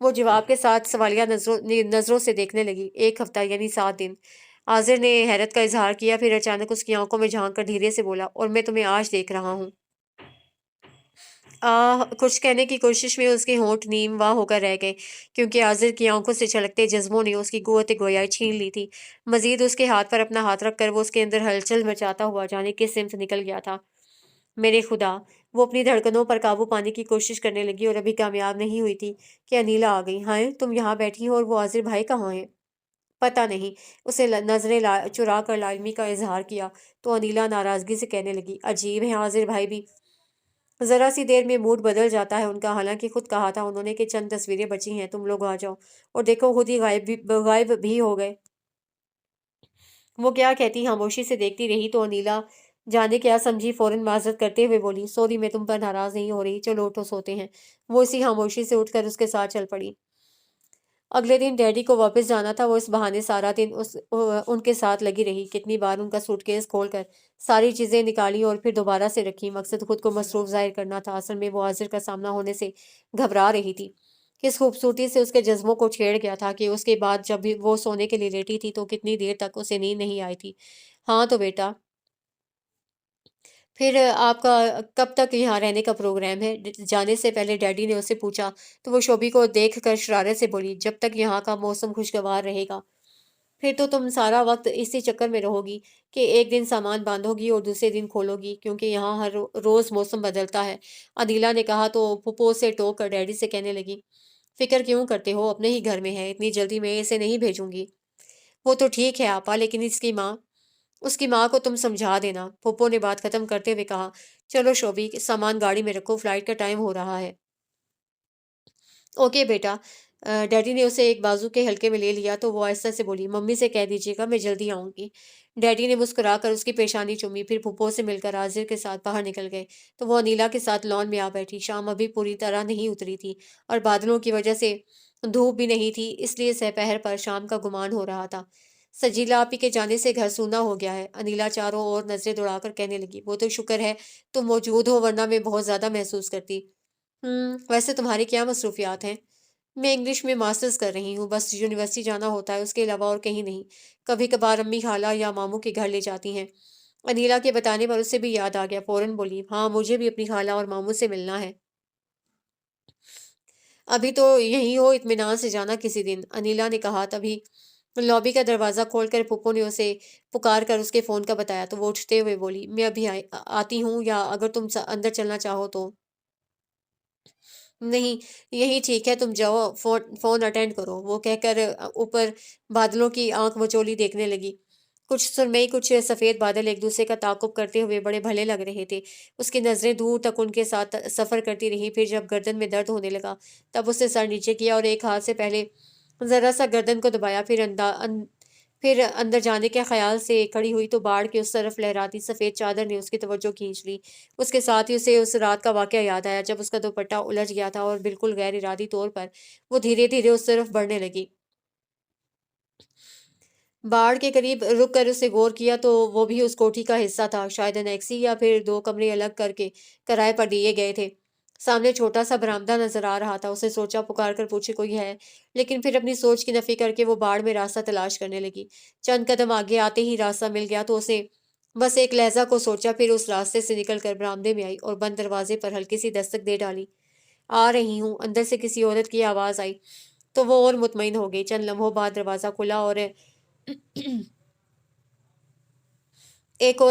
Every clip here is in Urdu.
وہ جواب کے ساتھ سوالیہ نظروں سے دیکھنے لگی۔ 1 ہفتہ یعنی 7 دن۔ آزر نے حیرت کا اظہار کیا، پھر اچانک اس کی آنکھوں میں جھانک کر دھیرے سے بولا، اور میں تمہیں آج دیکھ رہا ہوں۔ کچھ کہنے کی کوشش میں اس کے ہونٹ نیم واہ ہو کر رہ گئے، کیونکہ آزر کی آنکھوں سے چھلکتے جذبوں نے اس کی قوت گویائی چھین لی تھی۔ مزید اس کے ہاتھ پر اپنا ہاتھ رکھ کر وہ اس کے اندر ہلچل مچاتا ہوا جانے کس سمت نکل گیا تھا۔ میرے خدا! وہ اپنی دھڑکنوں پر قابو پانے کی کوشش کرنے لگی اور ابھی کامیاب نہیں ہوئی تھی کہ انیلا آ گئی۔ ہائے، تم یہاں بیٹھی ہو اور وہ آزر بھائی کہاں ہیں؟ پتہ نہیں۔ اسے نظریں چرا کر لالمی کا اظہار کیا تو انیلا ناراضگی سے کہنے لگی، عجیب ہے، آزر بھائی بھی ذرا سی دیر میں موڈ بدل جاتا ہے ان کا، حالانکہ خود کہا تھا انہوں نے کہ چند تصویریں بچی ہیں، تم لوگ آ جاؤ، اور دیکھو خود ہی غائب بھی ہو گئے۔ وہ کیا کہتی خاموشی سے دیکھتی رہی تو انیلا جانے کیا سمجھی فوراً معذرت کرتے ہوئے بولی، سوری، میں تم پر ناراض نہیں ہو رہی، چلو اٹھو سوتے ہیں۔ وہ اسی خاموشی سے اٹھ کر اس کے ساتھ چل پڑی۔ اگلے دن ڈیڈی کو واپس جانا تھا، وہ اس بہانے سارا دن ان کے ساتھ لگی رہی، کتنی بار ان کا سوٹ کیس کھول کر ساری چیزیں نکالی اور پھر دوبارہ سے رکھی۔ مقصد خود کو مصروف ظاہر کرنا تھا، اصل میں وہ حاضر کا سامنا ہونے سے گھبرا رہی تھی۔ کس خوبصورتی سے اس کے جذبوں کو چھیڑ گیا تھا کہ اس کے بعد جب بھی وہ سونے کے لیے لیٹی تھی تو کتنی دیر تک اسے نیند نہیں آئی تھی۔ ہاں تو بیٹا، پھر آپ کا کب تک یہاں رہنے کا پروگرام ہے؟ جانے سے پہلے ڈیڈی نے اسے پوچھا تو وہ شوبی کو دیکھ کر شرارت سے بولی، جب تک یہاں کا موسم خوشگوار رہے گا۔ پھر تو تم سارا وقت اسی چکر میں رہو گی کہ ایک دن سامان باندھو گی اور دوسرے دن کھولو گی، کیونکہ یہاں ہر روز موسم بدلتا ہے، عدیلہ نے کہا تو پھپھو سے ٹوک کر ڈیڈی سے کہنے لگی، فکر کیوں کرتے ہو، اپنے ہی گھر میں ہے، اتنی جلدی میں اسے نہیں بھیجوں گی۔ وہ تو ٹھیک ہے آپا، لیکن اس کی ماں کو تم سمجھا دینا، پھپھو نے بات ختم کرتے ہوئے کہا۔ چلو شوبی، سامان گاڑی میں رکھو، فلائٹ کا ٹائم ہو رہا ہے۔ اوکے بیٹا۔ ڈیڈی نے اسے ایک بازو کے ہلکے میں لے لیا تو وہ آہستہ سے بولی، ممی سے کہہ دیجیے گا میں جلدی آؤں گی۔ ڈیڈی نے مسکرا کر اس کی پیشانی چومی، پھر پھپھو سے مل کر عازر کے ساتھ باہر نکل گئے تو وہ انیلا کے ساتھ لان میں آ بیٹھی۔ شام ابھی پوری طرح نہیں اتری تھی اور بادلوں کی وجہ سے دھوپ بھی نہیں تھی، اس لیے سپہر پر شام کا گمان ہو رہا تھا۔ سجیلا آپی کے جانے سے گھر سونا ہو گیا ہے، انیلا چاروں اور نظریں دوڑا کر کہنے لگی، وہ تو شکر ہے تم موجود ہو، ورنہ میں بہت زیادہ محسوس کرتی۔ ویسے تمہاری کیا مصروفیات ہیں؟ میں انگلش میں ماسٹرز کر رہی ہوں، بس یونیورسٹی جانا ہوتا ہے، اس کے علاوہ اور کہیں نہیں۔ کبھی کبھار امی خالہ یا ماموں کے گھر لے جاتی ہیں۔ انیلا کے بتانے پر اسے بھی یاد آ گیا، فوراً بولی، ہاں مجھے بھی اپنی خالہ اور ماموں سے ملنا ہے۔ ابھی تو یہیں ہو، اطمینان سے جانا کسی دن، انیلا نے کہا۔ تبھی لابی کا دروازہ کھول کر پھپھو نے اسے پکار کر اس کے فون کا بتایا تو وہ اٹھتے ہوئے بولی، میں ابھی آتی ہوں، یا اگر تم اندر چلنا چاہو تو۔ نہیں، یہی ٹھیک ہے، تم جاؤ، فون اٹینڈ کرو، وہ کہہ کر اوپر بادلوں کی آنکھ مچولی دیکھنے لگی۔ کچھ سرمئی کچھ سفید بادل ایک دوسرے کا تعاقب کرتے ہوئے بڑے بھلے لگ رہے تھے۔ اس کی نظریں دور تک ان کے ساتھ سفر کرتی رہیں، پھر جب گردن میں درد ہونے لگا تب اس نے سر نیچے کیا اور ایک ہاتھ سے پہلے ذرا سا گردن کو دبایا، پھر اندر جانے کے خیال سے کھڑی ہوئی تو باڑ کے اس طرف لہراتی سفید چادر نے اس کی توجہ کھینچ لی۔ اس کے ساتھ ہی اسے اس رات کا واقعہ یاد آیا جب اس کا دوپٹہ الجھ گیا تھا اور بالکل غیر ارادی طور پر وہ دھیرے دھیرے اس طرف بڑھنے لگی۔ باڑ کے قریب رک کر اسے غور کیا تو وہ بھی اس کوٹھی کا حصہ تھا، شاید انیکسی، یا پھر 2 کمرے الگ کر کے کرائے پر دیے گئے تھے۔ سامنے چھوٹا سا برآمدہ نظر آ رہا تھا، اسے سوچا پکار کر پوچھے کوئی ہے، لیکن پھر اپنی سوچ کی نفی کر کے وہ باڑ میں راستہ تلاش کرنے لگی۔ چند قدم آگے آتے ہی راستہ مل گیا تو اسے بس ایک لہجہ کو سوچا، پھر اس راستے سے نکل کر برآمدے میں آئی اور بند دروازے پر ہلکی سی دستک دے ڈالی۔ آ رہی ہوں، اندر سے کسی عورت کی آواز آئی تو وہ اور مطمئن ہو گئی۔ چند لمحوں بعد دروازہ کھلا اور ایک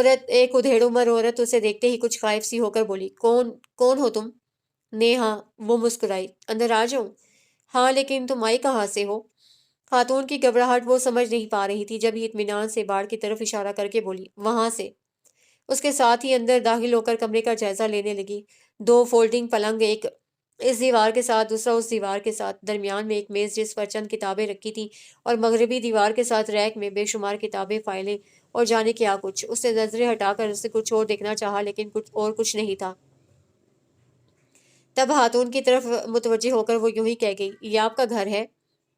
ادھیڑ عمر عورت اسے دیکھتے ہی کچھ خائف سی ہو کر بولی، کون ہو تم؟ نیہا۔ وہ مسکرائی، اندر آ جاؤں؟ ہاں، لیکن تم آئی کہاں سے ہو؟ خاتون کی گھبراہٹ وہ سمجھ نہیں پا رہی تھی، جب ہی اطمینان سے باڑ کی طرف اشارہ کر کے بولی، وہاں سے۔ اس کے ساتھ ہی اندر داخل ہو کر کمرے کا جائزہ لینے لگی۔ 2 فولڈنگ پلنگ، ایک اس دیوار کے ساتھ، دوسرا اس دیوار کے ساتھ، درمیان میں ایک میز جس پر چند کتابیں رکھی تھیں، اور مغربی دیوار کے ساتھ ریک میں بے شمار کتابیں، فائلیں اور جانے کیا کچھ۔ اس نے نظریں ہٹا کر اسے کچھ اور دیکھنا چاہا، لیکن کچھ نہیں تھا۔ تب خاتون کی طرف متوجہ ہو کر وہ یوں ہی کہہ گئی، یہ آپ کا گھر ہے؟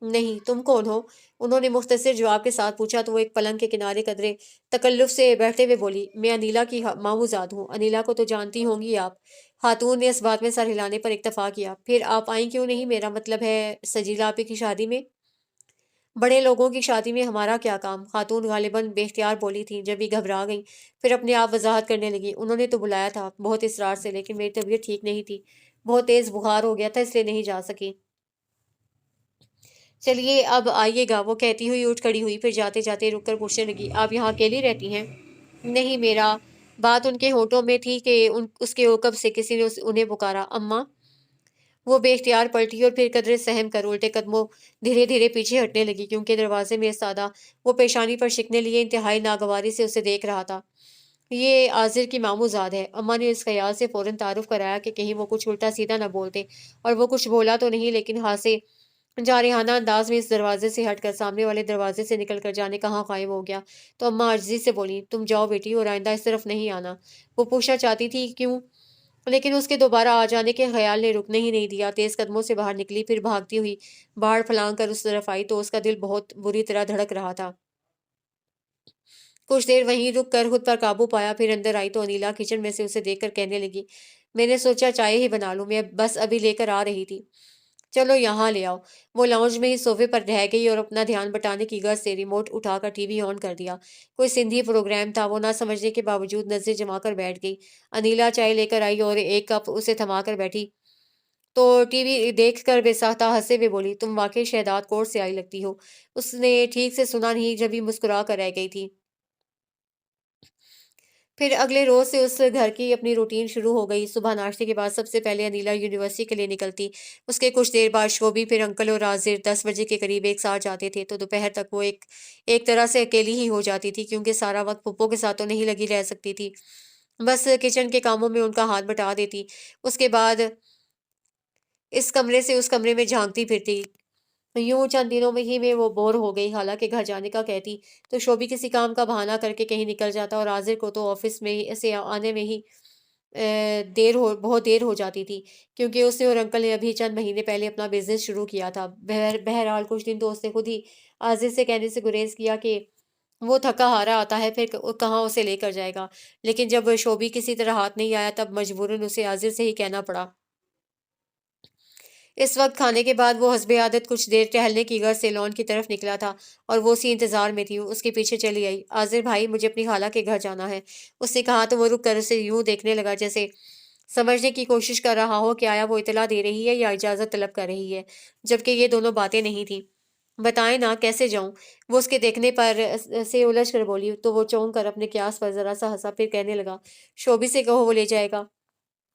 نہیں، تم کون ہو؟ انہوں نے مختصر جواب کے ساتھ پوچھا تو وہ ایک پلنگ کے کنارے قدرے تکلف سے بیٹھتے ہوئے بولی، میں انیلا کی ماموزاد ہوں۔ انیلا کو تو جانتی ہوں گی آپ۔ خاتون نے اس بات میں سر ہلانے پر اکتفا کیا۔ پھر آپ آئیں کیوں نہیں؟ میرا مطلب ہے سجیلا آپی کی شادی میں۔ بڑے لوگوں کی شادی میں ہمارا کیا کام؟ خاتون غالباً بے اختیار بولی تھیں، جب بھی گھبرا گئیں پھر اپنے آپ وضاحت کرنے لگی، انہوں نے تو بلایا تھا بہت اصرار سے، لیکن میری طبیعت ٹھیک نہیں تھی، بہت تیز بخار ہو گیا تھا، اس لیے نہیں جا سکی۔ چلیے اب آئیے گا، وہ کہتی ہوئی اٹھ کھڑی ہوئی، پھر جاتے جاتے رک کر پوچھنے لگی، آپ یہاں اکیلی رہتی ہیں؟ نہیں، میرا بات ان کے ہونٹوں میں تھی کہ اس کے عقب سے کسی نے انہیں پکارا، اماں۔ وہ بے اختیار پلٹی اور پھر قدرے سہم کر الٹے قدموں دھیرے دھیرے پیچھے ہٹنے لگی، کیونکہ دروازے میں سادہ وہ پیشانی پر شکنے لیے انتہائی ناگواری سے اسے دیکھ رہا تھا۔ یہ عاذر کی ماموں زاد ہے۔ اماں نے اس خیال سے فوراً تعارف کرایا کہ کہیں وہ کچھ الٹا سیدھا نہ بولتے، اور وہ کچھ بولا تو نہیں، لیکن ہاتھ سے جارحانہ انداز میں اس دروازے سے ہٹ کر سامنے والے دروازے سے نکل کر جانے کہاں قائم ہو گیا۔ تو اماں عاجزی سے بولی، تم جاؤ بیٹی، اور آئندہ اس طرف نہیں آنا۔ وہ پوچھنا چاہتی تھی کیوں، لیکن اس کے دوبارہ آ جانے کے خیال نے رکنے ہی نہیں دیا۔ تیز قدموں سے باہر نکلی، پھر بھاگتی ہوئی باہر پھلانگ کر اس طرف آئی تو اس کا دل بہت بری طرح دھڑک رہا تھا۔ کچھ دیر وہیں رک کر خود پر قابو پایا، پھر اندر آئی تو انیلا کچن میں سے اسے دیکھ کر کہنے لگی، میں نے سوچا چائے ہی بنا لوں، میں بس ابھی لے کر آ رہی تھی۔ چلو یہاں لے آؤ۔ وہ لاؤنج میں ہی صوفے پر رہ گئی اور اپنا دھیان بٹانے کی غرض سے ریموٹ اٹھا کر ٹی وی آن کر دیا۔ کوئی سندھی پروگرام تھا، وہ نہ سمجھنے کے باوجود نظریں جما کر بیٹھ گئی۔ انیلا چائے لے کر آئی اور ایک کپ اسے تھما کر بیٹھی تو ٹی وی دیکھ کر بے ساختہ ہنسے ہوئے بولی، تم واقعی شہداد کورٹ سے آئی لگتی ہو۔ اس نے ٹھیک سے سنا نہیں، جب ہی مسکرا کر رہ گئی تھی۔ پھر اگلے روز سے اس گھر کی اپنی روٹین شروع ہو گئی۔ صبح ناشتے کے بعد سب سے پہلے انیلا یونیورسٹی کے لیے نکلتی، اس کے کچھ دیر بعد شوبی، پھر انکل اور عاذر 10 بجے کے قریب ایک ساتھ جاتے تھے، تو دوپہر تک وہ ایک طرح سے اکیلی ہی ہو جاتی تھی، کیونکہ سارا وقت پھپھو کے ساتھ تو نہیں لگی رہ سکتی تھی، بس کچن کے کاموں میں ان کا ہاتھ بٹا دیتی۔ اس کے بعد اس کمرے سے اس کمرے میں جھانکتی پھرتی۔ یوں چند دنوں میں ہی میں وہ بور ہو گئی، حالانکہ گھر جانے کا کہتی تو شوبی کسی کام کا بہانہ کر کے کہیں نکل جاتا، اور عاذر کو تو آفس میں سے آنے میں ہی بہت دیر ہو جاتی تھی، کیونکہ اس نے اور انکل نے ابھی چند مہینے پہلے اپنا بزنس شروع کیا تھا۔ بہرحال کچھ دن تو اس نے خود ہی عاذر سے کہنے سے گریز کیا کہ وہ تھکا ہارا آتا ہے، پھر کہاں اسے لے کر جائے گا، لیکن جب شوبی کسی طرح ہاتھ نہیں آیا تب مجبوراً اسے عاذر سے ہی کہنا پڑا۔ اس وقت کھانے کے بعد وہ حسب عادت کچھ دیر ٹہلنے کی غرض سے لان کی طرف نکلا تھا، اور وہ اسی انتظار میں تھی، اس کے پیچھے چلی آئی، عاذر بھائی مجھے اپنی خالہ کے گھر جانا ہے، اس نے کہا تو وہ رک کر اسے یوں دیکھنے لگا جیسے سمجھنے کی کوشش کر رہا ہو کہ آیا وہ اطلاع دے رہی ہے یا اجازت طلب کر رہی ہے، جبکہ یہ دونوں باتیں نہیں تھیں۔ بتائیں نا کیسے جاؤں؟ وہ اس کے دیکھنے پر سے الجھ کر بولی، تو وہ چونک کر اپنے قیاس پر ذرا سا ہنسا، پھر کہنے لگا، شوبی سے کہو وہ لے جائے گا،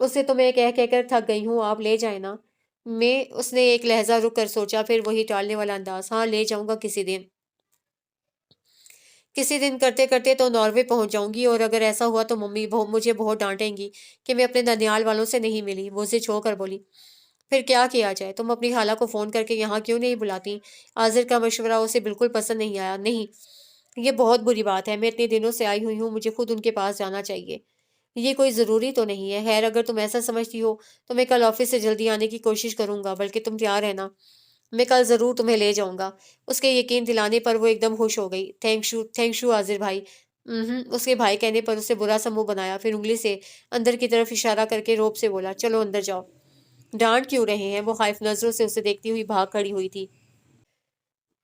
اس سے تو میں کہہ کر تھک گئی ہوں، آپ لے جائیں نا۔ میں اس نے ایک لہجہ رک کر سوچا، پھر وہی ٹالنے والا انداز، ہاں لے جاؤں گا کسی دن، کسی دن کرتے کرتے تو ناروے پہنچ جاؤں گی، اور اگر ایسا ہوا تو ممی مجھے بہت ڈانٹیں گی کہ میں اپنے ننیال والوں سے نہیں ملی۔ وہ اسے چھو کر بولی، پھر کیا کیا جائے؟ تم اپنی خالہ کو فون کر کے یہاں کیوں نہیں بلاتی؟ عاذر کا مشورہ اسے بالکل پسند نہیں آیا۔ نہیں، یہ بہت بری بات ہے، میں اتنے دنوں سے آئی ہوئی ہوں، مجھے خود ان کے پاس جانا چاہیے، یہ کوئی ضروری تو نہیں ہے۔ خیر اگر تم ایسا سمجھتی ہو تو میں کل آفس سے جلدی آنے کی کوشش کروں گا، بلکہ تم تیار رہنا، میں کل ضرور تمہیں لے جاؤں گا۔ اس کے یقین دلانے پر وہ ایک دم خوش ہو گئی۔ تھینک یو عاذر بھائی۔ اس کے بھائی کہنے پر اسے برا سا منہ بنایا، پھر انگلی سے اندر کی طرف اشارہ کر کے روب سے بولا، چلو اندر جاؤ۔ ڈانٹ کیوں رہے ہیں؟ وہ خائف نظروں سے اسے دیکھتی ہوئی بھاگ کھڑی ہوئی تھی۔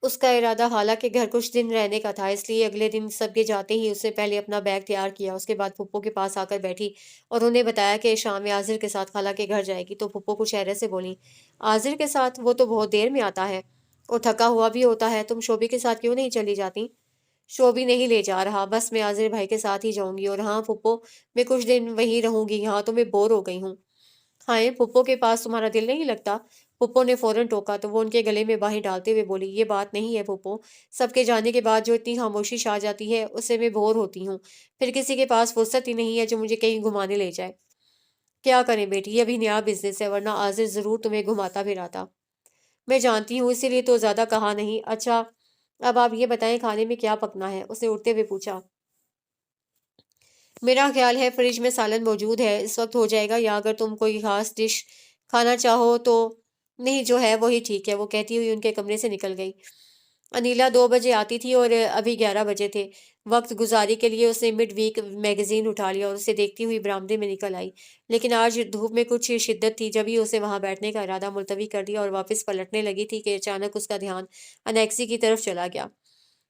اس کا ارادہ حالانکہ گھر کچھ دن رہنے کا تھا، اس لیے اگلے دن سب کے جاتے ہی اس سے پہلے اپنا بیگ تیار کیا، اس کے بعد پھپھو کے پاس آ کر بیٹھی اور انہیں بتایا کہ شام میں عاذر کے ساتھ خالہ کے گھر جائے گی، تو پھپھو کچھ حیرت سے بولی، عاذر کے ساتھ؟ وہ تو بہت دیر میں آتا ہے اور تھکا ہوا بھی ہوتا ہے، تم شوبی کے ساتھ کیوں نہیں چلی جاتی؟ شوبی نہیں لے جا رہا، بس میں عاذر بھائی کے ساتھ ہی جاؤں گی، اور ہاں پھپھو میں کچھ دن وہیں رہوں گی، یہاں تو میں بور ہو گئی ہوں۔ ہائے پھپھو کے پاس تمہارا دل نہیں لگتا؟ پھپھو نے فوراً ٹوکا تو وہ ان کے گلے میں باہیں ڈالتے ہوئے بولی، یہ بات نہیں ہے پھپھو، سب کے جانے کے بعد جو اتنی خاموشی چھا جاتی ہے اس سے میں بور ہوتی ہوں، پھر کسی کے پاس فرصت ہی نہیں ہے جو مجھے کہیں گھمانے لے جائے۔ کیا کریں بیٹی، یہ ابھی نیا بزنس ہے، ورنہ عاذر ضرور تمہیں گھماتا پھراتا۔ میں جانتی ہوں، اسی لیے تو زیادہ کہا نہیں۔ اچھا اب آپ یہ بتائیں کھانے میں کیا پکنا ہے؟ اس نے اٹھتے ہوئے پوچھا۔ میرا خیال ہے فریج میں سالن موجود ہے، اس وقت ہو جائے گا، یا اگر تم کوئی خاص ڈش کھانا چاہو تو۔ نہیں، جو ہے وہی ٹھیک ہے، وہ کہتی ہوئی ان کے کمرے سے نکل گئی۔ انیلا 2 بجے آتی تھی اور ابھی 11 بجے تھے۔ وقت گزاری کے لیے اس نے مڈ ویک میگزین اٹھا لیا اور اسے دیکھتی ہوئی برآمدے میں نکل آئی، لیکن آج دھوپ میں کچھ شدت تھی۔ جب ہی اسے وہاں بیٹھنے کا ارادہ ملتوی کر دیا اور واپس پلٹنے لگی تھی کہ اچانک اس کا دھیان انیکسی کی طرف چلا گیا،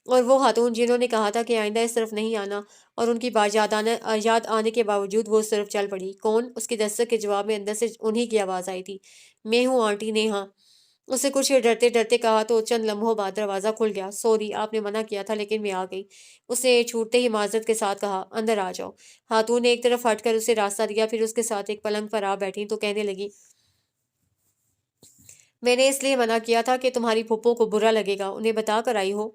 اور وہ خاتون جنہوں نے کہا تھا کہ آئندہ اس طرف نہیں آنا، اور ان کی بات یاد آنے کے باوجود وہ اس طرف چل پڑی۔ کون؟ اس کی دستک کے جواب میں اندر سے انہی کی آواز آئی تھی، میں ہوں آنٹی نیہا۔ اسے کچھ ڈرتے ڈرتے کہا تو چند لمحوں بعد دروازہ کھل گیا۔ سوری، آپ نے منع کیا تھا لیکن میں آ گئی، اس نے چھوٹتے ہی معذرت کے ساتھ کہا۔ اندر آ جاؤ۔ خاتون نے ایک طرف ہٹ کر اسے راستہ دیا، پھر اس کے ساتھ ایک پلنگ پر آ بیٹھی تو کہنے لگی، میں نے اس لیے منع کیا تھا کہ تمہاری پھپھو کو برا لگے گا، انہیں بتا کر آئی ہو؟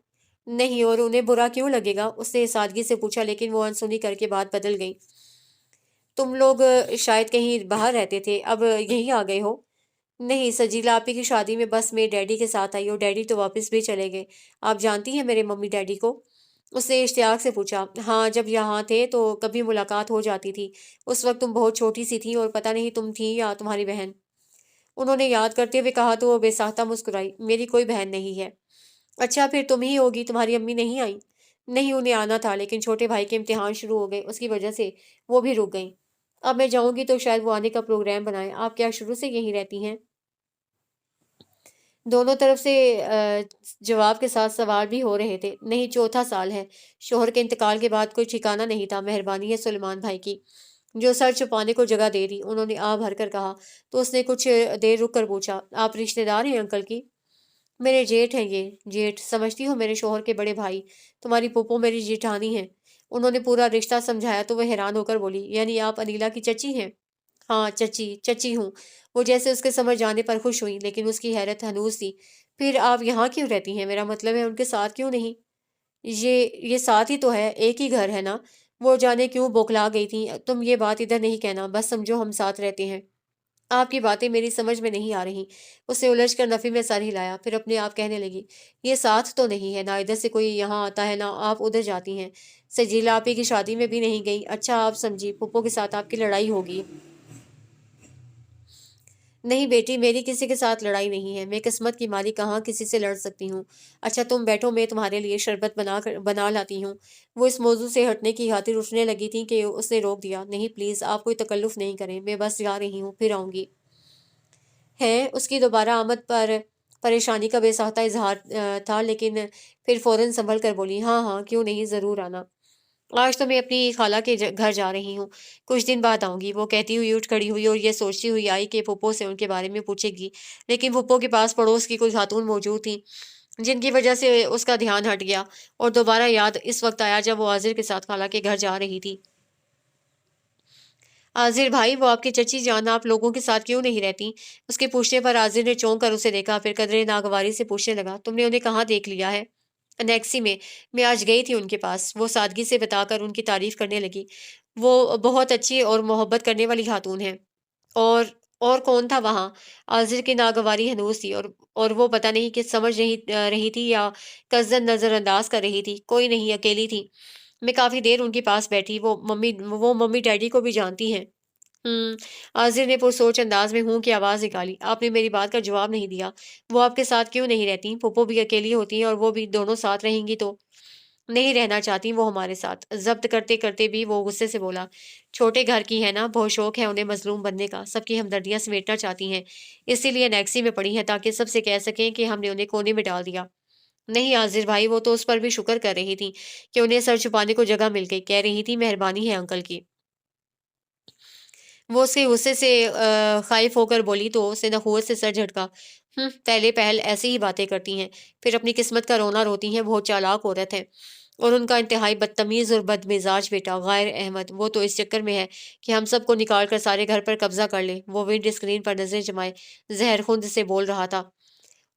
نہیں، اور انہیں برا کیوں لگے گا؟ اس نے سادگی سے پوچھا، لیکن وہ انسنی کر کے بات بدل گئی۔ تم لوگ شاید کہیں باہر رہتے تھے، اب یہیں آ گئے ہو؟ نہیں، سجیلا آپی کی شادی میں بس میں ڈیڈی کے ساتھ آئی، اور ڈیڈی تو واپس بھی چلے گئے۔ آپ جانتی ہیں میرے ممی ڈیڈی کو؟ اس نے اشتیاق سے پوچھا۔ ہاں، جب یہاں تھے تو کبھی ملاقات ہو جاتی تھی، اس وقت تم بہت چھوٹی سی تھی اور پتہ نہیں تم تھی یا تمہاری بہن۔ انہوں نے یاد کرتے ہوئے کہا تو وہ بے ساختہ مسکرائی۔ میری کوئی بہن نہیں ہے۔ اچھا، پھر تم ہی ہوگی، تمہاری امی نہیں آئی؟ نہیں، انہیں آنا تھا لیکن چھوٹے بھائی کے امتحان شروع ہو گئے، اس کی وجہ سے وہ بھی رک گئیں۔ اب میں جاؤں گی تو شاید وہ آنے کا پروگرام بنائیں۔ آپ کیا شروع سے یہیں رہتی ہیں؟ دونوں طرف سے جواب کے ساتھ سوال بھی ہو رہے تھے۔ نہیں، چوتھا سال ہے۔ شوہر کے انتقال کے بعد کوئی ٹھکانہ نہیں تھا۔ مہربانی ہے سلیمان بھائی کی، جو سر چھپانے کو جگہ دے دی، انہوں نے آہ بھر کر کہا۔ تو اس نے کچھ دیر رک کر پوچھا، آپ رشتے دار ہیں انکل کی؟ میرے جیٹھ ہیں یہ۔ جیٹھ؟ سمجھتی ہو میرے شوہر کے بڑے بھائی، تمہاری پھوپھو میری جیٹھانی ہیں۔ انہوں نے پورا رشتہ سمجھایا تو وہ حیران ہو کر بولی، یعنی آپ انیلا کی چچی ہیں؟ ہاں، چچی چچی ہوں۔ وہ جیسے اس کے سمجھ جانے پر خوش ہوئی، لیکن اس کی حیرت ہنوز تھی۔ پھر آپ یہاں کیوں رہتی ہیں؟ میرا مطلب ہے ان کے ساتھ کیوں نہیں؟ یہ ساتھ ہی تو ہے، ایک ہی گھر ہے نا۔ وہ جانے کیوں بوکھلا گئی تھی۔ تم یہ بات ادھر نہیں کہنا، بس سمجھو ہم ساتھ رہتے ہیں۔ آپ کی باتیں میری سمجھ میں نہیں آ رہی۔ اس نے الجھ کر نفی میں سر ہلایا، پھر اپنے آپ کہنے لگی، یہ ساتھ تو نہیں ہے، نہ ادھر سے کوئی یہاں آتا ہے نہ آپ ادھر جاتی ہیں۔ سجیلا آپی کی شادی میں بھی نہیں گئی؟ اچھا، آپ سمجھی، پھپھو کے ساتھ آپ کی لڑائی ہوگی؟ نہیں بیٹی، میری کسی کے ساتھ لڑائی نہیں ہے، میں قسمت کی ماری کہاں کسی سے لڑ سکتی ہوں۔ اچھا تم بیٹھو، میں تمہارے لیے شربت بنا لاتی ہوں۔ وہ اس موضوع سے ہٹنے کی خاطر اٹھنے لگی تھی کہ اس نے روک دیا۔ نہیں پلیز، آپ کوئی تکلف نہیں کریں، میں بس جا رہی ہوں، پھر آؤں گی۔ ہے؟ اس کی دوبارہ آمد پر پریشانی کا بے ساختہ اظہار تھا، لیکن پھر فوراً سنبھل کر بولی، ہاں ہاں، کیوں نہیں، ضرور آنا۔ آج تو میں اپنی خالہ کے گھر جا رہی ہوں، کچھ دن بعد آؤں گی، وہ کہتی ہوئی اٹھ کھڑی ہوئی اور یہ سوچتی ہوئی آئی کہ پھپھو سے ان کے بارے میں پوچھے گی، لیکن پھپھو کے پاس پڑوس کی کوئی خاتون موجود تھیں جن کی وجہ سے اس کا دھیان ہٹ گیا، اور دوبارہ یاد اس وقت آیا جب وہ عاذر کے ساتھ خالہ کے گھر جا رہی تھی۔ عاذر بھائی، وہ آپ کی چچی جان آپ لوگوں کے ساتھ کیوں نہیں رہتی؟ اس کے پوچھنے پر عاذر نے چونک کر اسے دیکھا، پھر قدرے ناگواری سے پوچھنے لگا، تم نے انہیں کہاں دیکھ لیا ہے؟ انیکسی میں آج گئی تھی ان کے پاس، وہ سادگی سے بتا کر ان کی تعریف کرنے لگی۔ وہ بہت اچھی اور محبت کرنے والی خاتون ہے۔ اور اور کون تھا وہاں؟ عاذر کی ناگواری ہنوز تھی، اور وہ پتہ نہیں کہ سمجھ رہی تھی یا قصدن نظر انداز کر رہی تھی۔ کوئی نہیں، اکیلی تھی۔ میں کافی دیر ان کے پاس بیٹھی، وہ ممی ڈیڈی کو بھی جانتی ہیں۔ عاذر نے پرسوچ انداز میں ہوں کی آواز نکالی۔ آپ نے میری بات کا جواب نہیں دیا۔ وہ آپ کے ساتھ کیوں نہیں رہتی؟ پھپھو بھی اکیلی ہوتی ہیں اور وہ بھی دونوں ساتھ رہیں گی تو؟ نہیں رہنا چاہتی وہ ہمارے ساتھ، ضبط کرتے کرتے بھی وہ غصے سے بولا۔ چھوٹے گھر کی ہے نا، بہت شوق ہے انہیں مظلوم بننے کا، سب کی ہمدردیاں سمیٹنا چاہتی ہیں، اسی لیے نیکسی میں پڑی ہیں تاکہ سب سے کہہ سکیں کہ ہم نے انہیں کونے میں ڈال دیا۔ نہیں عاذر بھائی، وہ تو اس پر بھی شکر کر رہی تھی کہ انہیں سر چھپانے کو جگہ مل گئی، کہہ رہی تھی مہربانی ہے انکل کی۔ وہ اس کے غصے سے خائف ہو کر بولی تو اسے نخوت سے سر جھٹکا۔ پہلے پہل ایسی ہی باتیں کرتی ہیں، پھر اپنی قسمت کا رونا روتی ہیں، بہت چالاک عورت ہے۔ اور ان کا انتہائی بدتمیز اور بد مزاج بیٹا غائر احمد، وہ تو اس چکر میں ہے کہ ہم سب کو نکال کر سارے گھر پر قبضہ کر لے۔ وہ ونڈ اسکرین پر نظریں جمائے زہر خوند سے بول رہا تھا۔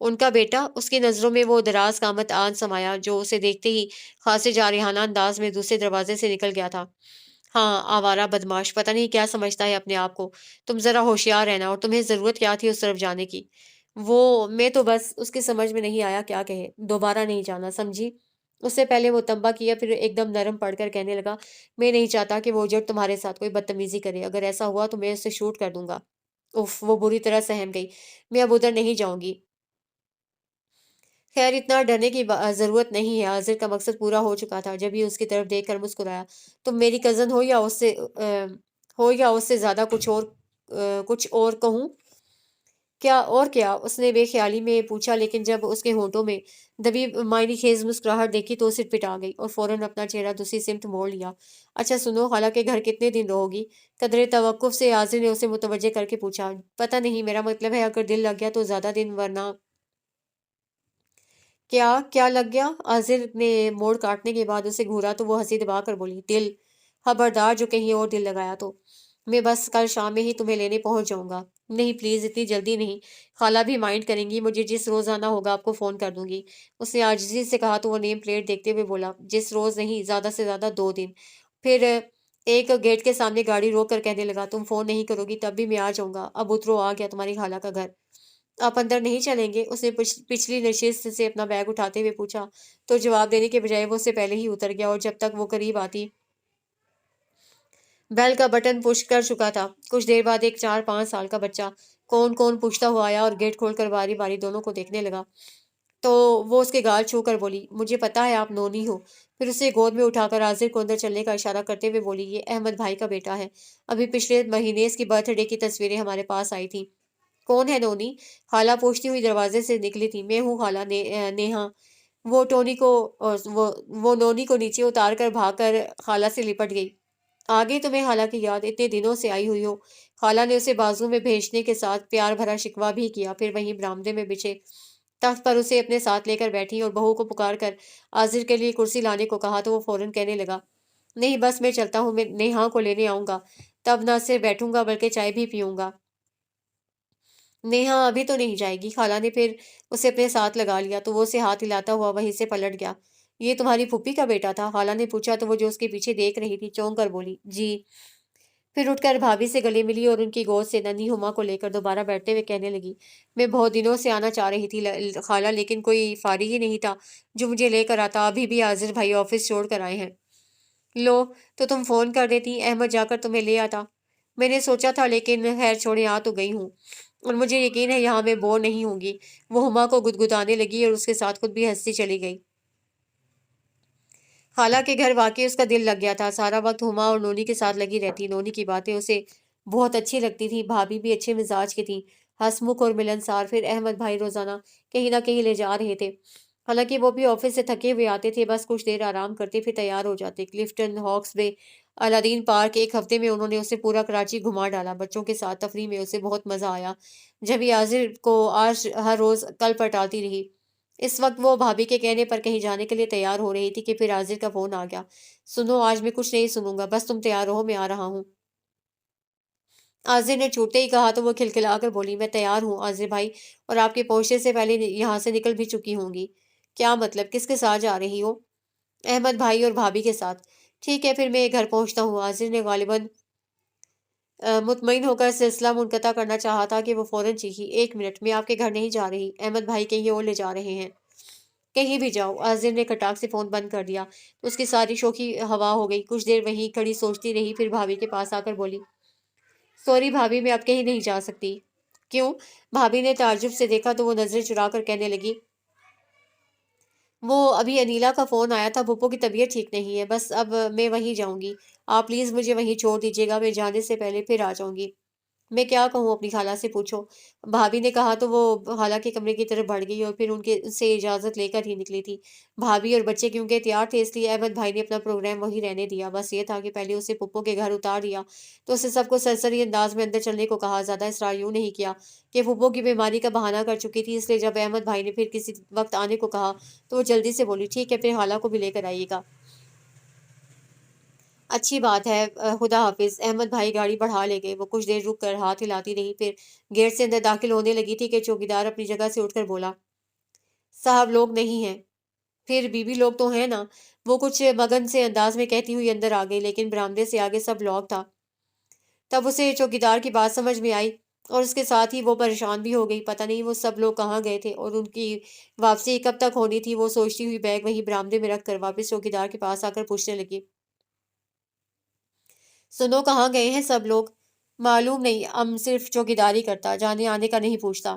ان کا بیٹا؟ اس کی نظروں میں وہ دراز قامت آن سمایا جو اسے دیکھتے ہی خاصے جارحانہ انداز میں دوسرے دروازے سے نکل گیا تھا۔ ہاں، آوارہ بدماش، پتہ نہیں کیا سمجھتا ہے اپنے آپ کو۔ تم ذرا ہوشیار رہنا، اور تمہیں ضرورت کیا تھی اس طرف جانے کی؟ میں تو بس، اس کی سمجھ میں نہیں آیا کیا کہے۔ دوبارہ نہیں جانا، سمجھی؟ اس سے پہلے وہ تنبہ کیا، پھر ایک دم نرم پڑ کر کہنے لگا، میں نہیں چاہتا کہ وہ جٹ تمہارے ساتھ کوئی بدتمیزی کرے، اگر ایسا ہوا تو میں اسے شوٹ کر دوں گا۔ اف، وہ بری طرح سہم گئی۔ میں اب ادھر نہیں جاؤں گی۔ خیر اتنا ڈرنے کی ضرورت نہیں ہے، عاضر کا مقصد پورا ہو چکا تھا جب یہ اس کی طرف دیکھ کر مسکرایا۔ تم میری کزن ہو یا اس سے زیادہ کچھ اور کہوں؟ کیا اور کیا، اس نے بے خیالی میں پوچھا، لیکن جب اس کے ہونٹوں میں دبی معنی خیز مسکراہٹ دیکھی تو اسے پٹا گئی اور فوراً اپنا چہرہ دوسری سمت موڑ لیا۔ اچھا سنو، خالہ کے گھر کتنے دن رہو گی؟ قدرے توقف سے عاضر نے اسے متوجہ کر کے پوچھا۔ پتہ نہیں، میرا مطلب ہے اگر دل لگ گیا تو زیادہ دن، ورنہ… کیا لگ گیا؟ عاضر نے موڑ کاٹنے کے بعد اسے گھورا تو وہ ہنسی دبا کر بولی، دل؟ خبردار جو کہیں اور دل لگایا تو میں بس کل شام میں ہی تمہیں لینے پہنچ جاؤں گا۔ نہیں پلیز، اتنی جلدی نہیں، خالہ بھی مائنڈ کریں گی، مجھے جس روز آنا ہوگا آپ کو فون کر دوں گی۔ اس نے عاجزی سے کہا تو وہ نیم پلیٹ دیکھتے ہوئے بولا، جس روز نہیں، زیادہ سے زیادہ 2 دن۔ پھر ایک گیٹ کے سامنے گاڑی روک کر کہنے لگا، تم فون نہیں کرو گی تب بھی میں آ جاؤں گا، اب اترو، آ گیا تمہاری خالہ کا گھر۔ آپ اندر نہیں چلیں گے؟ اس نے پچھلی نشست سے اپنا بیگ اٹھاتے ہوئے پوچھا تو جواب دینے کے بجائے وہ اس سے پہلے ہی اتر گیا اور جب تک وہ قریب آتی بیل کا بٹن پش کر چکا تھا۔ کچھ دیر بعد ایک 4-5 سال کا بچہ کون کون پوچھتا ہوا آیا اور گیٹ کھول کر باری باری دونوں کو دیکھنے لگا تو وہ اس کے گال چھو کر بولی، مجھے پتا ہے آپ نونی ہو۔ پھر اسے گود میں اٹھا کر عاضر کو اندر چلنے کا اشارہ کرتے ہوئے بولی، یہ احمد بھائی کا بیٹا ہے، ابھی پچھلے مہینے اس کی برتھ ڈے کی تصویریں ہمارے پاس آئی تھی۔ کون ہے نونی؟ خالہ پوچھتی ہوئی دروازے سے نکلی تھی۔ میں ہوں خالہ، نیہا۔ وہ ٹونی کو وہ نونی کو نیچے اتار کر بھاگ کر خالہ سے لپٹ گئی۔ آگے تمہیں خالہ کی یاد اتنے دنوں سے آئی ہوئی ہو؟ خالہ نے اسے بازو میں بھیجنے کے ساتھ پیار بھرا شکوہ بھی کیا، پھر وہیں برآمدے میں بچھے تخت پر اسے اپنے ساتھ لے کر بیٹھی اور بہو کو پکار کر عاضر کے لیے کرسی لانے کو کہا تو وہ فوراً کہنے لگا، نہیں بس میں چلتا ہوں، میں نیہا کو لینے آؤں گا، تب نہ صرف بیٹھوں گا بلکہ چائے بھی پیوں گا۔ نیہا ابھی تو نہیں جائے گی؟ خالہ نے پھر اسے اپنے ساتھ لگا لیا تو وہ اسے ہاتھ ہلاتا ہوا وہیں سے پلٹ گیا۔ یہ تمہاری پھوپھی کا بیٹا تھا؟ خالہ نے پوچھا تو وہ جو اس کے پیچھے دیکھ رہی تھی چونک کر بولی، جی۔ پھر اٹھ کر بھابھی سے گلے ملی اور ان کی گود سے ننھی ہما کو لے کر دوبارہ بیٹھتے ہوئے کہنے لگی، میں بہت دنوں سے آنا چاہ رہی تھی خالہ، لیکن کوئی فارغ ہی نہیں تھا جو مجھے لے کر آتا، ابھی بھی عاضر بھائی آفس چھوڑ کر آئے ہیں۔ لو، تو تم فون کر دیتی، احمد جا کر تمہیں لے آتا۔ میں نے سوچا تھا، لیکن خیر چھوڑے، آ تو گئی ہوں اور مجھے یقین ہے یہاں میں بور نہیں ہوں گی۔ وہ ہما کو گدگدانے لگی اور اس کے ساتھ خود بھی ہنستی چلی گئی۔ خالہ کے گھر واقعی اس کا دل لگ گیا تھا، سارا وقت ہما اور نونی کے ساتھ لگی رہتی، نونی کی باتیں اسے بہت اچھی لگتی تھی، بھابھی بھی اچھے مزاج کی تھی، ہنسمکھ اور ملنسار۔ پھر احمد بھائی روزانہ کہیں نہ کہیں لے جا رہے تھے، حالانکہ وہ بھی آفس سے تھکے ہوئے آتے تھے، بس کچھ دیر آرام کرتے پھر تیار ہو جاتے۔ کلفٹن، ہاکس بے، الادین پارک، ایک ہفتے میں انہوں نے اسے پورا کراچی گھما ڈالا۔ بچوں کے ساتھ تفریح میں اسے بہت مزہ آیا، جب یہ عاضر کو آج ہر روز کل پر ٹالتی رہی۔ اس وقت وہ بھابھی کے کہنے پر کہیں جانے کے لیے تیار ہو رہی تھی کہ پھر عاضر کا فون آ گیا۔ سنو، آج میں کچھ نہیں سنوں گا، بس تم تیار رہو، میں آ رہا ہوں۔ عاضر نے چھوٹتے ہی کہا تو وہ کھلکھلا کر بولی، میں تیار ہوں عاضر بھائی، اور آپ کے پہنچنے سے پہلے یہاں سے نکل بھی چکی ہوں گی۔ کیا مطلب، کس کے ساتھ جا رہی ہو؟ احمد بھائی اور بھابھی کے ساتھ۔ ٹھیک ہے پھر میں گھر پہنچتا ہوں۔ عاضر نے غالباً مطمئن ہو کر سلسلہ منقطع کرنا چاہا تھا کہ وہ فوراً چیخی، ایک منٹ، میں آپ کے گھر نہیں جا رہی، احمد بھائی کہیں اور لے جا رہے ہیں۔ کہیں بھی جاؤ۔ عاضر نے کھٹاک سے فون بند کر دیا تو اس کی ساری شوخی ہوا ہو گئی۔ کچھ دیر وہیں کھڑی سوچتی رہی، پھر بھابھی کے پاس آ کر بولی، سوری بھابھی، میں اب کہیں نہیں جا سکتی۔ کیوں؟ بھابھی نے تعجب سے دیکھا تو وہ نظریں چرا کر کہنے لگی، وہ ابھی انیلا کا فون آیا تھا، پھپھو کی طبیعت ٹھیک نہیں ہے، بس اب میں وہیں جاؤں گی، آپ پلیز مجھے وہیں چھوڑ دیجیے گا، میں جانے سے پہلے پھر آ جاؤں گی۔ میں کیا کہوں، اپنی خالہ سے پوچھو، بھابھی نے کہا تو وہ خالہ کے کمرے کی طرف بڑھ گئی اور پھر ان سے اجازت لے کر ہی نکلی تھی۔ بھابھی اور بچے کیونکہ تیار تھے اس لیے احمد بھائی نے اپنا پروگرام وہی رہنے دیا، بس یہ تھا کہ پہلے اسے پھپھو کے گھر اتار دیا تو اسے سب کو سرسری انداز میں اندر چلنے کو کہا، زیادہ اصرار یوں نہیں کیا کہ پھپھو کی بیماری کا بہانہ کر چکی تھی، اس لیے جب احمد بھائی نے پھر کسی وقت آنے کو کہا تو وہ جلدی سے بولی، ٹھیک ہے پھر خالہ کو بھی لے کر آئیے گا۔ اچھی بات ہے، خدا حافظ۔ احمد بھائی گاڑی بڑھا لے گئے، وہ کچھ دیر رک کر ہاتھ ہلاتی رہی، پھر گیٹ سے اندر داخل ہونے لگی تھی کہ چوکیدار اپنی جگہ سے اٹھ کر بولا، صاحب لوگ نہیں ہیں؟ پھر بیوی لوگ تو ہیں نا، وہ کچھ مگن سے انداز میں کہتی ہوئی اندر آ گئی، لیکن برآمدے سے آگے سب لاک تھا۔ تب اسے چوکیدار کی بات سمجھ میں آئی اور اس کے ساتھ ہی وہ پریشان بھی ہو گئی، پتہ نہیں وہ سب لوگ کہاں گئے تھے اور ان کی واپسی کب تک ہونی تھی۔ وہ سوچتی ہوئی بیگ وہیں برآمدے میں رکھ کر واپس چوکیدار کے پاس آ کر پوچھنے لگی، سنو کہاں گئے ہیں سب لوگ؟ معلوم نہیں، صرف چوکیداری کرتا، جانے آنے کا نہیں پوچھتا۔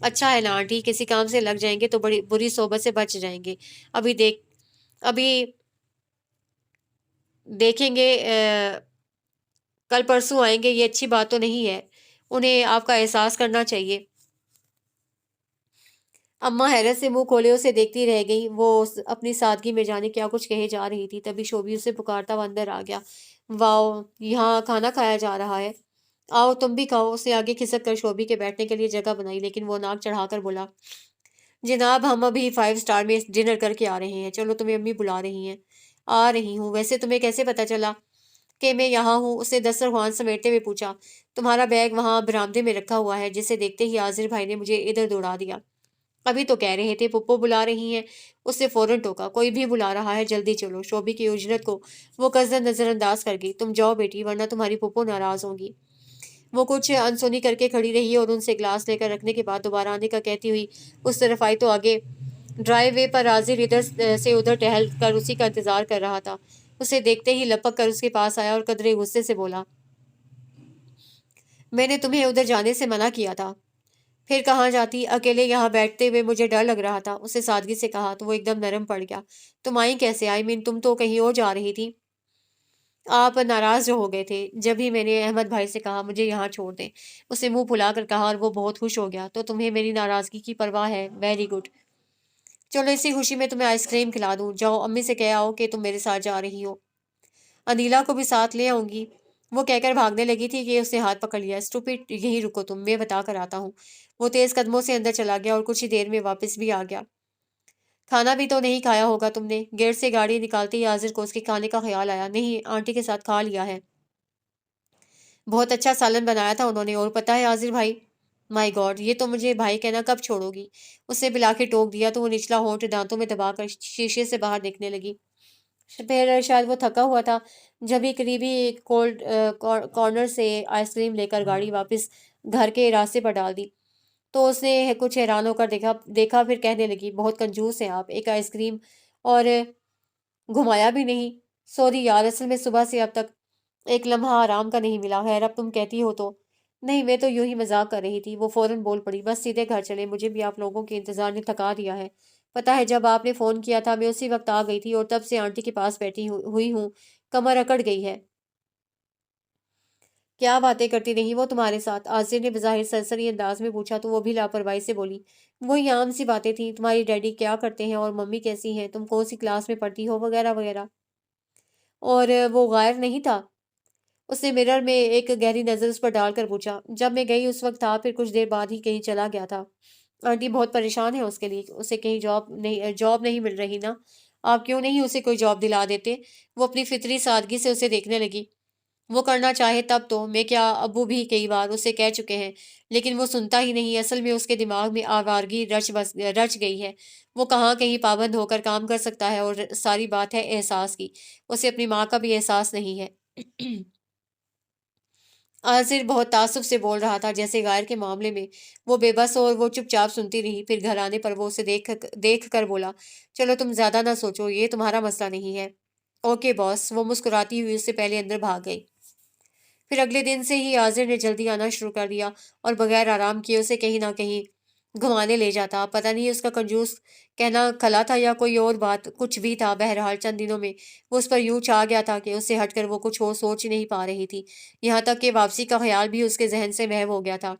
اچھا ہے نا آنٹی، کسی کام سے لگ جائیں گے تو بڑی بری صحبت سے بچ جائیں گے۔ ابھی ابھی دیکھیں گے، کل پرسوں آئیں گے، یہ اچھی بات تو نہیں ہے، انہیں آپ کا احساس کرنا چاہیے۔ اماں حیرت سے منہ کھولے اسے دیکھتی رہ گئی، وہ اپنی سادگی میں جانے کیا کچھ کہے جا رہی تھی، تبھی شوبی اسے پکارتا ہوا اندر آ گیا۔ واؤ، یہاں کھانا کھایا جا رہا ہے، آؤ تم بھی کھاؤ۔ اسے آگے کھسک کر شوبی کے بیٹھنے کے لیے جگہ بنائی، لیکن وہ ناک چڑھا کر بولا، جناب ہم ابھی 5 اسٹار میں ڈنر کر کے آ رہے ہیں، چلو تمہیں امی بلا رہی ہیں۔ آ رہی ہوں، ویسے تمہیں کیسے پتا چلا کہ میں یہاں ہوں؟ اسے دسترخوان سمیٹتے ہوئے پوچھا۔ تمہارا بیگ وہاں برآمدے میں رکھا ہوا ہے، جسے دیکھتے ہی عاضر بھائی نے مجھے ادھر دوڑا دیا۔ ابھی تو کہہ رہے تھے پپو بلا رہی ہیں، اس سے فوراً ٹوکا، کوئی بھی بلا رہا ہے، جلدی چلو۔ شوبی کی اجرت کو وہ قصدن نظر انداز کر گئی۔ تم جاؤ بیٹی، ورنہ تمہاری پپو ناراض ہوں گی۔ وہ کچھ انسونی کر کے کھڑی رہی اور ان سے گلاس لے کر رکھنے کے بعد دوبارہ آنے کا کہتی ہوئی اس طرف آئی تو آگے ڈرائی وے پر عاضر ادھر سے ادھر ٹہل کر اسی کا انتظار کر رہا تھا۔ اسے دیکھتے ہی لپک کر اس کے پاس آیا اور قدرے غصے سے بولا، میں نے تمہیں ادھر جانے سے منع کیا تھا، پھر کہاں جاتی؟ اکیلے یہاں بیٹھتے ہوئے مجھے ڈر لگ رہا تھا۔ اسے سادگی سے کہا تو وہ ایک دم نرم پڑ گیا۔ تم آئی کیسے؟ آئی مین تم تو کہیں اور جا رہی تھی، آپ ناراض جو ہو گئے تھے جب ہی میں نے احمد بھائی سے کہا مجھے یہاں چھوڑ دیں۔ اسے منہ پھلا کر کہا اور وہ بہت خوش ہو گیا۔ تو تمہیں میری ناراضگی کی پرواہ ہے؟ ویری گڈ، چلو اسی خوشی میں تمہیں آئس کریم کھلا دوں۔ جاؤ امی سے کہہ آؤ کہ تم میرے ساتھ جا رہی ہو، انیلا کو بھی ساتھ لے آؤں گی۔ وہ کہہ کر بھاگنے لگی تھی کہ اس نے ہاتھ پکڑ لیا۔ اسٹوپڈ، یہیں رکو تم، میں بتا کر آتا ہوں۔ وہ تیز قدموں سے اندر چلا گیا اور کچھ ہی دیر میں واپس بھی آ گیا۔ کھانا بھی تو نہیں کھایا ہوگا تم نے؟ گیٹ سے گاڑی نکالتے ہی حاضر کو اس کے کھانے کا خیال آیا۔ نہیں، آنٹی کے ساتھ کھا لیا ہے، بہت اچھا سالن بنایا تھا انہوں نے، اور پتہ ہے حاضر بھائی، مائی گاڈ، یہ تو مجھے بھائی کہنا کب چھوڑو گی؟ اسے بلا کے ٹوک دیا تو وہ نچلا ہونٹ دانتوں میں دبا کر شیشے سے باہر دیکھنے لگی۔ پھر شاید وہ تھکا ہوا تھا، جب ہی قریبی کولڈ کارنر سے آئس کریم لے کر گاڑی واپس گھر کے راستے پر ڈال دی تو اس نے کچھ حیران ہو کر دیکھا، پھر کہنے لگی، بہت کنجوس ہیں آپ، ایک آئس کریم اور گھمایا بھی نہیں۔ سوری یار، اصل میں صبح سے اب تک ایک لمحہ آرام کا نہیں ملا۔ خیر اب تم کہتی ہو تو۔ نہیں، میں تو یوں ہی مذاق کر رہی تھی۔ وہ فوراً بول پڑی، بس سیدھے گھر چلے، مجھے بھی آپ لوگوں کے انتظار نے تھکا دیا ہے۔ پتہ ہے جب آپ نے فون کیا تھا میں اسی وقت آ گئی تھی اور تب سے آنٹی کے پاس بیٹھی ہوئی ہوں، کمر اکڑ گئی ہے۔ کیا باتیں کرتی رہی وہ تمہارے ساتھ؟ آصف نے بظاہر سرسری انداز میں پوچھا تو وہ بھی لاپرواہی سے بولی، وہی عام سی باتیں تھیں، تمہاری ڈیڈی کیا کرتے ہیں اور ممی کیسی ہیں، تم کون سی کلاس میں پڑھتی ہو، وغیرہ وغیرہ۔ اور وہ غائب نہیں تھا؟ اس نے مرر میں ایک گہری نظر اس پر ڈال کر پوچھا۔ جب میں گئی اس وقت تھا، پھر کچھ دیر بعد ہی کہیں چلا گیا تھا۔ آنٹی بہت پریشان ہے اس کے لیے، اسے کہیں جاب نہیں مل رہی نا؟ آپ کیوں نہیں اسے کوئی جاب دلا دیتے؟ وہ اپنی فطری سادگی سے اسے دیکھنے لگی۔ وہ کرنا چاہے تب تو، میں کیا، ابو بھی کئی بار اسے کہہ چکے ہیں، لیکن وہ سنتا ہی نہیں۔ اصل میں اس کے دماغ میں آوارگی رچ گئی ہے، وہ کہاں کہیں پابند ہو کر کام کر سکتا ہے، اور ساری بات ہے احساس کی، اسے اپنی ماں کا بھی احساس نہیں ہے۔ آصر بہت تعصب سے بول رہا تھا، جیسے غیر کے معاملے میں وہ بے بس ہو، اور وہ چپ چاپ سنتی رہی۔ پھر گھر آنے پر وہ اسے دیکھ کر بولا، چلو تم زیادہ نہ سوچو، یہ تمہارا مسئلہ نہیں ہے۔ اوکے باس، وہ مسکراتی ہوئی اس سے پہلے اندر بھاگ گئی۔ پھر اگلے دن سے ہی آذر نے جلدی آنا شروع کر دیا اور بغیر آرام کیے اسے کہیں نہ کہیں گھمانے لے جاتا۔ پتہ نہیں اس کا کنجوس کہنا کھلا تھا یا کوئی اور بات، کچھ بھی تھا، بہرحال چند دنوں میں وہ اس پر یوں چھا گیا تھا کہ اس سے ہٹ کر وہ کچھ اور سوچ ہی نہیں پا رہی تھی، یہاں تک کہ واپسی کا خیال بھی اس کے ذہن سے محو ہو گیا تھا۔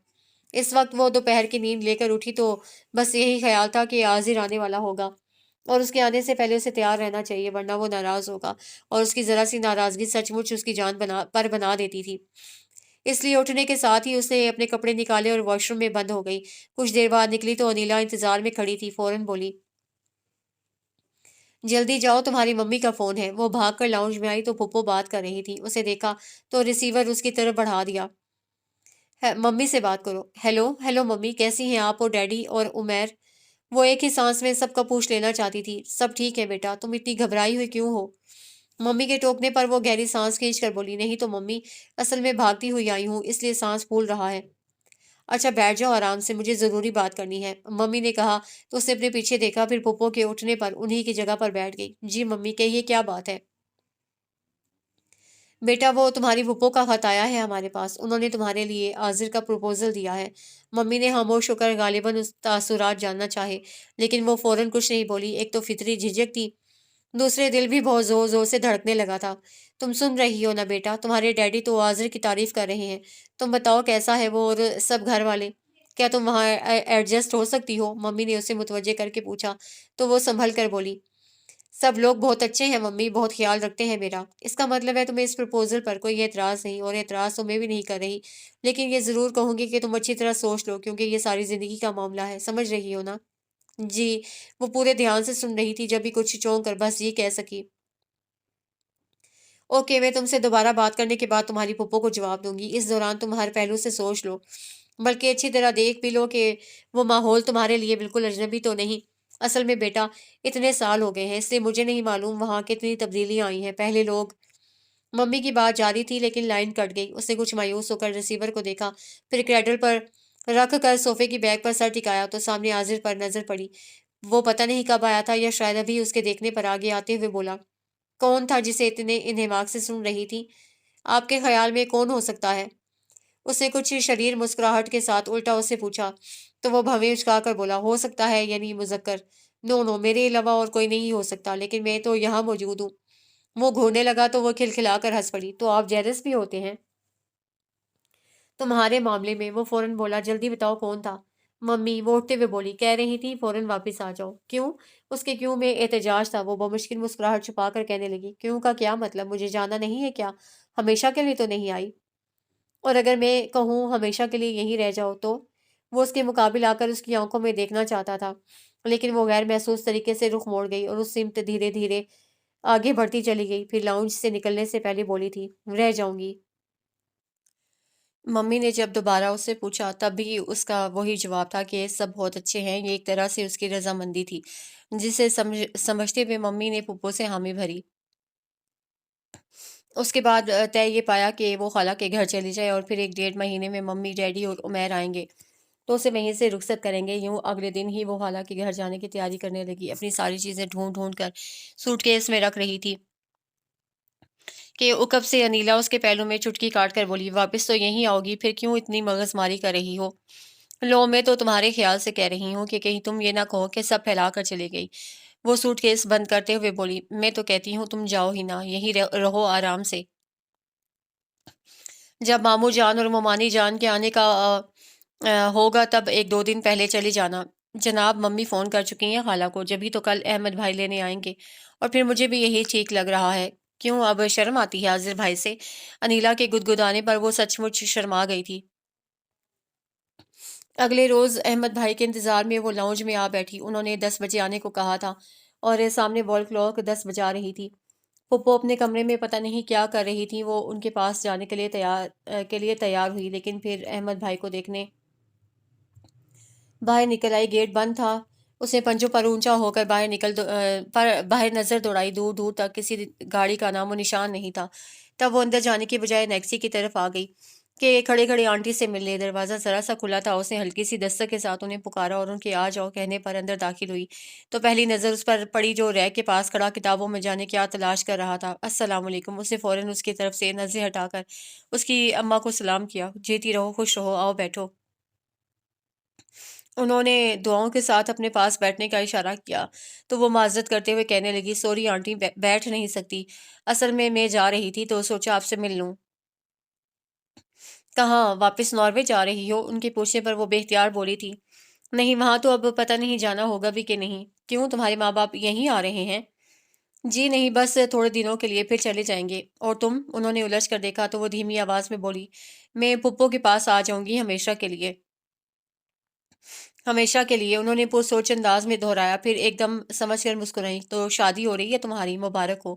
اس وقت وہ دوپہر کی نیند لے کر اٹھی تو بس یہی خیال تھا کہ عاذر آنے والا ہوگا اور اس کے آنے سے پہلے اسے تیار رہنا چاہیے، ورنہ وہ ناراض ہوگا، اور اس کی ذرا سی ناراضگی سچ مچ اس کی جان بنا دیتی تھی۔ اس لیے اٹھنے کے ساتھ ہی اس نے اپنے کپڑے نکالے اور واش روم میں بند ہو گئی۔ کچھ دیر بعد نکلی تو انیلا انتظار میں کھڑی تھی، فوراً بولی، جلدی جاؤ تمہاری ممی کا فون ہے۔ وہ بھاگ کر لاؤنج میں آئی تو پھپھو بات کر رہی تھی، اسے دیکھا تو ریسیور اس کی طرف بڑھا دیا۔ ممی سے بات کرو۔ ہیلو ہیلو ممی، کیسی ہیں آپ اور ڈیڈی اور عمیر؟ وہ ایک ہی سانس میں سب کا پوچھ لینا چاہتی تھی۔ سب ٹھیک ہے بیٹا، تم اتنی گھبرائی ہوئی کیوں ہو؟ ممی کے ٹوکنے پر وہ گہری سانس کھینچ کر بولی، نہیں تو ممی، اصل میں بھاگتی ہوئی آئی ہوں، اس لیے سانس پھول رہا ہے۔ اچھا بیٹھ جاؤ آرام سے، مجھے ضروری بات کرنی ہے، ممی نے کہا تو اس نے اپنے پیچھے دیکھا، پھر پھپھو کے اٹھنے پر انہی کی جگہ پر بیٹھ گئی۔ جی ممی، کہیے کیا بات ہے؟ بیٹا وہ تمہاری پھپھو کا خط آیا ہے ہمارے پاس، انہوں نے تمہارے لیے عازر کا پروپوزل دیا ہے۔ ممی نے خاموش ہو کر غالباً اس تاثرات جاننا چاہے، لیکن وہ فوراً کچھ نہیں بولی۔ ایک تو فطری جھجک تھی، دوسرے دل بھی بہت زور زور سے دھڑکنے لگا تھا۔ تم سن رہی ہو نا بیٹا، تمہارے ڈیڈی تو عازر کی تعریف کر رہے ہیں، تم بتاؤ کیسا ہے وہ اور سب گھر والے؟ کیا تم وہاں ایڈجسٹ ہو سکتی ہو؟ ممی نے اسے متوجہ کر کے پوچھا تو وہ سنبھل کر بولی، سب لوگ بہت اچھے ہیں ممی، بہت خیال رکھتے ہیں میرا۔ اس کا مطلب ہے تمہیں اس پرپوزل پر کوئی اعتراض نہیں، اور اعتراض تو میں بھی نہیں کر رہی، لیکن یہ ضرور کہوں گی کہ تم اچھی طرح سوچ لو، کیونکہ یہ ساری زندگی کا معاملہ ہے، سمجھ رہی ہو نا؟ جی۔ وہ پورے دھیان سے سن رہی تھی، جب بھی کچھ چونک کر بس یہ کہہ سکی، اوکے میں تم سے دوبارہ بات کرنے کے بعد تمہاری پھپھو کو جواب دوں گی۔ اس دوران تم ہر پہلو سے سوچ لو، بلکہ اچھی طرح دیکھ بھی لو کہ وہ ماحول تمہارے لیے بالکل اجنبی تو نہیں۔ اصل میں بیٹا اتنے سال ہو گئے ہیں، اس لیے مجھے نہیں معلوم وہاں کتنی تبدیلیاں آئی ہیں۔ پہلے لوگ، ممی کی بات جاری تھی لیکن لائن کٹ گئی۔ اس نے کچھ مایوس ہو کر ریسیور کو دیکھا، پھر کریڈل پر رکھ کر صوفے کی بیگ پر سر ٹکایا تو سامنے حاضر پر نظر پڑی۔ وہ پتہ نہیں کب آیا تھا، یا شاید ابھی اس کے دیکھنے پر آگے آتے ہوئے بولا، کون تھا جسے اتنے انہماک سے سن رہی تھی؟ آپ کے خیال میں کون ہو سکتا ہے؟ اس نے کچھ شریر مسکراہٹ کے ساتھ الٹا اس سے پوچھا تو وہ بھویں اچکا کر بولا، ہو سکتا ہے یعنی مذکر، نو نو، میرے علاوہ اور کوئی نہیں ہو سکتا، لیکن میں تو یہاں موجود ہوں۔ وہ گھورنے لگا تو وہ کھلکھلا کر ہنس پڑی، تو آپ جیلس بھی ہوتے ہیں تمہارے معاملے میں؟ وہ فوراً بولا، جلدی بتاؤ کون تھا؟ ممی وہ اٹھتے ہوئے بولی، کہہ رہی تھی فوراً واپس آ جاؤ۔ کیوں؟ اس کے کیوں میں احتجاج تھا۔ وہ بمشکل مسکراہٹ چھپا کر کہنے لگی، کیوں کا کیا مطلب؟ مجھے جانا نہیں ہے کیا؟ ہمیشہ کے لیے تو نہیں آئی؟ اور اگر میں کہوں ہمیشہ کے لیے یہیں رہ جاؤ تو؟ وہ اس کے مقابل آ کر اس کی آنکھوں میں دیکھنا چاہتا تھا، لیکن وہ غیر محسوس طریقے سے رخ موڑ گئی اور اس سمت دھیرے دھیرے آگے بڑھتی چلی گئی۔ پھر لاؤنج سے نکلنے سے پہلے بولی تھی، رہ جاؤں گی۔ ممی نے جب دوبارہ اس سے پوچھا تب بھی اس کا وہی جواب تھا کہ سب بہت اچھے ہیں۔ یہ ایک طرح سے اس کی رضامندی تھی، جسے سمجھتے ہوئے ممی نے پھپھو سے حامی بھری۔ اس کے بعد طے یہ پایا کہ وہ خالہ کے گھر چلی جائے، اور پھر ایک 1.5 مہینے میں ممی ڈیڈی اور عمیر آئیں گے تو اسے وہیں سے رخصت کریں گے۔ یوں اگلے دن ہی وہ خالہ کے گھر جانے کی تیاری کرنے لگی، اپنی ساری چیزیں ڈھونڈ ڈھونڈ کر سوٹ کیس میں رکھ رہی تھی کہ عقب سے انیلا اس کے پہلو میں چٹکی کاٹ کر بولی، واپس تو یہیں آؤ گی، پھر کیوں اتنی مغز ماری کر رہی ہو؟ لو میں تو تمہارے خیال سے کہہ رہی ہوں کہ کہیں تم یہ نہ کہو کہ سب پھیلا کر چلی گئی۔ وہ سوٹ کیس بند کرتے ہوئے بولی، میں تو کہتی ہوں تم جاؤ ہی نہ، یہیں رہو آرام سے۔ جب ماموں جان اور ممانی جان کے آنے کا ہوگا تب 1-2 دن پہلے چلی جانا۔ جناب ممی فون کر چکی ہیں خالہ کو، جبھی تو کل احمد بھائی لینے آئیں گے، اور پھر مجھے بھی یہی ٹھیک لگ رہا ہے۔ کیوں اب شرم آتی ہے عازر بھائی سے؟ انیلا کے گدگدانے پر وہ سچ مچ شرما گئی تھی۔ اگلے روز احمد بھائی کے انتظار میں وہ لاؤنج میں آ بیٹھی۔ انہوں نے 10 بجے آنے کو کہا تھا اور سامنے وال کلاک 10 بجا رہی تھی۔ پھپھو اپنے کمرے میں پتہ نہیں کیا کر رہی تھی۔ وہ ان کے پاس جانے کے لیے تیار ہوئی، لیکن پھر احمد بھائی کو دیکھنے باہر نکل آئی۔ گیٹ بند تھا۔ اس نے پنجوں پر اونچا ہو کر باہر نظر دوڑائی، دور دور تک کسی گاڑی کا نام و نشان نہیں تھا۔ تب وہ اندر جانے کی بجائے نیکسی کی طرف آ گئی کہ کھڑے کھڑے آنٹی سے مل لے۔ دروازہ ذرا سا کھلا تھا، اس نے ہلکی سی دستک کے ساتھ انہیں پکارا اور ان کے آ جاؤ کہنے پر اندر داخل ہوئی تو پہلی نظر اس پر پڑی جو ریک کے پاس کھڑا کتابوں میں جانے کیا تلاش کر رہا تھا۔ السلام علیکم۔ اس نے فوراً اس کی طرف سے نظریں ہٹا کر اس کی اماں کو سلام کیا۔ جیتی رہو، خوش رہو، آؤ بیٹھو۔ انہوں نے دعاؤں کے ساتھ اپنے پاس بیٹھنے کا اشارہ کیا تو وہ معذرت کرتے ہوئے کہنے لگی، سوری آنٹی، بیٹھ نہیں سکتی، اصل میں جا رہی تھی تو سوچا آپ سے مل لوں۔ کہاں؟ واپس ناروے جا رہی ہو؟ ان کے پوچھنے پر وہ بے اختیار بولی تھی، نہیں، وہاں تو اب پتہ نہیں جانا ہوگا بھی کہ نہیں۔ کیوں، تمہارے ماں باپ یہیں آ رہے ہیں؟ جی نہیں، بس تھوڑے دنوں کے لیے، پھر چلے جائیں گے۔ اور تم؟ انہوں نے الجھ کر دیکھا تو وہ دھیمی آواز میں بولی، میں پھپھو کے پاس آ جاؤں گی ہمیشہ کے لیے۔ ہمیشہ کے لیے، انہوں نے پرسوچ انداز میں دہرایا، پھر ایک دم سمجھ کر مسکرائیں، تو شادی ہو رہی ہے تمہاری، مبارک ہو۔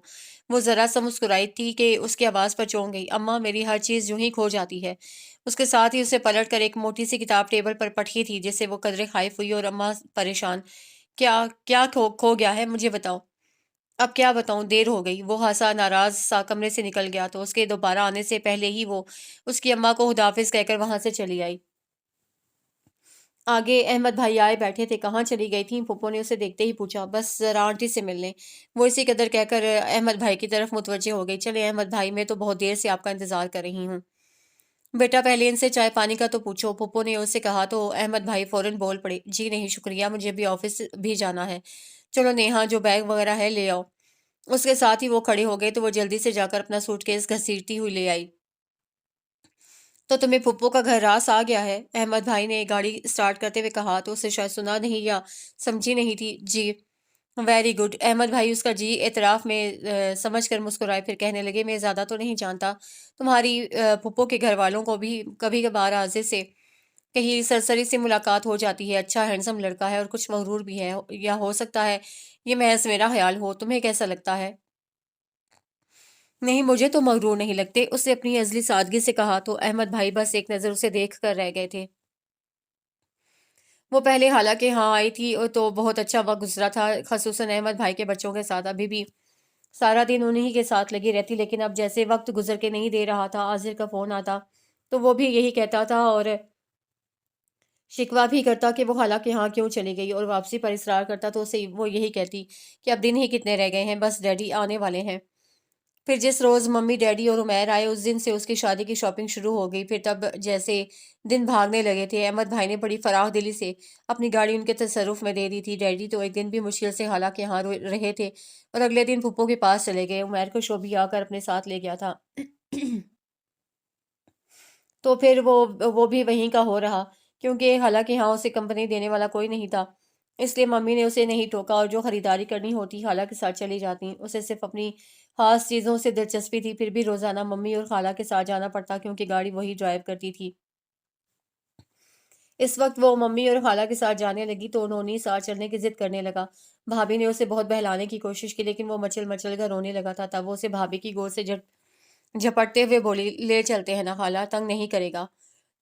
وہ ذرا سا مسکرائی تھی کہ اس کی آواز پر چونک گئی، اماں میری ہر چیز یوں ہی کھو جاتی ہے۔ اس کے ساتھ ہی اسے پلٹ کر ایک موٹی سی کتاب ٹیبل پر پٹکی تھی جس سے وہ قدرے خائف ہوئی، اور اماں پریشان، کیا کیا کھو گیا ہے، مجھے بتاؤ۔ اب کیا بتاؤں، دیر ہو گئی۔ وہ ہنسا، ناراض سا کمرے سے نکل گیا تو اس کے دوبارہ آنے سے پہلے ہی وہ اس کی اماں کو خداحافظ کہہ کر وہاں سے چلی آئی۔ آگے احمد بھائی آئے بیٹھے تھے۔ کہاں چلی گئی تھیں؟ پھپھو نے اسے دیکھتے ہی پوچھا۔ بس ذرا آنٹی سے ملنے۔ وہ اسی قدر کہہ کر احمد بھائی کی طرف متوجہ ہو گئی۔ چلے احمد بھائی، میں تو بہت دیر سے آپ کا انتظار کر رہی ہوں۔ بیٹا پہلے ان سے چائے پانی کا تو پوچھو، پھپھو نے اسے کہا تو احمد بھائی فوراً بول پڑے، جی نہیں شکریہ، مجھے بھی آفس بھی جانا ہے۔ چلو نیہا، جو بیگ وغیرہ ہے لے آؤ۔ اس کے ساتھ ہی وہ کھڑے ہو گئے تو وہ جلدی سے جا کر اپنا سوٹ کیس گھسیٹتی ہوئی لے آئی۔ تو تمہیں پھپھو کا گھر راس آ گیا ہے؟ احمد بھائی نے گاڑی سٹارٹ کرتے ہوئے کہا تو اسے شاید سنا نہیں یا سمجھی نہیں تھی۔ جی ویری گڈ۔ احمد بھائی اس کا جی اعتراف میں سمجھ کر مسکرائے، پھر کہنے لگے، میں زیادہ تو نہیں جانتا، تمہاری پھپھو کے گھر والوں کو بھی کبھی کبھار آزے سے کہیں سرسری سے ملاقات ہو جاتی ہے۔ اچھا ہینڈسم لڑکا ہے اور کچھ مغرور بھی ہے، یا ہو سکتا ہے یہ محض میرا خیال ہو، تمہیں کیسا لگتا ہے؟ نہیں، مجھے تو مغرور نہیں لگتے، اس نے اپنی ازلی سادگی سے کہا تو احمد بھائی بس ایک نظر اسے دیکھ کر رہ گئے تھے۔ وہ پہلے حالانکہ ہاں آئی تھی تو بہت اچھا وقت گزرا تھا، خصوصاً احمد بھائی کے بچوں کے ساتھ، ابھی بھی سارا دن انہی کے ساتھ لگی رہتی، لیکن اب جیسے وقت گزر کے نہیں دے رہا تھا، عاذر کا فون آتا تو وہ بھی یہی کہتا تھا اور شکوہ بھی کرتا کہ وہ خالہ کے ہاں کیوں چلی گئی، اور واپسی پر اصرار کرتا تو اسے وہ یہی کہتی کہ اب دن ہی کتنے رہ گئے ہیں، بس ڈیڈی آنے والے ہیں۔ پھر جس روز ممی ڈیڈی اور عمیر آئے، اس دن سے اس کی شادی کی شاپنگ شروع ہو گئی۔ پھر تب جیسے دن بھاگنے لگے تھے، احمد بھائی نے بڑی فراخ دلی سے اپنی گاڑی ان کے تصرف میں دے دی تھی۔ ڈیڈی تو ایک دن بھی مشکل سے خالہ کے ہاں رہے تھے اور اگلے دن پھپھو کے پاس چلے گئے۔ عمیر کو شوبھی آ کر اپنے ساتھ لے گیا تھا تو پھر وہ بھی وہیں کا ہو رہا، کیونکہ حالانکہ ہاں اسے کمپنی دینے والا کوئی نہیں تھا، اس لیے ممی نے اسے نہیں ٹوکا، اور جو خریداری کرنی ہوتی خالہ کے ساتھ چلی جاتی۔ اسے صرف اپنی خاص چیزوں سے دلچسپی تھی، پھر بھی روزانہ ممی اور خالہ کے ساتھ جانا پڑتا کیونکہ گاڑی وہی ڈرائیو کرتی تھی۔ اس وقت وہ ممی اور خالہ کے ساتھ جانے لگی تو انہوں ساتھ چلنے کی ضد کرنے لگا۔ بھابھی نے اسے بہت بہلانے کی کوشش کی، لیکن وہ مچل مچل کر رونے لگا تھا۔ تب وہ اسے بھابھی کی گود سے جھپٹتے ہوئے بولی، لے چلتے ہیں نا خالہ، تنگ نہیں کرے گا؟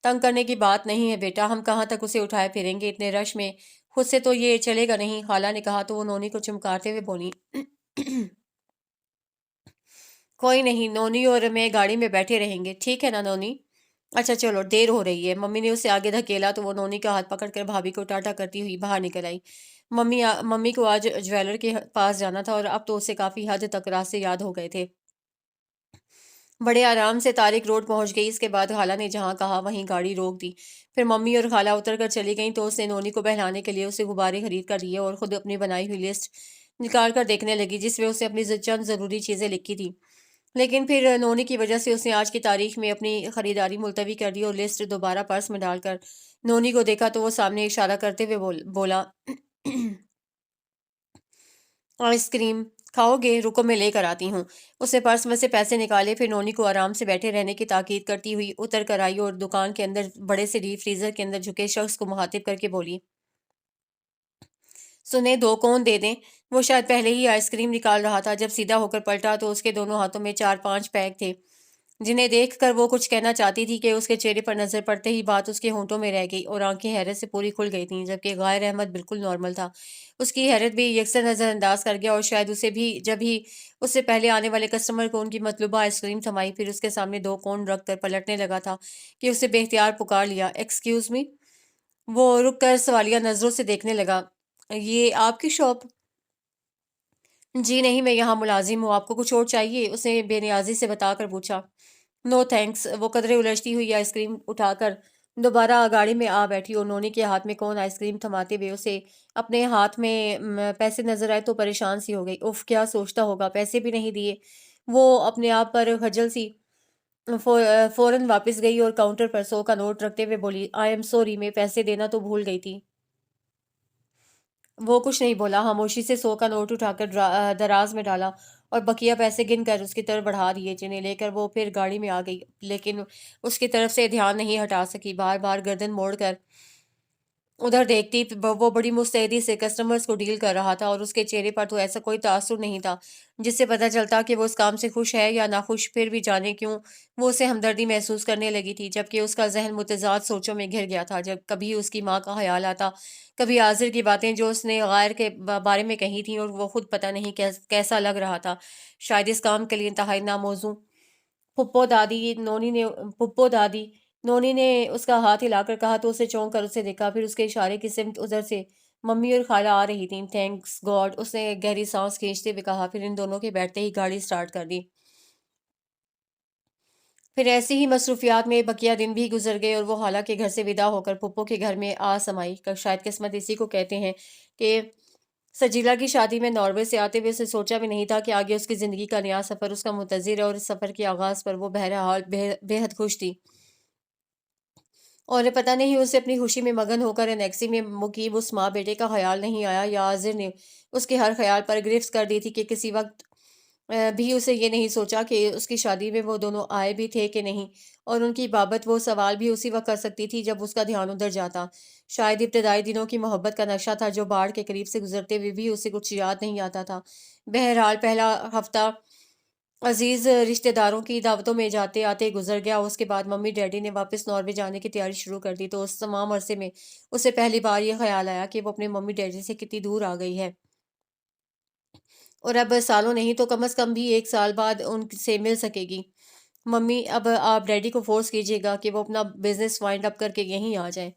تنگ کرنے کی بات نہیں ہے بیٹا، ہم کہاں تک اسے اٹھائے پھریں گے اتنے رش میں، خود سے تو یہ چلے گا نہیں، خالہ نے کہا تو وہ نونی کو چمکارتے ہوئے بولی کوئی نہیں، نونی اور میں گاڑی میں بیٹھے رہیں گے، ٹھیک ہے نا نونی؟ اچھا چلو، دیر ہو رہی ہے۔ ممی نے اسے آگے دھکیلا تو وہ نونی کا ہاتھ پکڑ کر بھابھی کو ٹاٹا کرتی ہوئی باہر نکل آئی۔ ممی کو آج جویلر کے پاس جانا تھا اور اب تو اسے کافی حد تک راستے یاد ہو گئے تھے۔ بڑے آرام سے طارق روڈ پہنچ گئی۔ اس کے بعد خالہ نے جہاں کہا وہیں گاڑی روک دی۔ پھر ممی اور خالہ اتر کر چلی گئیں تو اس نے نونی کو بہلانے کے لیے اسے غبارے خرید کر دیے اور خود اپنی بنائی ہوئی لسٹ نکال کر دیکھنے لگی، جس میں اسے اپنی چند ضروری چیزیں لکھی تھی، لیکن پھر نونی کی وجہ سے اس نے آج کی تاریخ میں اپنی خریداری ملتوی کر دی اور لسٹ دوبارہ پرس میں ڈال کر نونی کو دیکھا تو وہ سامنے اشارہ کرتے ہوئے بولا آئس کریم کھاؤ گے؟ رکو میں لے کر آتی ہوں۔ اس نے پرس میں سے پیسے نکالے، پھر نونی کو آرام سے بیٹھے رہنے کی تاکید کرتی ہوئی اتر کر آئی اور دکان کے اندر بڑے سے ڈیپ فریزر کے اندر جھکے شخص کو مخاطب کر کے بولی، سنیں، دو کون دے دیں؟ وہ شاید پہلے ہی آئس کریم نکال رہا تھا، جب سیدھا ہو کر پلٹا تو اس کے دونوں ہاتھوں میں 4-5 پیک تھے، جنہیں دیکھ کر وہ کچھ کہنا چاہتی تھی کہ اس کے چہرے پر نظر پڑتے ہی بات اس کے ہونٹوں میں رہ گئی اور آنکھیں حیرت سے پوری کھل گئی تھیں، جبکہ غائر احمد بالکل نارمل تھا۔ اس کی حیرت بھی یکسر نظر انداز کر گیا اور شاید اسے بھی جب ہی اس سے پہلے آنے والے کسٹمر کو ان کی مطلوبہ آئس کریم تھمائی، پھر اس کے سامنے دو کون رکھ کر پلٹنے لگا تھا کہ اسے بے اختیار پکار لیا، ایکسکیوز می۔ وہ رک کر سوالیہ نظروں سے دیکھنے لگا، یہ آپ کی شاپ؟ جی نہیں، میں یہاں ملازم ہوں، آپ کو کچھ اور چاہیے؟ اس نے بے نیازی سے بتا کر پوچھا۔ نو تھینکس۔ وہ قدرے الجھتی ہوئی آئس کریم اٹھا کر دوبارہ گاڑی میں آ بیٹھی اور نونی کے ہاتھ میں کون آئس کریم تھماتے ہوئے اسے اپنے ہاتھ میں پیسے نظر آئے تو پریشان سی ہو گئی۔ اف، کیا سوچتا ہوگا، پیسے بھی نہیں دیے۔ وہ اپنے آپ پر خجل سی فوراً واپس گئی اور کاؤنٹر پر 100 کا نوٹ رکھتے ہوئے بولی، آئی ایم سوری، میں پیسے دینا تو بھول گئی تھی۔ وہ کچھ نہیں بولا، خاموشی سے 100 کا نوٹ اٹھا کر دراز میں ڈالا اور بقیہ پیسے گن کر اس کی طرف بڑھا دیے، جنہیں لے کر وہ پھر گاڑی میں آ گئی، لیکن اس کی طرف سے دھیان نہیں ہٹا سکی۔ بار بار گردن موڑ کر ادھر دیکھتی، وہ بڑی مستعدی سے کسٹمرز کو ڈیل کر رہا تھا اور اس کے چہرے پر تو ایسا کوئی تاثر نہیں تھا جس سے پتہ چلتا کہ وہ اس کام سے خوش ہے یا ناخوش، پھر بھی جانے کیوں وہ اسے ہمدردی محسوس کرنے لگی تھی، جبکہ اس کا ذہن متضاد سوچوں میں گھر گیا تھا۔ جب کبھی اس کی ماں کا خیال آتا، کبھی عاذر کی باتیں جو اس نے غائر کے بارے میں کہی تھیں، اور وہ خود پتہ نہیں کیسا لگ رہا تھا، شاید اس کام کے لیے انتہائی ناموزوں۔ پھپھو دادی نونی نے اس کا ہاتھ ہلا کر کہا تو اسے چونک کر اسے دیکھا، پھر اس کے اشارے کی سمت ادھر سے ممی اور خالہ آ رہی تھیں۔ تھینکس گاڈ، اس نے گہری سانس کھینچتے ہوئے کہا، پھر ان دونوں کے بیٹھتے ہی گاڑی سٹارٹ کر دی۔ پھر ایسی ہی مصروفیات میں بقیہ دن بھی گزر گئے اور وہ خالہ کے گھر سے ودا ہو کر پھپھو کے گھر میں آ سمائی۔ شاید قسمت اسی کو کہتے ہیں کہ سجیلا کی شادی میں ناروے سے آتے ہوئے اسے سوچا بھی نہیں تھا کہ آگے اس کی زندگی کا نیا سفر اس کا منتظر ہے، اور اس سفر کے آغاز پر وہ بہرحال بے حد خوش تھی، اور پتہ نہیں اسے اپنی خوشی میں مگن ہو کر انیکسی میں مقیم اس ماں بیٹے کا خیال نہیں آیا، یا عازر نے اس کے ہر خیال پر گرفت کر دی تھی کہ کسی وقت بھی اسے یہ نہیں سوچا کہ اس کی شادی میں وہ دونوں آئے بھی تھے کہ نہیں، اور ان کی بابت وہ سوال بھی اسی وقت کر سکتی تھی جب اس کا دھیان ادھر جاتا۔ شاید ابتدائی دنوں کی محبت کا نقشہ تھا جو باڑھ کے قریب سے گزرتے ہوئے بھی اسے کچھ یاد نہیں آتا تھا۔ بہرحال پہلا ہفتہ عزیز رشتہ داروں کی دعوتوں میں جاتے آتے گزر گیا۔ اس کے بعد ممی ڈیڈی نے واپس ناروے جانے کی تیاری شروع کر دی، تو اس تمام عرصے میں اسے پہلی بار یہ خیال آیا کہ وہ اپنے ممی ڈیڈی سے کتنی دور آ گئی ہے، اور اب سالوں نہیں تو کم از کم بھی 1 سال بعد ان سے مل سکے گی۔ ممی، اب آپ ڈیڈی کو فورس کیجیے گا کہ وہ اپنا بزنس وائنڈ اپ کر کے یہیں آ جائیں۔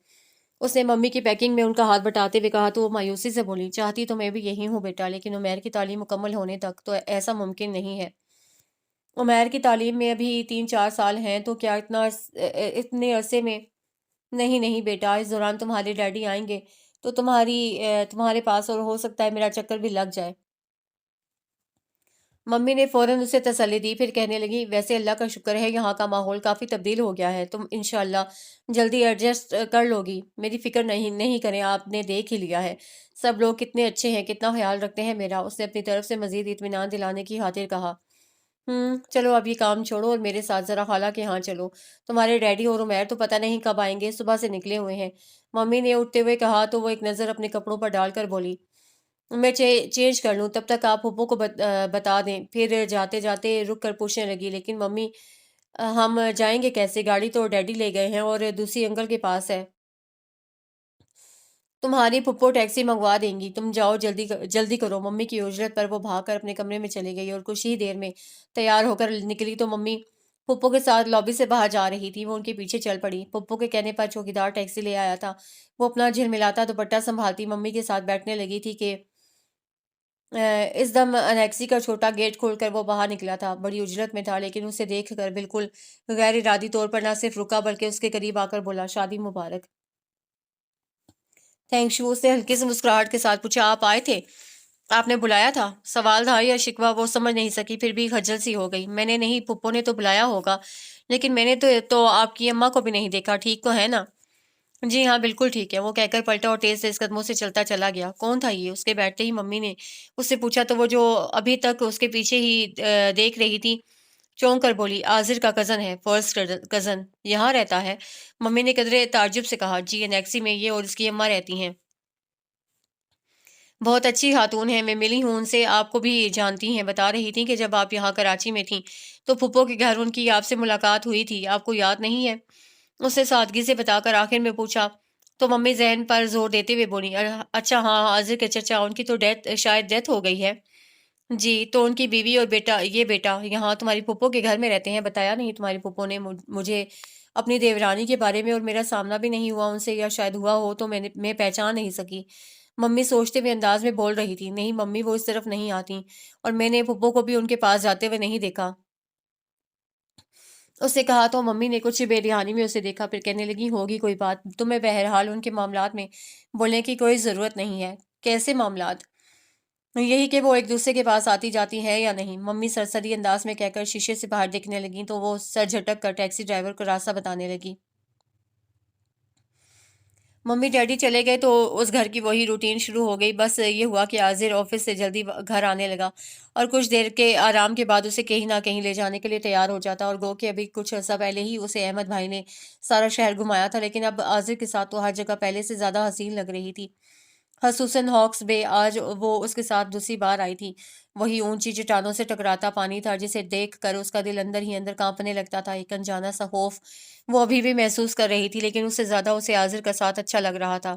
اس نے ممی کی پیکنگ میں ان کا ہاتھ بٹاتے ہوئے کہا، تو وہ مایوسی سے بولی، چاہتی تو میں بھی یہی ہوں بیٹا، لیکن عمیر کی تعلیم مکمل ہونے تک تو ایسا ممکن نہیں ہے۔ عمیر کی تعلیم میں ابھی 3-4 سال ہیں، تو کیا اتنے عرصے میں؟ نہیں نہیں بیٹا، اس دوران تمہارے ڈیڈی آئیں گے تو تمہارے پاس، اور ہو سکتا ہے میرا چکر بھی لگ جائے۔ ممی نے فوراً اسے تسلی دی، پھر کہنے لگی، ویسے اللہ کا شکر ہے یہاں کا ماحول کافی تبدیل ہو گیا ہے، تم انشاءاللہ جلدی ایڈجسٹ کر لو گی، میری فکر نہیں کریں، آپ نے دیکھ ہی لیا ہے سب لوگ کتنے اچھے ہیں، کتنا خیال رکھتے ہیں میرا، اس نے اپنی طرف سے مزید اطمینان دلانے کی خاطر کہا۔ چلو اب یہ کام چھوڑو اور میرے ساتھ ذرا خالہ کے ہاں چلو، تمہارے ڈیڈی اور عمیر تو پتہ نہیں کب آئیں گے، صبح سے نکلے ہوئے ہیں۔ ممی نے اٹھتے ہوئے کہا، تو وہ ایک نظر اپنے کپڑوں پر ڈال کر بولی، میں چینج کر لوں، تب تک آپ پھپھو کو بتا دیں۔ پھر جاتے جاتے رک کر پوچھنے لگی، لیکن ممی ہم جائیں گے کیسے؟ گاڑی تو ڈیڈی لے گئے ہیں اور دوسری انکل کے پاس ہے، تمہاری پھپھو ٹیکسی منگوا دیں گی، تم جاؤ، جلدی کرو۔ ممی کی اجرت پر وہ بھاگ کر اپنے کمرے میں چلی گئی اور کچھ ہی دیر میں تیار ہو کر نکلی تو ممی پھپھو کے ساتھ لابی سے باہر جا رہی تھی، وہ ان کے پیچھے چل پڑی۔ پھپھو کے کہنے پر چوکیدار ٹیکسی لے آیا تھا، وہ اپنا جھلملاتا دوپٹہ سنبھالتی ممی کے ساتھ بیٹھنے لگی تھی کہ اس دم انیکسی کا چھوٹا گیٹ کھول کر وہ باہر نکلا تھا۔ بڑی اجرت میں تھا، لیکن اسے دیکھ کر بالکل غیر ارادی طور پر نہ صرف رکا بلکہ اس کے قریب آ کر بولا، شادی مبارک۔ تھینک یو، اس نے ہلکی سی مسکراہٹ کے ساتھ پوچھا، آپ آئے تھے؟ آپ نے بلایا تھا؟ سوال تھا یا شکوہ وہ سمجھ نہیں سکی، پھر بھی خجل سی ہو گئی۔ میں نے نہیں، پھپھو نے تو بلایا ہوگا، لیکن میں نے تو آپ کی اماں کو بھی نہیں دیکھا، ٹھیک تو ہے نا؟ جی ہاں بالکل ٹھیک ہے، وہ کہہ کر پلٹا اور تیز تیز قدموں سے چلتا چلا گیا۔ کون تھا یہ؟ اس کے بیٹھتے ہی ممی نے اس سے پوچھا، تو وہ جو ابھی تک اس کے پیچھے ہی دیکھ رہی تھی چونک کر بولی، عازر کا کزن ہے، فرسٹ کزن، یہاں رہتا ہے؟ ممی نے قدرے تعجب سے کہا، جی انیکسی میں یہ اور اس کی اماں رہتی ہیں، بہت اچھی خاتون ہیں، میں ملی ہوں ان سے، آپ کو بھی جانتی ہیں، بتا رہی تھیں کہ جب آپ یہاں کراچی میں تھیں تو پھپھو کے گھر ان کی آپ سے ملاقات ہوئی تھی، آپ کو یاد نہیں ہے؟ اس نے سادگی سے بتا کر آخر میں پوچھا، تو ممی ذہن پر زور دیتے ہوئے بولی، اچھا ہاں، عازر کے چچا، ان کی تو شاید ڈیتھ ہو گئی ہے۔ جی، تو ان کی بیوی اور بیٹا یہاں تمہاری پھپھو کے گھر میں رہتے ہیں؟ بتایا نہیں تمہاری پھپھو نے مجھے اپنی دیورانی کے بارے میں، اور میرا سامنا بھی نہیں ہوا ان سے، یا شاید ہوا ہو تو میں پہچان نہیں سکی۔ ممی سوچتے ہوئے انداز میں بول رہی تھی، نہیں ممی، وہ اس طرف نہیں آتی، اور میں نے پھپھو کو بھی ان کے پاس جاتے ہوئے نہیں دیکھا۔ اس نے کہا تو ممی نے کچھ بے دھیانی میں اسے دیکھا، پھر کہنے لگی، ہوگی کوئی بات، تمہیں بہرحال ان کے معاملات میں بولنے کی کوئی ضرورت نہیں ہے۔ کیسے معاملات؟ یہی کہ وہ ایک دوسرے کے پاس آتی جاتی ہے یا نہیں، ممی سرسری انداز میں کہہ کر شیشے سے باہر دیکھنے لگیں، تو وہ سر جھٹک کر ٹیکسی ڈرائیور کو راستہ بتانے لگی۔ ممی ڈیڈی چلے گئے تو اس گھر کی وہی روٹین شروع ہو گئی، بس یہ ہوا کہ عازر آفس سے جلدی گھر آنے لگا اور کچھ دیر کے آرام کے بعد اسے کہیں نہ کہیں لے جانے کے لیے تیار ہو جاتا، اور گو کہ ابھی کچھ عرصہ پہلے ہی اسے احمد بھائی نے سارا شہر گھمایا تھا، لیکن اب عازر کے ساتھ تو ہر جگہ پہلے سے زیادہ حسین لگ رہی تھی، خصوصاً ہاکس بے۔ آج وہ اس کے ساتھ دوسری بار آئی تھی، وہی اونچی چٹانوں سے ٹکراتا پانی تھا جسے دیکھ کر اس کا دل اندر ہی اندر کانپنے لگتا تھا، ایک انجانا سا خوف وہ ابھی بھی محسوس کر رہی تھی، لیکن اس سے زیادہ اسے عازر کا ساتھ اچھا لگ رہا تھا۔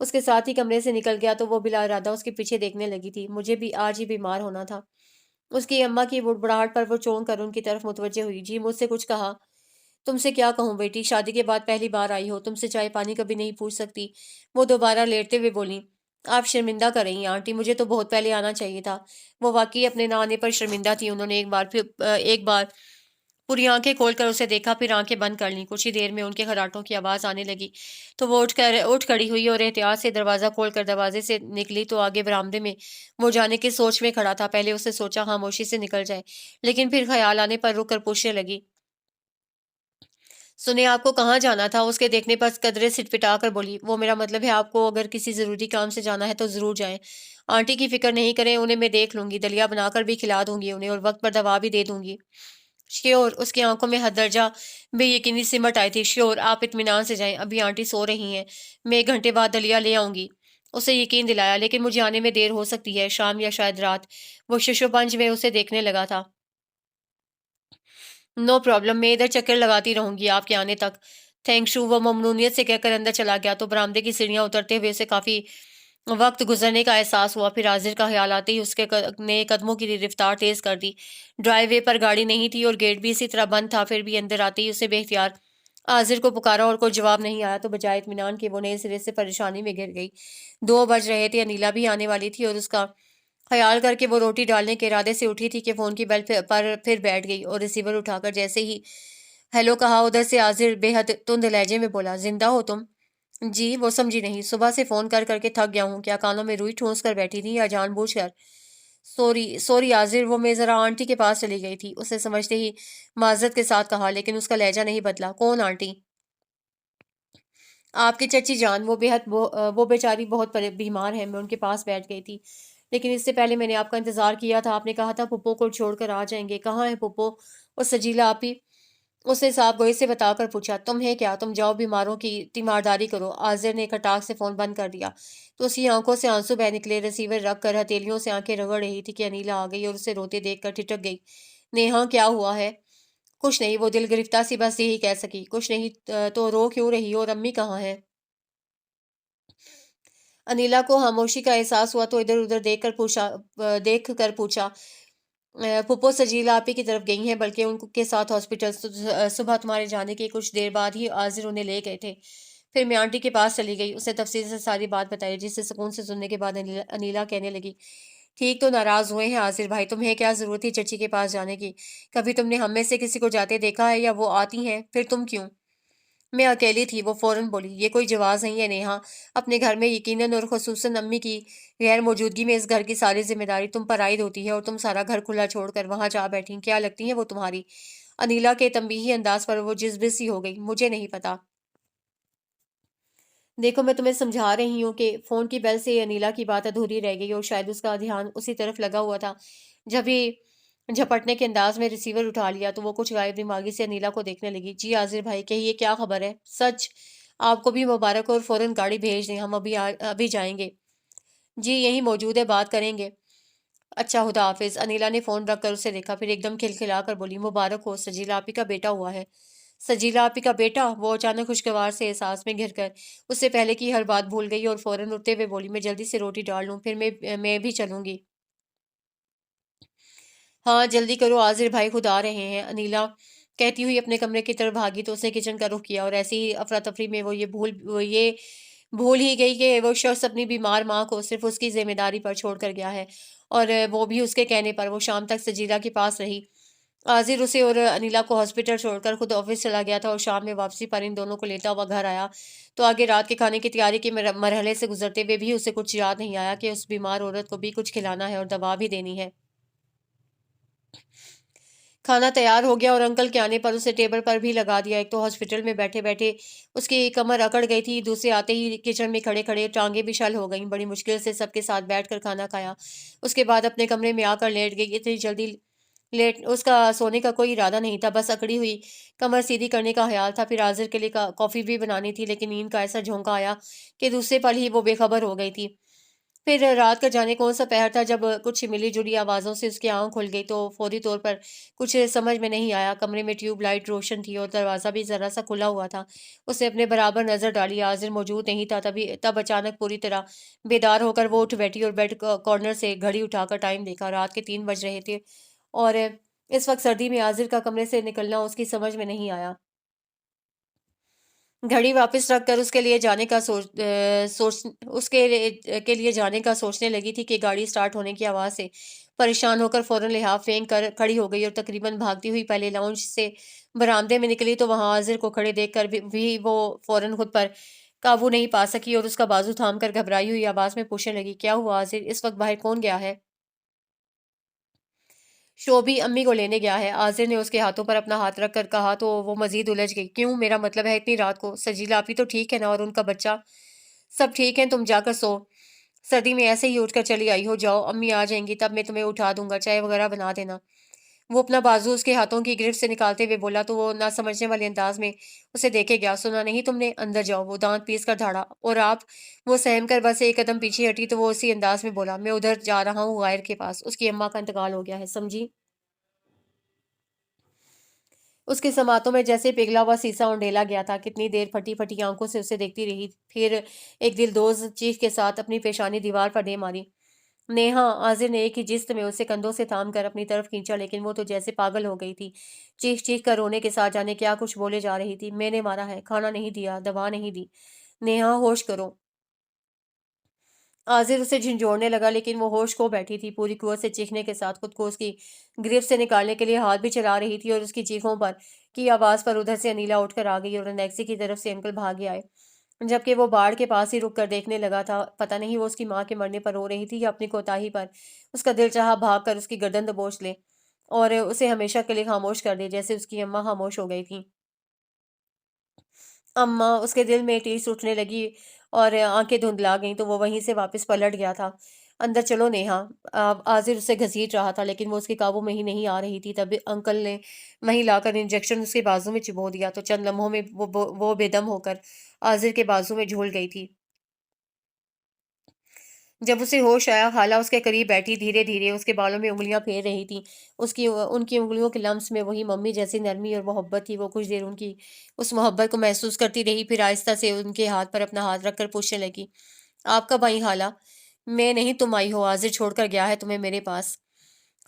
اس کے ساتھ ہی کمرے سے نکل گیا تو وہ بلا ارادہ اس کے پیچھے دیکھنے لگی تھی۔ مجھے بھی آج ہی بیمار ہونا تھا۔ اس کی اماں کی بڑبڑاہٹ پر وہ چونک کر ان کی طرف متوجہ ہوئی۔ جی مجھ سے کچھ کہا؟ تم سے کیا کہوں بیٹی، شادی کے بعد پہلی بار آئی ہو، تم سے چائے پانی کبھی نہیں پوچھ سکتی؟ وہ دوبارہ لیٹتے ہوئے بولی۔ آپ شرمندہ کر رہی ہیں آنٹی، مجھے تو بہت پہلے آنا چاہیے تھا۔ وہ واقعی اپنے نہ آنے پر شرمندہ تھی۔ انہوں نے ایک بار پوری آنکھیں کھول کر اسے دیکھا، پھر آنکھیں بند کر لیں۔ کچھ ہی دیر میں ان کے خراٹوں کی آواز آنے لگی تو وہ اٹھ کھڑی ہوئی اور احتیاط سے دروازہ کھول کر دروازے سے نکلی تو آگے برآمدے میں وہ جانے کی سوچ میں کھڑا تھا۔ پہلے اسے سوچا خاموشی سے نکل جائے، لیکن پھر خیال آنے پر رک کر پوچھنے لگی، سنیں آپ کو کہاں جانا تھا؟ اس کے دیکھنے پر قدرے سٹپٹا کر بولی، وہ میرا مطلب ہے آپ کو اگر کسی ضروری کام سے جانا ہے تو ضرور جائیں۔ آنٹی کی فکر نہیں کریں، انہیں میں دیکھ لوں گی، دلیا بنا کر بھی کھلا دوں گی انہیں، اور وقت پر دوا بھی دے دوں گی۔ شیور، اس کی آنکھوں میں حد درجہ بے یقینی سمٹ آئی تھی۔ شیور، آپ اطمینان سے جائیں، ابھی آنٹی سو رہی ہیں، میں 1 گھنٹے بعد دلیا لے آؤں گی۔ اسے یقین دلایا، لیکن مجھے آنے میں دیر ہو سکتی ہے، شام یا شاید رات۔ وہ ششو پنج میں اسے دیکھنے لگا تھا۔ نو پرابلم، میں ادھر چکر لگاتی رہوں گی آپ کے آنے تک۔ تھینک یو، وہ ممنونیت سے کہہ کر اندر چلا گیا تو برآمدے کی سیڑھیاں اترتے ہوئے اسے کافی وقت گزرنے کا احساس ہوا۔ پھر حاضر کا خیال آتے ہی اس کے نے قدموں کی رفتار تیز کر دی۔ ڈرائیو وے پر گاڑی نہیں تھی اور گیٹ بھی اسی طرح بند تھا، پھر بھی اندر آتے ہی اسے بے اختیار حاضر کو پکارا اور کوئی جواب نہیں آیا تو بجائے اطمینان کے وہ نئے سرے سے پریشانی میں گر گئی۔ 2 بج رہے تھے، انیلا بھی آنے والی تھی اور اس کا خیال کر کے وہ روٹی ڈالنے کے ارادے سے اٹھی تھی کہ فون کی بیل پر پھر بیٹھ گئی اور ریسیور اٹھا کر جیسے ہی ہیلو کہا، ادھر سے حاضر بے حد تند لہجے میں بولا، زندہ ہو تم؟ جی، وہ سمجھی نہیں، صبح سے فون کر کر کے تھک گیا ہوں، کیا کانوں میں روئی ٹھونس کر بیٹھی تھی یا جان بوجھ کر؟ سوری حاضر، وہ میں ذرا آنٹی کے پاس چلی گئی تھی، اسے سمجھتے ہی معذرت کے ساتھ کہا، لیکن اس کا لہجہ نہیں بدلا۔ کون آنٹی؟ آپ کی چچی جان، وہ بیچاری بہت بیمار ہے، میں ان کے پاس بیٹھ گئی تھی، لیکن اس سے پہلے میں نے آپ کا انتظار کیا تھا، آپ نے کہا تھا پپو کو چھوڑ کر آ جائیں گے، کہاں ہے پپو؟ اور سجیلا آپی؟ اس نے صاحب گوئی سے بتا کر پوچھا، تمہیں کیا، تم جاؤ بیماروں کی تیمارداری کرو۔ حاضر نے کٹاک سے فون بند کر دیا تو اس کی آنکھوں سے آنسو بہ نکلے۔ ریسیور رکھ کر ہتھیلیوں سے آنکھیں رگڑ رہی تھی کہ انیلا آ گئی اور اسے روتے دیکھ کر ٹھٹک گئی۔ نیہا، کیا ہوا ہے؟ کچھ نہیں، وہ دل گرفتہ سی بس یہی کہہ سکی۔ کچھ نہیں تو رو کیوں رہی ہو؟ اور امی کہاں ہیں؟ انیلا کو خاموشی کا احساس ہوا تو ادھر ادھر دیکھ کر پوچھا، پھپھو سجیلا آپی کی طرف گئی ہیں، بلکہ ان کے ساتھ ہاسپٹل۔ صبح تمہارے جانے کے کچھ دیر بعد ہی حاضر انہیں لے گئے تھے، پھر میں آنٹی کے پاس چلی گئی۔ اس نے تفصیل سے ساری بات بتائی، جس سے سکون سے سننے کے بعد انیلا کہنے لگی، ٹھیک تو ناراض ہوئے ہیں حاضر بھائی، تمہیں کیا ضرورت تھی چچی کے پاس جانے کی؟ کبھی تم نے ہم میں سے کسی کو جاتے دیکھا ہے یا وہ آتی ہیں؟ پھر تم کیوں؟ میں اکیلی تھی، وہ فوراً بولی۔ یہ کوئی جواز نہیں ہے نیہا، اپنے گھر میں یقیناً اور خصوصاً امی کی غیر موجودگی میں اس گھر کی ساری ذمہ داری تم پر عائد ہوتی ہے، اور تم سارا گھر کھلا چھوڑ کر وہاں جا بیٹھی، کیا لگتی ہیں وہ تمہاری؟ انیلا کے تنبیہی انداز پر وہ جذبے سی ہو گئی۔ مجھے نہیں پتا، دیکھو میں تمہیں سمجھا رہی ہوں کہ فون کی بیل سے انیلا کی بات ادھوری رہ گئی اور شاید اس کا دھیان اسی طرف لگا ہوا تھا۔ جب ہی جھپٹنے کے انداز میں ریسیور اٹھا لیا تو وہ کچھ غائب دماغی سے انیلا کو دیکھنے لگی۔ جی حاضر بھائی، کہیے کیا خبر ہے؟ سچ؟ آپ کو بھی مبارک ہو، اور فوراً گاڑی بھیج دیں، ہم ابھی جائیں گے۔ جی یہیں موجود ہے، بات کریں گے۔ اچھا، خدا حافظ۔ انیلا نے فون رکھ کر اسے دیکھا، پھر ایک دم کھلکھلا کر بولی، مبارک ہو، سجیلا آپی کا بیٹا ہوا ہے۔ سجیلا آپی کا بیٹا؟ وہ اچانک خوشگوار سے احساس میں گھر کر اس سے پہلے کی ہر بات بھول گئی اور فوراً اٹھتے ہوئے بولی، میں جلدی سے روٹی ڈال لوں، پھر میں بھی چلوں گی۔ ہاں جلدی کرو حاضر بھائی، خود آ رہے ہیں، انیلا کہتی ہوئی اپنے کمرے کی طرف بھاگی تو اس نے کچن کا رخ کیا، اور ایسی ہی افراتفری میں وہ یہ بھول ہی گئی کہ وہ شخص اپنی بیمار ماں کو صرف اس کی ذمہ داری پر چھوڑ کر گیا ہے، اور وہ بھی اس کے کہنے پر۔ وہ شام تک سجیلا کے پاس رہی۔ حاضر اسے اور انیلا کو ہاسپٹل چھوڑ کر خود آفس چلا گیا تھا، اور شام میں واپسی پر ان دونوں کو لیتا ہوا گھر آیا تو آگے رات کے کھانے کی تیاری کے مرحلے سے گزرتے ہوئے بھی اسے کچھ یاد نہیں آیا کہ اس بیمار عورت کو بھی کچھ کھلانا ہے اور دوا بھی دینی ہے۔ کھانا تیار ہو گیا اور انکل کے آنے پر اسے ٹیبل پر بھی لگا دیا۔ ایک تو ہاسپٹل میں بیٹھے بیٹھے اس کی کمر اکڑ گئی تھی، دوسرے آتے ہی کچن میں کھڑے کھڑے ٹانگیں بھی شل ہو گئیں۔ بڑی مشکل سے سب کے ساتھ بیٹھ کر کھانا کھایا، اس کے بعد اپنے کمرے میں آ کر لیٹ گئی۔ اتنی جلدی اس کا سونے کا کوئی ارادہ نہیں تھا، بس اکڑی ہوئی کمر سیدھی کرنے کا خیال تھا۔ پھر حاضر کے لیے کافی بھی بنانی تھی، لیکن نیند کا ایسا جھونکا آیا کہ دوسرے پل ہی وہ بے خبر ہو گئی تھی۔ پھر رات کا جانے کون سا پہر تھا جب کچھ ملی جلی آوازوں سے اس کی آنکھ کھل گئی تو فوری طور پر کچھ سمجھ میں نہیں آیا۔ کمرے میں ٹیوب لائٹ روشن تھی اور دروازہ بھی ذرا سا کھلا ہوا تھا۔ اس نے اپنے برابر نظر ڈالی، حاضر موجود نہیں تھا۔ تب اچانک پوری طرح بیدار ہو کر وہ اٹھ بیٹھی اور بیڈ کارنر سے گھڑی اٹھا کر ٹائم دیکھا۔ رات کے 3 بج رہے تھے اور اس وقت سردی میں حاضر کا کمرے سے نکلنا اس کی سمجھ میں نہیں آیا۔ گھڑی واپس رکھ کر اس کے لیے جانے کا کے لیے جانے کا سوچنے لگی تھی کہ گاڑی سٹارٹ ہونے کی آواز سے پریشان ہو کر فوراً لحاف پھینک کر کھڑی ہو گئی اور تقریباً بھاگتی ہوئی پہلے لاؤنج سے برآمدے میں نکلی تو وہاں حاضر کو کھڑے دیکھ کر بھی وہ فوراً خود پر قابو نہیں پا سکی اور اس کا بازو تھام کر گھبرائی ہوئی آواز میں پوچھنے لگی، کیا ہوا حاضر؟ اس وقت باہر کون گیا ہے؟ شوبھی امی کو لینے گیا ہے، عاذر نے اس کے ہاتھوں پر اپنا ہاتھ رکھ کر کہا تو وہ مزید الجھ گئی۔ کیوں؟ میرا مطلب ہے اتنی رات کو؟ سجیلا آپی تو ٹھیک ہے نا، اور ان کا بچہ؟ سب ٹھیک ہیں، تم جا کر سو، سردی میں ایسے ہی اٹھ کر چلی آئی ہو، جاؤ، امی آ جائیں گی تب میں تمہیں اٹھا دوں گا، چائے وغیرہ بنا دینا۔ وہ اپنا بازو اس کے ہاتھوں کی گرفت سے نکالتے ہوئے بولا تو وہ نہ سمجھنے والے انداز میں اسے دیکھے گیا۔ سنا نہیں تم نے؟ اندر جاؤ، وہ دانت پیس کر دھاڑا۔ اور آپ؟ وہ سہم کر بس ایک قدم پیچھے ہٹی تو وہ اسی انداز میں بولا، میں ادھر جا رہا ہوں غائر کے پاس، اس کی اماں کا انتقال ہو گیا ہے، سمجھی؟ اس کی سماعتوں میں جیسے پگھلا ہوا سیسا اونڈیلا گیا تھا۔ کتنی دیر پھٹی پھٹی آنکھوں سے اسے دیکھتی رہی، پھر ایک دلدوز چیخ کے ساتھ اپنی پیشانی دیوار پر دے ماری۔ نیہا! عاذر نے ایک ہی جست میں اسے کندھوں سے تھام کر اپنی طرف کھینچا، لیکن وہ تو جیسے پاگل ہو گئی تھی، چیخ چیخ کر رونے کے ساتھ جانے کیا کچھ بولے جا رہی تھی۔ میں نے مارا ہے، کھانا نہیں دیا، دوا نہیں دی۔ نیہا، ہوش کرو۔ عاذر اسے جھنجھوڑنے لگا لیکن وہ ہوش کھو بیٹھی تھی، پوری قوت سے چیخنے کے ساتھ خود کو اس کی گرفت سے نکالنے کے لیے ہاتھ بھی چلا رہی تھی، اور اس کی چیخوں پر کی آواز پر ادھر سے انیلا اٹھ کر آ گئی اور انیکسی کی طرف سے انکل بھاگے آئے، جبکہ وہ باڑ کے پاس ہی رک کر دیکھنے لگا تھا۔ پتہ نہیں وہ اس کی ماں کے مرنے پر رو رہی تھی یا اپنی کوتاہی پر۔ اس کا دل چاہا بھاگ کر اس کی گردن دبوچ لے اور اسے ہمیشہ کے لیے خاموش کر دے، جیسے اس کی اماں خاموش ہو گئی تھی۔ اماں! اس کے دل میں ٹیس اٹھنے لگی اور آنکھیں دھندلا گئیں تو وہ وہیں سے واپس پلٹ گیا تھا۔ اندر چلو نیہا۔ عاذر اسے گھسیٹ رہا تھا لیکن وہ اس کے قابو میں ہی نہیں آ رہی تھی۔ تب انکل نے وہیں لا کر انجیکشن اس کے بازو میں چبو دیا تو چند لمحوں میں وہ بے دم ہو کر عاذر کے بازو میں جھول گئی تھی۔ جب اسے ہوش آیا، خالہ اس کے قریب بیٹھی دھیرے دھیرے اس کے بالوں میں انگلیاں پھیر رہی تھیں۔ ان کی انگلیوں کے لمس میں وہی ممی جیسی نرمی اور محبت تھی۔ وہ کچھ دیر ان کی اس محبت کو محسوس کرتی رہی، پھر آہستہ سے ان کے ہاتھ پر اپنا ہاتھ رکھ کر پوچھنے لگی، آپ کب آئی خالہ؟ میں نہیں، تم آئی ہو، عاذر چھوڑ کر گیا ہے تمہیں میرے پاس۔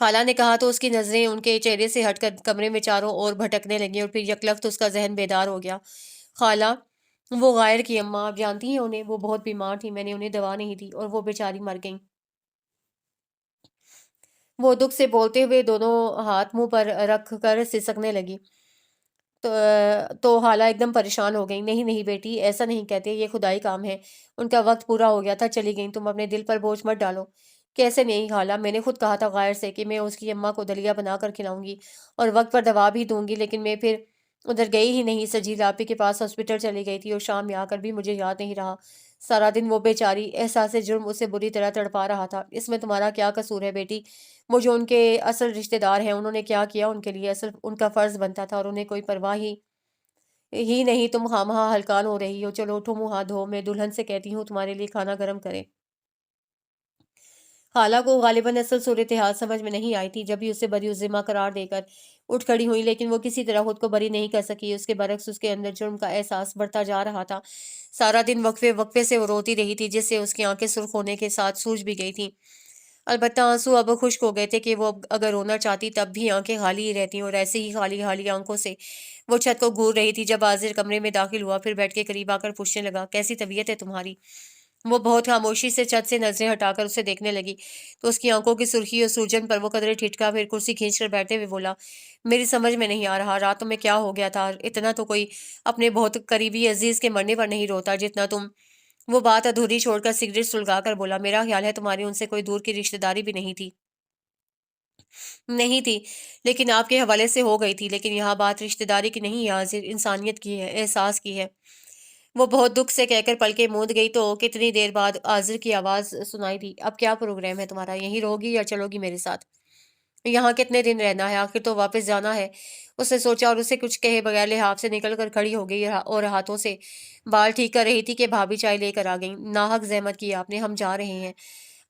خالہ نے کہا تو اس کی نظریں ان کے چہرے سے ہٹ کر کمرے میں چاروں اور بھٹکنے لگیں اور پھر یکلخت اس کا ذہن بیدار ہو گیا۔ خالہ؟ وہ غائر کی اماں، آپ جانتی ہیں انہیں؟ وہ بہت بیمار تھی، میں نے انہیں دوا نہیں دی اور وہ بیچاری مر گئیں۔ وہ دکھ سے بولتے ہوئے دونوں ہاتھ منہ پر رکھ کر سسکنے لگی۔ تو خالہ ایک دم پریشان ہو گئی۔ نہیں نہیں بیٹی، ایسا نہیں کہتے، یہ خدائی کام ہے، ان کا وقت پورا ہو گیا تھا، چلی گئیں، تم اپنے دل پر بوجھ مت ڈالو۔ کیسے نہیں خالہ، میں نے خود کہا تھا غائر سے کہ میں اس کی اماں کو دلیا بنا کر کھلاؤں گی اور وقت پر دوا بھی دوں گی، لیکن میں پھر ادھر گئی ہی نہیں۔ سجیلا آپی کے پاس ہاسپٹل چلی گئی تھی اور شام میں آ کر بھی مجھے یاد نہیں رہا۔ سارا دن وہ بیچاری احساس جرم اسے بری طرح تڑپا رہا تھا۔ اس میں تمہارا کیا قصور ہے بیٹی؟ وہ جو ان کے اصل رشتہ دار ہیں، انہوں نے کیا کیا ان کے لیے؟ اصل ان کا فرض بنتا تھا اور انہیں کوئی پرواہ ہی نہیں۔ تم خواہاں ہلکان ہو رہی ہو، چلو اٹھو، منہ ہاتھ دھو، میں دلہن سے کہتی ہوں تمہارے لیے کھانا گرم کرے۔ خالہ کو غالباً اصل صورتحال سمجھ میں نہیں آئی تھی، جب بھی اسے بری الذمہ قرار دے کر اٹھ کھڑی ہوئی، لیکن وہ کسی طرح خود کو بری نہیں کر سکی۔ اس کے برعکس اس کے اندر جرم کا احساس بڑھتا جا رہا تھا۔ سارا دن وقفے وقفے سے وہ روتی رہی تھی، جس سے اس کی آنکھیں سرخ ہونے کے ساتھ سوج بھی گئی تھیں۔ البتہ آنسو اب خشک ہو گئے تھے کہ وہ اگر رونا چاہتی تب بھی آنکھیں خالی ہی رہتی، اور ایسے ہی خالی خالی آنکھوں سے وہ چھت کو گھور رہی تھی جب حاضر کمرے میں داخل ہوا، پھر بیٹھ کے قریب آ کر پوچھنے لگا، کیسی طبیعت ہے تمہاری؟ وہ بہت خاموشی سے چھت سے نظریں ہٹا کر اسے دیکھنے لگی تو اس کی آنکھوں کی سرخی اور سوجن پر وہ قدرے ٹھٹکا، پھر کرسی کھینچ کر بیٹھتے ہوئے بولا، میری سمجھ میں نہیں آ رہا، راتوں میں کیا ہو گیا تھا؟ اتنا تو کوئی اپنے بہت قریبی عزیز کے مرنے پر نہیں روتا جتنا تم۔ وہ بات ادھوری چھوڑ کر سگریٹ سلگا کر بولا، میرا خیال ہے تمہاری ان سے کوئی دور کی رشتہ داری بھی نہیں تھی۔ نہیں تھی، لیکن آپ کے حوالے سے ہو گئی تھی، لیکن یہاں بات رشتہ داری کی نہیں ہے حاضر، انسانیت کی ہے، احساس کی ہے۔ وہ بہت دکھ سے کہہ کر پلکیں موند گئی تو کتنی دیر بعد حاضر کی آواز سنائی دی، اب کیا پروگرام ہے تمہارا؟ یہیں رہو گی یا چلو گی میرے ساتھ؟ یہاں کتنے دن رہنا ہے؟ آخر تو واپس جانا ہے۔ اس نے سوچا اور اسے کچھ کہے بغیر لحاف سے نکل کر کھڑی ہو گئی اور ہاتھوں سے بال ٹھیک کر رہی تھی کہ بھابھی چائے لے کر آ گئیں۔ ناحق زحمت کی آپ نے، ہم جا رہے ہیں۔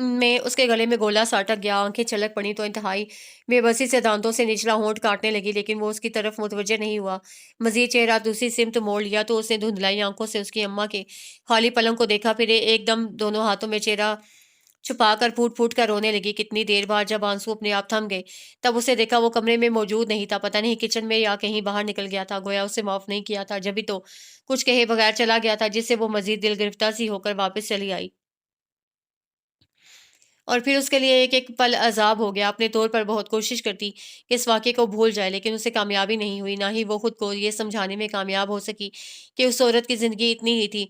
میں اس کے گلے میں گولا سا اٹک گیا، آنکھیں چھلک پڑیں تو انتہائی بے بسی سے دانتوں سے نچلا ہونٹ کاٹنے لگی، لیکن وہ اس کی طرف متوجہ نہیں ہوا۔ مزید چہرہ دوسری سمت موڑ لیا تو اس نے دھندلائی آنکھوں سے اس کی اماں کے خالی پلنگ کو دیکھا، پھر ایک دم دونوں ہاتھوں میں چہرہ چھپا کر پھوٹ پھوٹ کر رونے لگی۔ کتنی دیر بعد جب آنسو اپنے آپ تھم گئے تب اسے دیکھا وہ کمرے میں موجود نہیں تھا، پتہ نہیں کچن میں یا کہیں باہر نکل گیا تھا، گویا اسے معاف نہیں کیا تھا، جبھی تو کچھ کہے بغیر چلا گیا تھا، جس سے وہ مزید دل گرفتہ سی ہو کر واپس چلی آئی۔ اور پھر اس کے لیے ایک ایک پل عذاب ہو گیا۔ اپنے طور پر بہت کوشش کرتی کہ اس واقعے کو بھول جائے، لیکن اسے کامیابی نہیں ہوئی، نہ ہی وہ خود کو یہ سمجھانے میں کامیاب ہو سکی کہ اس عورت کی زندگی اتنی ہی تھی۔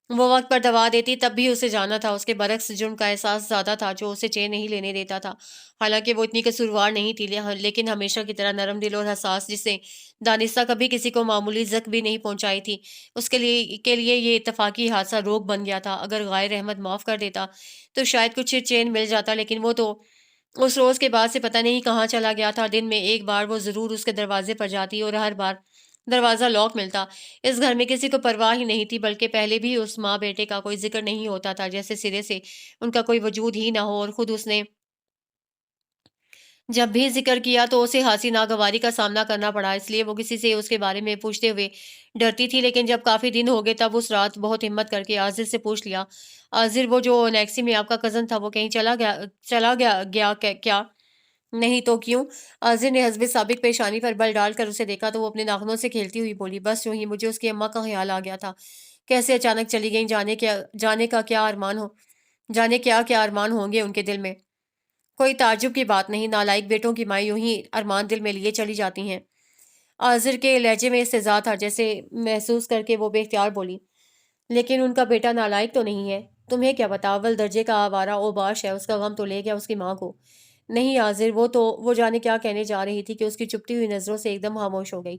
وہ وقت پر دوا دیتی تب بھی اسے جانا تھا، اس کے برعکس جرم کا احساس زیادہ تھا جو اسے چین نہیں لینے دیتا تھا۔ حالانکہ وہ اتنی قصوروار نہیں تھی، لیکن ہمیشہ کی طرح نرم دل اور حساس، جس سے دانستہ کبھی کسی کو معمولی زخم بھی نہیں پہنچائی تھی، اس کے لیے یہ اتفاقی حادثہ روک بن گیا تھا۔ اگر غائر احمد معاف کر دیتا تو شاید کچھ چین مل جاتا، لیکن وہ تو اس روز کے بعد سے پتہ نہیں کہاں چلا گیا تھا۔ دن میں ایک بار وہ ضرور اس کے دروازے پر جاتی اور ہر بار دروازہ لاک ملتا۔ اس گھر میں کسی کو پرواہ ہی نہیں تھی، بلکہ پہلے بھی اس ماں بیٹے کا کوئی ذکر نہیں ہوتا تھا، جیسے سرے سے ان کا کوئی وجود ہی نہ ہو، اور خود اس نے جب بھی ذکر کیا تو اسے ہنسی ناگواری کا سامنا کرنا پڑا، اس لیے وہ کسی سے اس کے بارے میں پوچھتے ہوئے ڈرتی تھی۔ لیکن جب کافی دن ہو گئے تب اس رات بہت ہمت کر کے عاضر سے پوچھ لیا، عاضر وہ جو نیکسی میں آپ کا کزن تھا وہ کہیں چلا گیا کیا؟ نہیں تو کیوں؟ عاضر نے حسب سابق پیشانی پر بل ڈال کر اسے دیکھا تو وہ اپنے ناخنوں سے کھیلتی ہوئی بولی، بس یوں ہی مجھے اس کی اماں کا خیال آ گیا تھا، کیسے اچانک چلی گئیں، جانے کیا کیا ارمان ہوں گے ان کے دل میں۔ کوئی تعجب کی بات نہیں، نالائق بیٹوں کی مائیں یوں ہی ارمان دل میں لیے چلی جاتی ہیں۔ عاضر کے لہجے میں استہزاء تھا، جیسے محسوس کر کے وہ بے اختیار بولی، لیکن ان کا بیٹا نالائق تو نہیں ہے؟ تمہیں کیا پتا، اول درجے کا آوارہ اوباش ہے، اس کا غم تو لے گیا اس کی ماں کو۔ نہیں عاضر، وہ جانے کیا کہنے جا رہی تھی کہ اس کی چپتی ہوئی نظروں سے ایک دم خاموش ہو گئی۔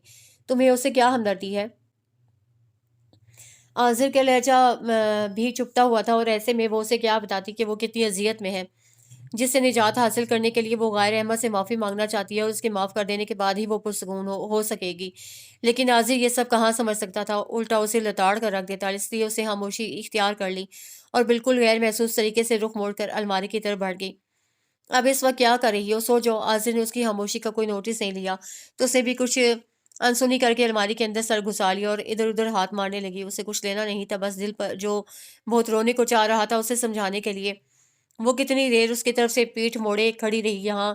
تمہیں اس سے کیا ہمدردی ہے؟ عاضر کا لہجہ بھی چپتا ہوا تھا، اور ایسے میں وہ اسے کیا بتاتی کہ وہ کتنی اذیت میں ہے، جس سے نجات حاصل کرنے کے لیے وہ غیر احمد سے معافی مانگنا چاہتی ہے، اور اس کے معاف کر دینے کے بعد ہی وہ پرسکون ہو سکے گی۔ لیکن عاضر یہ سب کہاں سمجھ سکتا تھا، الٹا اسے لتاڑ کر رکھ دیتا، اس لیے اسے خاموشی اختیار کر لی اور بالکل غیر محسوس طریقے سے رخ موڑ کر الماری کی طرف بڑھ گئی۔ اب اس وقت کیا کر رہی ہو؟ سو جو عاضر نے اس کی خاموشی کا کوئی نوٹس نہیں لیا تو اسے بھی کچھ انسنی کر کے الماری کے اندر سر گھسا لیا اور ادھر ادھر ہاتھ مارنے لگی۔ اسے کچھ لینا نہیں تھا، بس دل پر جو بہت رونے کو چاہ رہا تھا اسے سمجھانے کے لیے۔ وہ کتنی دیر اس کی طرف سے پیٹھ موڑے کھڑی رہی، یہاں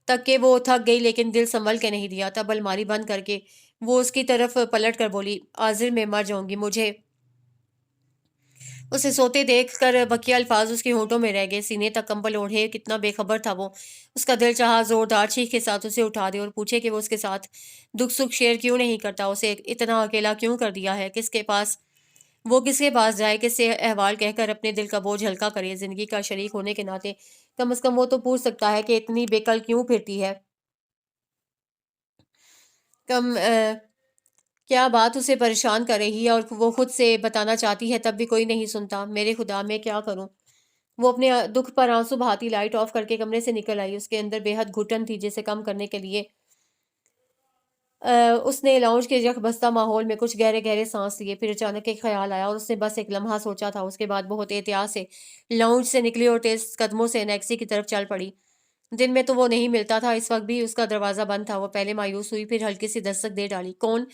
تک کہ وہ تھک گئی، لیکن دل سنبھل کے نہیں دیا۔ تب الماری بند کر کے وہ اس کی طرف پلٹ کر بولی، عاضر میں مر جاؤں گی، مجھے اسے سوتے دیکھ کر بقیہ الفاظ اس کے ہونٹوں میں رہ گئے، سینے تک کمبل اوڑھے کتنا بے خبر تھا وہ۔ اس کا دل چاہا زوردار چیخ کے ساتھ اسے اٹھا دے اور پوچھے کہ وہ اس کے ساتھ دکھ سکھ شیئر کیوں نہیں کرتا، اسے اتنا اکیلا کیوں کر دیا ہے، کس کے پاس جائے، کس سے احوال کہہ کر اپنے دل کا بوجھ ہلکا کرے۔ زندگی کا شریک ہونے کے ناطے کم از کم وہ تو پوچھ سکتا ہے کہ اتنی بے کل کیوں پھرتی ہے۔ کم کیا بات اسے پریشان کر رہی ہے اور وہ خود سے بتانا چاہتی ہے تب بھی کوئی نہیں سنتا۔ میرے خدا، میں کیا کروں؟ وہ اپنے دکھ پر آنسو بہاتی لائٹ آف کر کے کمرے سے نکل آئی۔ اس کے اندر بے حد گھٹن تھی، جسے کم کرنے کے لیے اس نے لاؤنج کے یک بستہ ماحول میں کچھ گہرے گہرے سانس لیے۔ پھر اچانک ایک خیال آیا اور اس نے بس ایک لمحہ سوچا تھا، اس کے بعد بہت احتیاط سے لاؤنج سے نکلی اور تیز قدموں سے نیکسی کی طرف چل پڑی۔ دن میں تو وہ نہیں ملتا تھا، اس وقت بھی اس کا دروازہ بند تھا۔ وہ پہلے مایوس ہوئی، پھر ہلکی سی دستک دے ڈالی۔ کون؟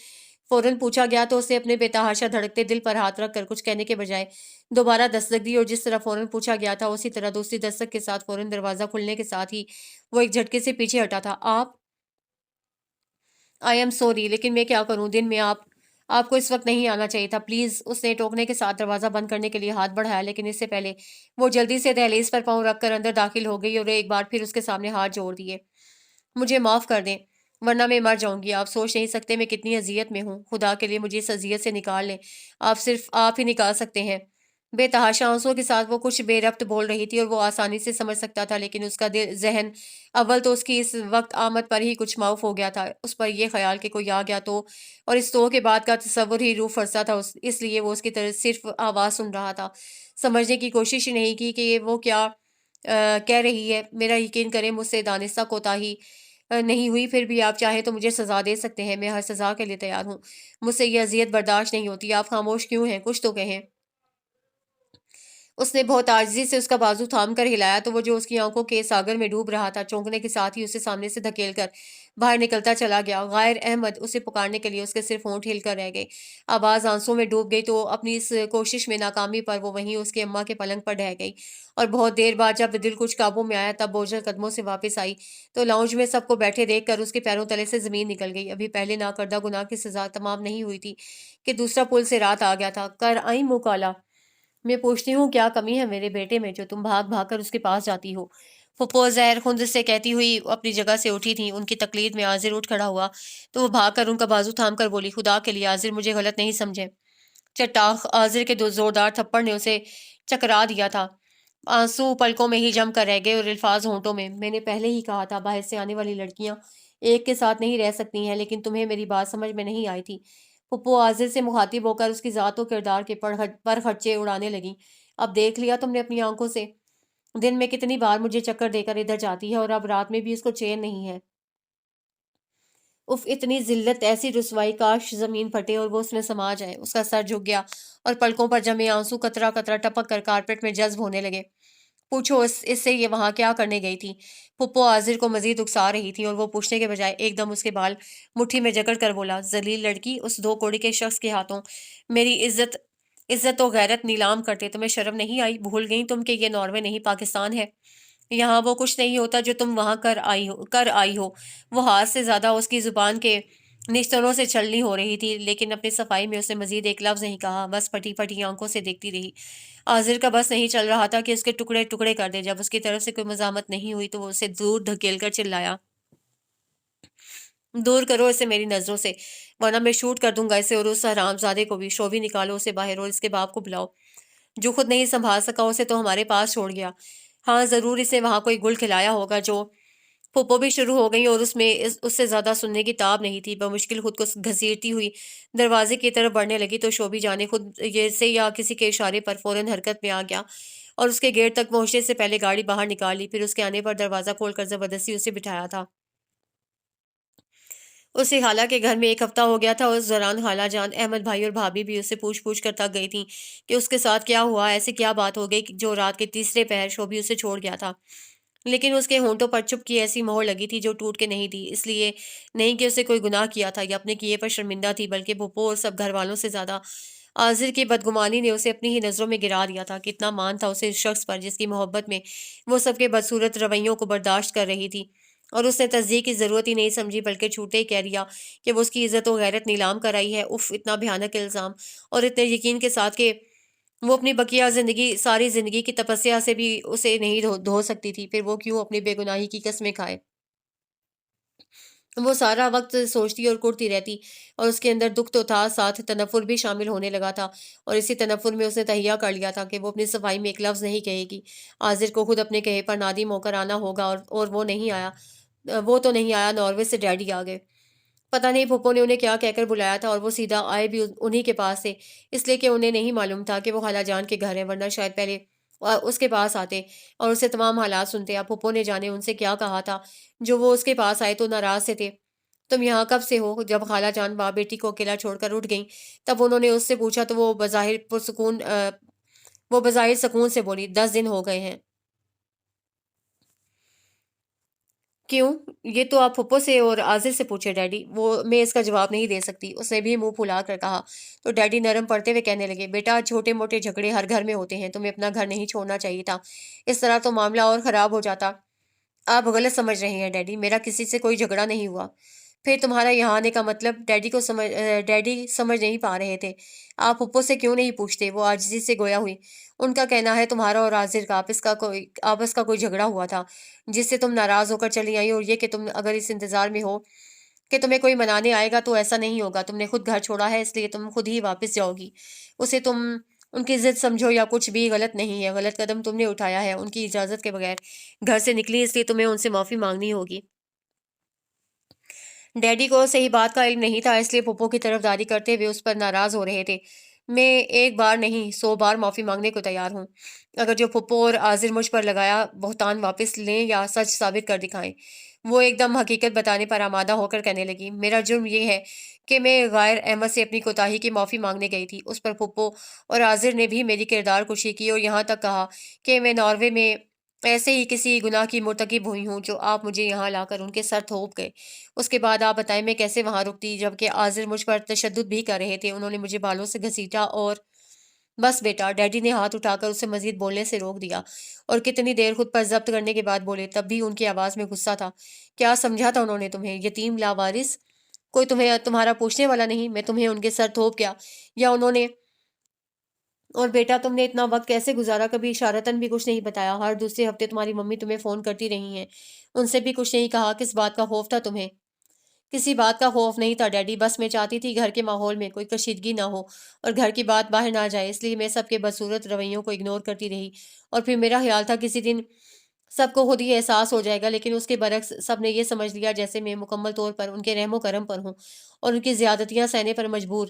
فوراً پوچھا گیا تو اسے اپنے بے تحاشا دھڑکتے دل پر ہاتھ رکھ کر کچھ کہنے کے بجائے دوبارہ دستک دی، اور جس طرح فوراً پوچھا گیا تھا اسی طرح دوسری دستک کے ساتھ فوراً دروازہ کھلنے کے ساتھ ہی وہ ایک جھٹکے سے پیچھے ہٹا تھا۔ آپ؟ آئی ایم سوری، لیکن میں کیا کروں؟ دن میں آپ کو اس وقت نہیں آنا چاہیے تھا، پلیز۔ اس نے ٹوکنے کے ساتھ دروازہ بند کرنے کے لیے ہاتھ بڑھایا، لیکن اس سے پہلے وہ جلدی سے دہلیز پر پاؤں رکھ کر اندر داخل ہو گئی اور ایک بار پھر اس کے سامنے ہاتھ جوڑ دیے۔ مجھے معاف کر دیں، ورنہ میں مر جاؤں گی۔ آپ سوچ نہیں سکتے میں کتنی اذیت میں ہوں، خدا کے لیے مجھے اس اذیت سے نکال لیں، صرف آپ ہی نکال سکتے ہیں۔ بے تحاشا آنسوں کے ساتھ وہ کچھ بے ربط بول رہی تھی اور وہ آسانی سے سمجھ سکتا تھا، لیکن اس کا ذہن اول تو اس کی اس وقت آمد پر ہی کچھ معاف ہو گیا تھا۔ اس پر یہ خیال کہ کوئی آ گیا تو، اور اس تو کے بعد کا تصور ہی روح فرسا تھا، اس لیے وہ اس کی طرف صرف آواز سن رہا تھا، سمجھنے کی کوشش ہی نہیں کی کہ وہ کیا کہہ رہی ہے۔ میرا یقین کریں مجھ سے دانستہ کوتاہی نہیں ہوئی، پھر بھی آپ چاہیں تو مجھے سزا دے سکتے ہیں، میں ہر سزا کے لیے تیار ہوں، مجھ سے یہ اذیت برداشت نہیں ہوتی۔ آپ خاموش کیوں ہیں؟ کچھ تو کہیں۔ اس نے بہت عاجزی سے اس کا بازو تھام کر ہلایا تو وہ جو اس کی آنکھوں کے ساگر میں ڈوب رہا تھا چونکنے کے ساتھ ہی اسے سامنے سے دھکیل کر باہر نکلتا چلا گیا۔ غائر احمد اسے پکارنے کے لیے اس کے صرف ہونٹ ہل کر رہ گئے، آواز آنسوں میں ڈوب گئی، تو اپنی اس کوشش میں ناکامی پر وہ وہیں اس کی اماں کے پلنگ پر ڈہ گئی، اور بہت دیر بعد جب دل کچھ قابو میں آیا تب بوجھل قدموں سے واپس آئی تو لاؤنج میں سب کو بیٹھے دیکھ کر اس کے پیروں تلے سے زمین نکل گئی۔ ابھی پہلے نہ کردہ گناہ کی سزا تمام نہیں ہوئی تھی کہ دوسرا پل سے رات آ گیا تھا۔ کر آئی منہ کالا، میں پوچھتی ہوں کیا کمی ہے میرے بیٹے میں جو تم بھاگ بھاگ کر اس کے پاس جاتی ہو؟ پھپھو زہر خند سے کہتی ہوئی اپنی جگہ سے اٹھی تھی۔ ان کی تقلید میں عاذر اٹھ کھڑا ہوا تو وہ بھاگ کر ان کا بازو تھام کر بولی، خدا کے لیے عاذر مجھے غلط نہیں سمجھے۔ چٹاخ عاذر کے دو زوردار تھپڑ نے اسے چکرا دیا تھا۔ آنسو پلکوں میں ہی جم کر رہ گئے اور الفاظ ہونٹوں میں۔ میں نے پہلے ہی کہا تھا باہر سے آنے والی لڑکیاں ایک کے ساتھ نہیں رہ سکتی ہیں، لیکن تمہیں میری بات سمجھ میں نہیں آئی تھی۔ پھپھو عاذر سے مخاطب ہو کر اس کی ذات و کردار کے پر خرچے اڑانے لگی۔ اب دیکھ لیا تم نے اپنی آنکھوں سے، دن میں کتنی بار مجھے چکر دے کر ادھر جاتی ہے اور اب رات میں بھی اس کو چین نہیں ہے۔ اف اتنی ذلت، ایسی رسوائی، کاش زمین پھٹے اور وہ اس میں سما جائے۔ اس کا سر جھک گیا اور پلکوں پر جمے آنسو قطرہ قطرہ ٹپک کر کارپیٹ میں جذب ہونے لگے۔ پوچھو اس سے یہ وہاں کیا کرنے گئی تھی؟ پھپھو عاذر کو مزید اکسا رہی تھی اور وہ پوچھنے کے بجائے ایک دم اس کے بال مٹھی میں جکڑ کر بولا، ذلیل لڑکی، اس دو کوڑی کے شخص کے ہاتھوں میری عزت و غیرت نیلام کرتے تمہیں شرم نہیں آئی؟ بھول گئی تم کہ یہ ناروے نہیں پاکستان ہے؟ یہاں وہ کچھ نہیں ہوتا جو تم وہاں کر آئی ہو۔ وہ ہاتھ سے زیادہ اس کی زبان کے نشتروں سے چھلنی ہو رہی تھی، لیکن اپنی صفائی میں اسے مزید ایک لفظ نہیں کہا، بس پھٹی پھٹی آنکھوں سے دیکھتی رہی۔ عاذر کا بس نہیں چل رہا تھا کہ اس کے ٹکڑے ٹکڑے کر دے۔ جب اس کی طرف سے کوئی مزاحمت نہیں ہوئی تو وہ اسے دور دھکیل کر چلایا، دور کرو اسے میری نظروں سے، ورنہ میں شوٹ کر دوں گا اسے اور اس حرام زادے کو بھی۔ شوبی نکالو اسے باہر اور اس کے باپ کو بلاؤ، جو خود نہیں سنبھال سکا اسے تو ہمارے پاس چھوڑ گیا۔ ہاں ضرور اسے وہاں کوئی گل کھلایا ہوگا۔ جو پھپھو بھی شروع ہو گئی اور اس سے زیادہ سننے کی تاب نہیں تھی۔ بمشکل خود کو گھسیٹتی ہوئی دروازے کی طرف بڑھنے لگی تو شوبی جانے خود یہ سے یا کسی کے اشارے پر فوراً حرکت میں آ گیا اور اس کے گیٹ تک پہنچنے سے پہلے گاڑی باہر نکال لی، پھر اس کے آنے پر دروازہ کھول کر زبردستی اسے بٹھایا تھا۔ اسے خالہ کے گھر میں ایک ہفتہ ہو گیا تھا اور اس دوران خالہ جان، احمد بھائی اور بھابھی بھی اسے پوچھ پوچھ کر تک گئی تھیں کہ اس کے ساتھ کیا ہوا، ایسے کیا بات ہو گئی جو رات کے تیسرے پہر شوبی اسے چھوڑ گیا تھا۔ لیکن اس کے ہونٹوں پر چپ کی ایسی مہر لگی تھی جو ٹوٹ کے نہیں تھی، اس لیے نہیں کہ اسے کوئی گناہ کیا تھا یا اپنے کیے پر شرمندہ تھی، بلکہ پھپھو اور سب گھر والوں سے زیادہ عاذر کی بدگمانی نے اسے اپنی ہی نظروں میں گرا دیا تھا۔ کتنا مان تھا اسے اس شخص پر جس کی محبت میں وہ سب کے بدصورت رویوں کو برداشت کر رہی تھی، اور اس نے تصدیق کی ضرورت ہی نہیں سمجھی بلکہ چھوٹے ہی کہہ دیا کہ وہ اس کی عزت و غیرت نیلام کر آئی ہے۔ اف، اتنا بھیانک الزام، اور اتنے یقین کے ساتھ کہ وہ اپنی بقیہ ساری زندگی کی تپسیا سے بھی اسے نہیں دھو سکتی تھی، پھر وہ کیوں اپنی بے گناہی کی قسمیں کھائے؟ وہ سارا وقت سوچتی اور کرتی رہتی، اور اس کے اندر دکھ تو تھا، ساتھ تنفر بھی شامل ہونے لگا تھا، اور اسی تنفر میں اس نے تہیہ کر لیا تھا کہ وہ اپنی صفائی میں ایک لفظ نہیں کہے گی۔ عاذر کو خود اپنے کہے پر نادم ہو کر آنا ہوگا، اور وہ نہیں آیا۔ وہ تو نہیں آیا، ناروے سے ڈیڈی آ گئے۔ پتہ نہیں پھپھو نے انہیں کیا کہہ کر بلایا تھا، اور وہ سیدھا آئے بھی انہی کے پاس سے، اس لیے کہ انہیں نہیں معلوم تھا کہ وہ خالہ جان کے گھر ہیں، ورنہ شاید پہلے اس کے پاس آتے اور اسے تمام حالات سنتے۔ اب پھپھو نے جانے ان سے کیا کہا تھا جو وہ اس کے پاس آئے تو ناراض سے تھے۔ تم یہاں کب سے ہو؟ جب خالہ جان باپ بیٹی کو اکیلا چھوڑ کر اٹھ گئیں تب انہوں نے اس سے پوچھا تو وہ بظاہر سکون سے بولی، 10 دن ہو گئے ہیں۔ کیوں؟ یہ تو آپ پھپھو سے اور عاذر سے پوچھے ڈیڈی، میں اس کا جواب نہیں دے سکتی، اس نے بھی منہ پھلا کر کہا۔ تو ڈیڈی نرم پڑتے ہوئے کہنے لگے، بیٹا چھوٹے موٹے جھگڑے ہر گھر میں ہوتے ہیں، تمہیں اپنا گھر نہیں چھوڑنا چاہیے تھا، اس طرح تو معاملہ اور خراب ہو جاتا۔ آپ غلط سمجھ رہے ہیں ڈیڈی، میرا کسی سے کوئی جھگڑا نہیں ہوا۔ پھر تمہارا یہاں آنے کا مطلب؟ ڈیڈی سمجھ نہیں پا رہے تھے۔ آپ پھپھو سے کیوں نہیں پوچھتے؟ وہ عاجزی سے گویا ہوئی۔ ان کا کہنا ہے تمہارا اور عاذر کا آپس کا کوئی جھگڑا ہوا تھا جس سے تم ناراض ہو کر چلی آئی، اور یہ کہ تم اگر اس انتظار میں ہو کہ تمہیں کوئی منانے آئے گا تو ایسا نہیں ہوگا، تم نے خود گھر چھوڑا ہے اس لیے تم خود ہی واپس جاؤ گی۔ اسے تم ان کی ضد سمجھو یا کچھ بھی غلط نہیں ہے، غلط قدم تم نے اٹھایا ہے، ان کی اجازت کے بغیر گھر سے نکلی، اس لیے تمہیں ان سے معافی مانگنی ہوگی۔ ڈیڈی کو صحیح بات کا علم نہیں تھا، اس لیے پھپھو کی طرفداری کرتے ہوئے اس پر ناراض ہو رہے تھے۔ میں ایک بار نہیں 100 بار معافی مانگنے کو تیار ہوں، اگر جو پھپھو اور عاذر مجھ پر لگایا بہتان واپس لیں یا سچ ثابت کر دکھائیں۔ وہ ایک دم حقیقت بتانے پر آمادہ ہو کر کہنے لگی، میرا جرم یہ ہے کہ میں غیر احمد سے اپنی کوتاہی کی معافی مانگنے گئی تھی۔ اس پر پھپھو اور عاضر نے بھی میری کردار کشی کی اور یہاں تک کہا کہ میں ناروے میں ایسے ہی کسی گناہ کی مرتکب ہوئی ہوں جو آپ مجھے یہاں لا کر ان کے سر تھوپ گئے۔ اس کے بعد آپ بتائیں میں کیسے وہاں رکتی، جبکہ عاضر مجھ پر تشدد بھی کر رہے تھے۔ انہوں نے مجھے بالوں سے گھسیٹا اور بس بیٹا، ڈیڈی نے ہاتھ اٹھا کر اسے مزید بولنے سے روک دیا اور کتنی دیر خود پر ضبط کرنے کے بعد بولے، تب بھی ان کی آواز میں غصہ تھا۔ کیا سمجھا تھا انہوں نے تمہیں؟ یتیم لاوارث؟ کوئی تمہارا پوچھنے والا نہیں؟ میں تمہیں ان کے سر تھوپ گیا یا انہوں نے؟ اور بیٹا تم نے اتنا وقت کیسے گزارا؟ کبھی اشارتاً بھی کچھ نہیں بتایا؟ ہر دوسرے ہفتے تمہاری ممی تمہیں فون کرتی رہی ہیں، ان سے بھی کچھ نہیں کہا؟ کس بات کا خوف تھا تمہیں؟ کسی بات کا خوف نہیں تھا ڈیڈی، بس میں چاہتی تھی گھر کے ماحول میں کوئی کشیدگی نہ ہو اور گھر کی بات باہر نہ جائے، اس لیے میں سب کے بدصورت رویوں کو اگنور کرتی رہی اور پھر میرا خیال تھا کسی دن سب کو خود ہی احساس ہو جائے گا، لیکن اس کے برعکس سب نے یہ سمجھ لیا جیسے میں مکمل طور پر ان کے رحم و کرم پر ہوں اور ان کی زیادتیاں سہنے پر مجبور۔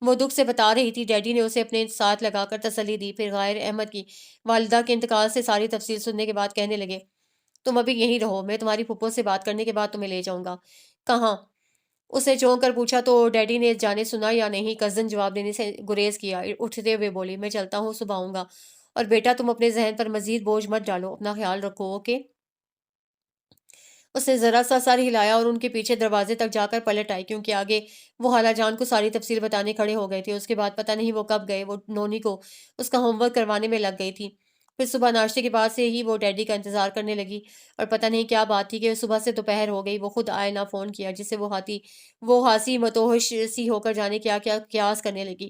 وہ دکھ سے بتا رہی تھی۔ ڈیڈی نے اسے اپنے ساتھ لگا کر تسلی دی، پھر غائر احمد کی والدہ کے انتقال سے ساری تفصیل سننے کے بعد کہنے لگے، تم ابھی یہیں رہو، میں تمہاری پھپھو سے بات کرنے کے بعد تمہیں لے جاؤں گا۔ کہاں؟ اس نے چونک کر پوچھا تو ڈیڈی نے جانے سنا یا نہیں کزن جواب دینے سے گریز کیا۔ اٹھتے ہوئے بولی، میں چلتا ہوں، صبح آؤں گا، اور بیٹا تم اپنے ذہن پر مزید بوجھ مت ڈالو، اپنا خیال رکھو، اوکے؟ اس نے ذرا سا سر ہلایا اور ان کے پیچھے دروازے تک جا کر پلٹ آئی، کیونکہ آگے وہ خالہ جان کو ساری تفصیل بتانے کھڑے ہو گئے تھے۔ اس کے بعد پتہ نہیں وہ کب گئے، وہ نونی کو اس کا ہوم ورک کروانے میں لگ گئی تھی۔ پھر صبح ناشتے کے بعد سے ہی وہ ڈیڈی کا انتظار کرنے لگی، اور پتہ نہیں کیا بات تھی کہ صبح سے دوپہر ہو گئی وہ خود آئے نہ فون کیا، جس سے وہ ہاسی متوحش سی ہو کر جانے کیا کیا قیاس کرنے لگی۔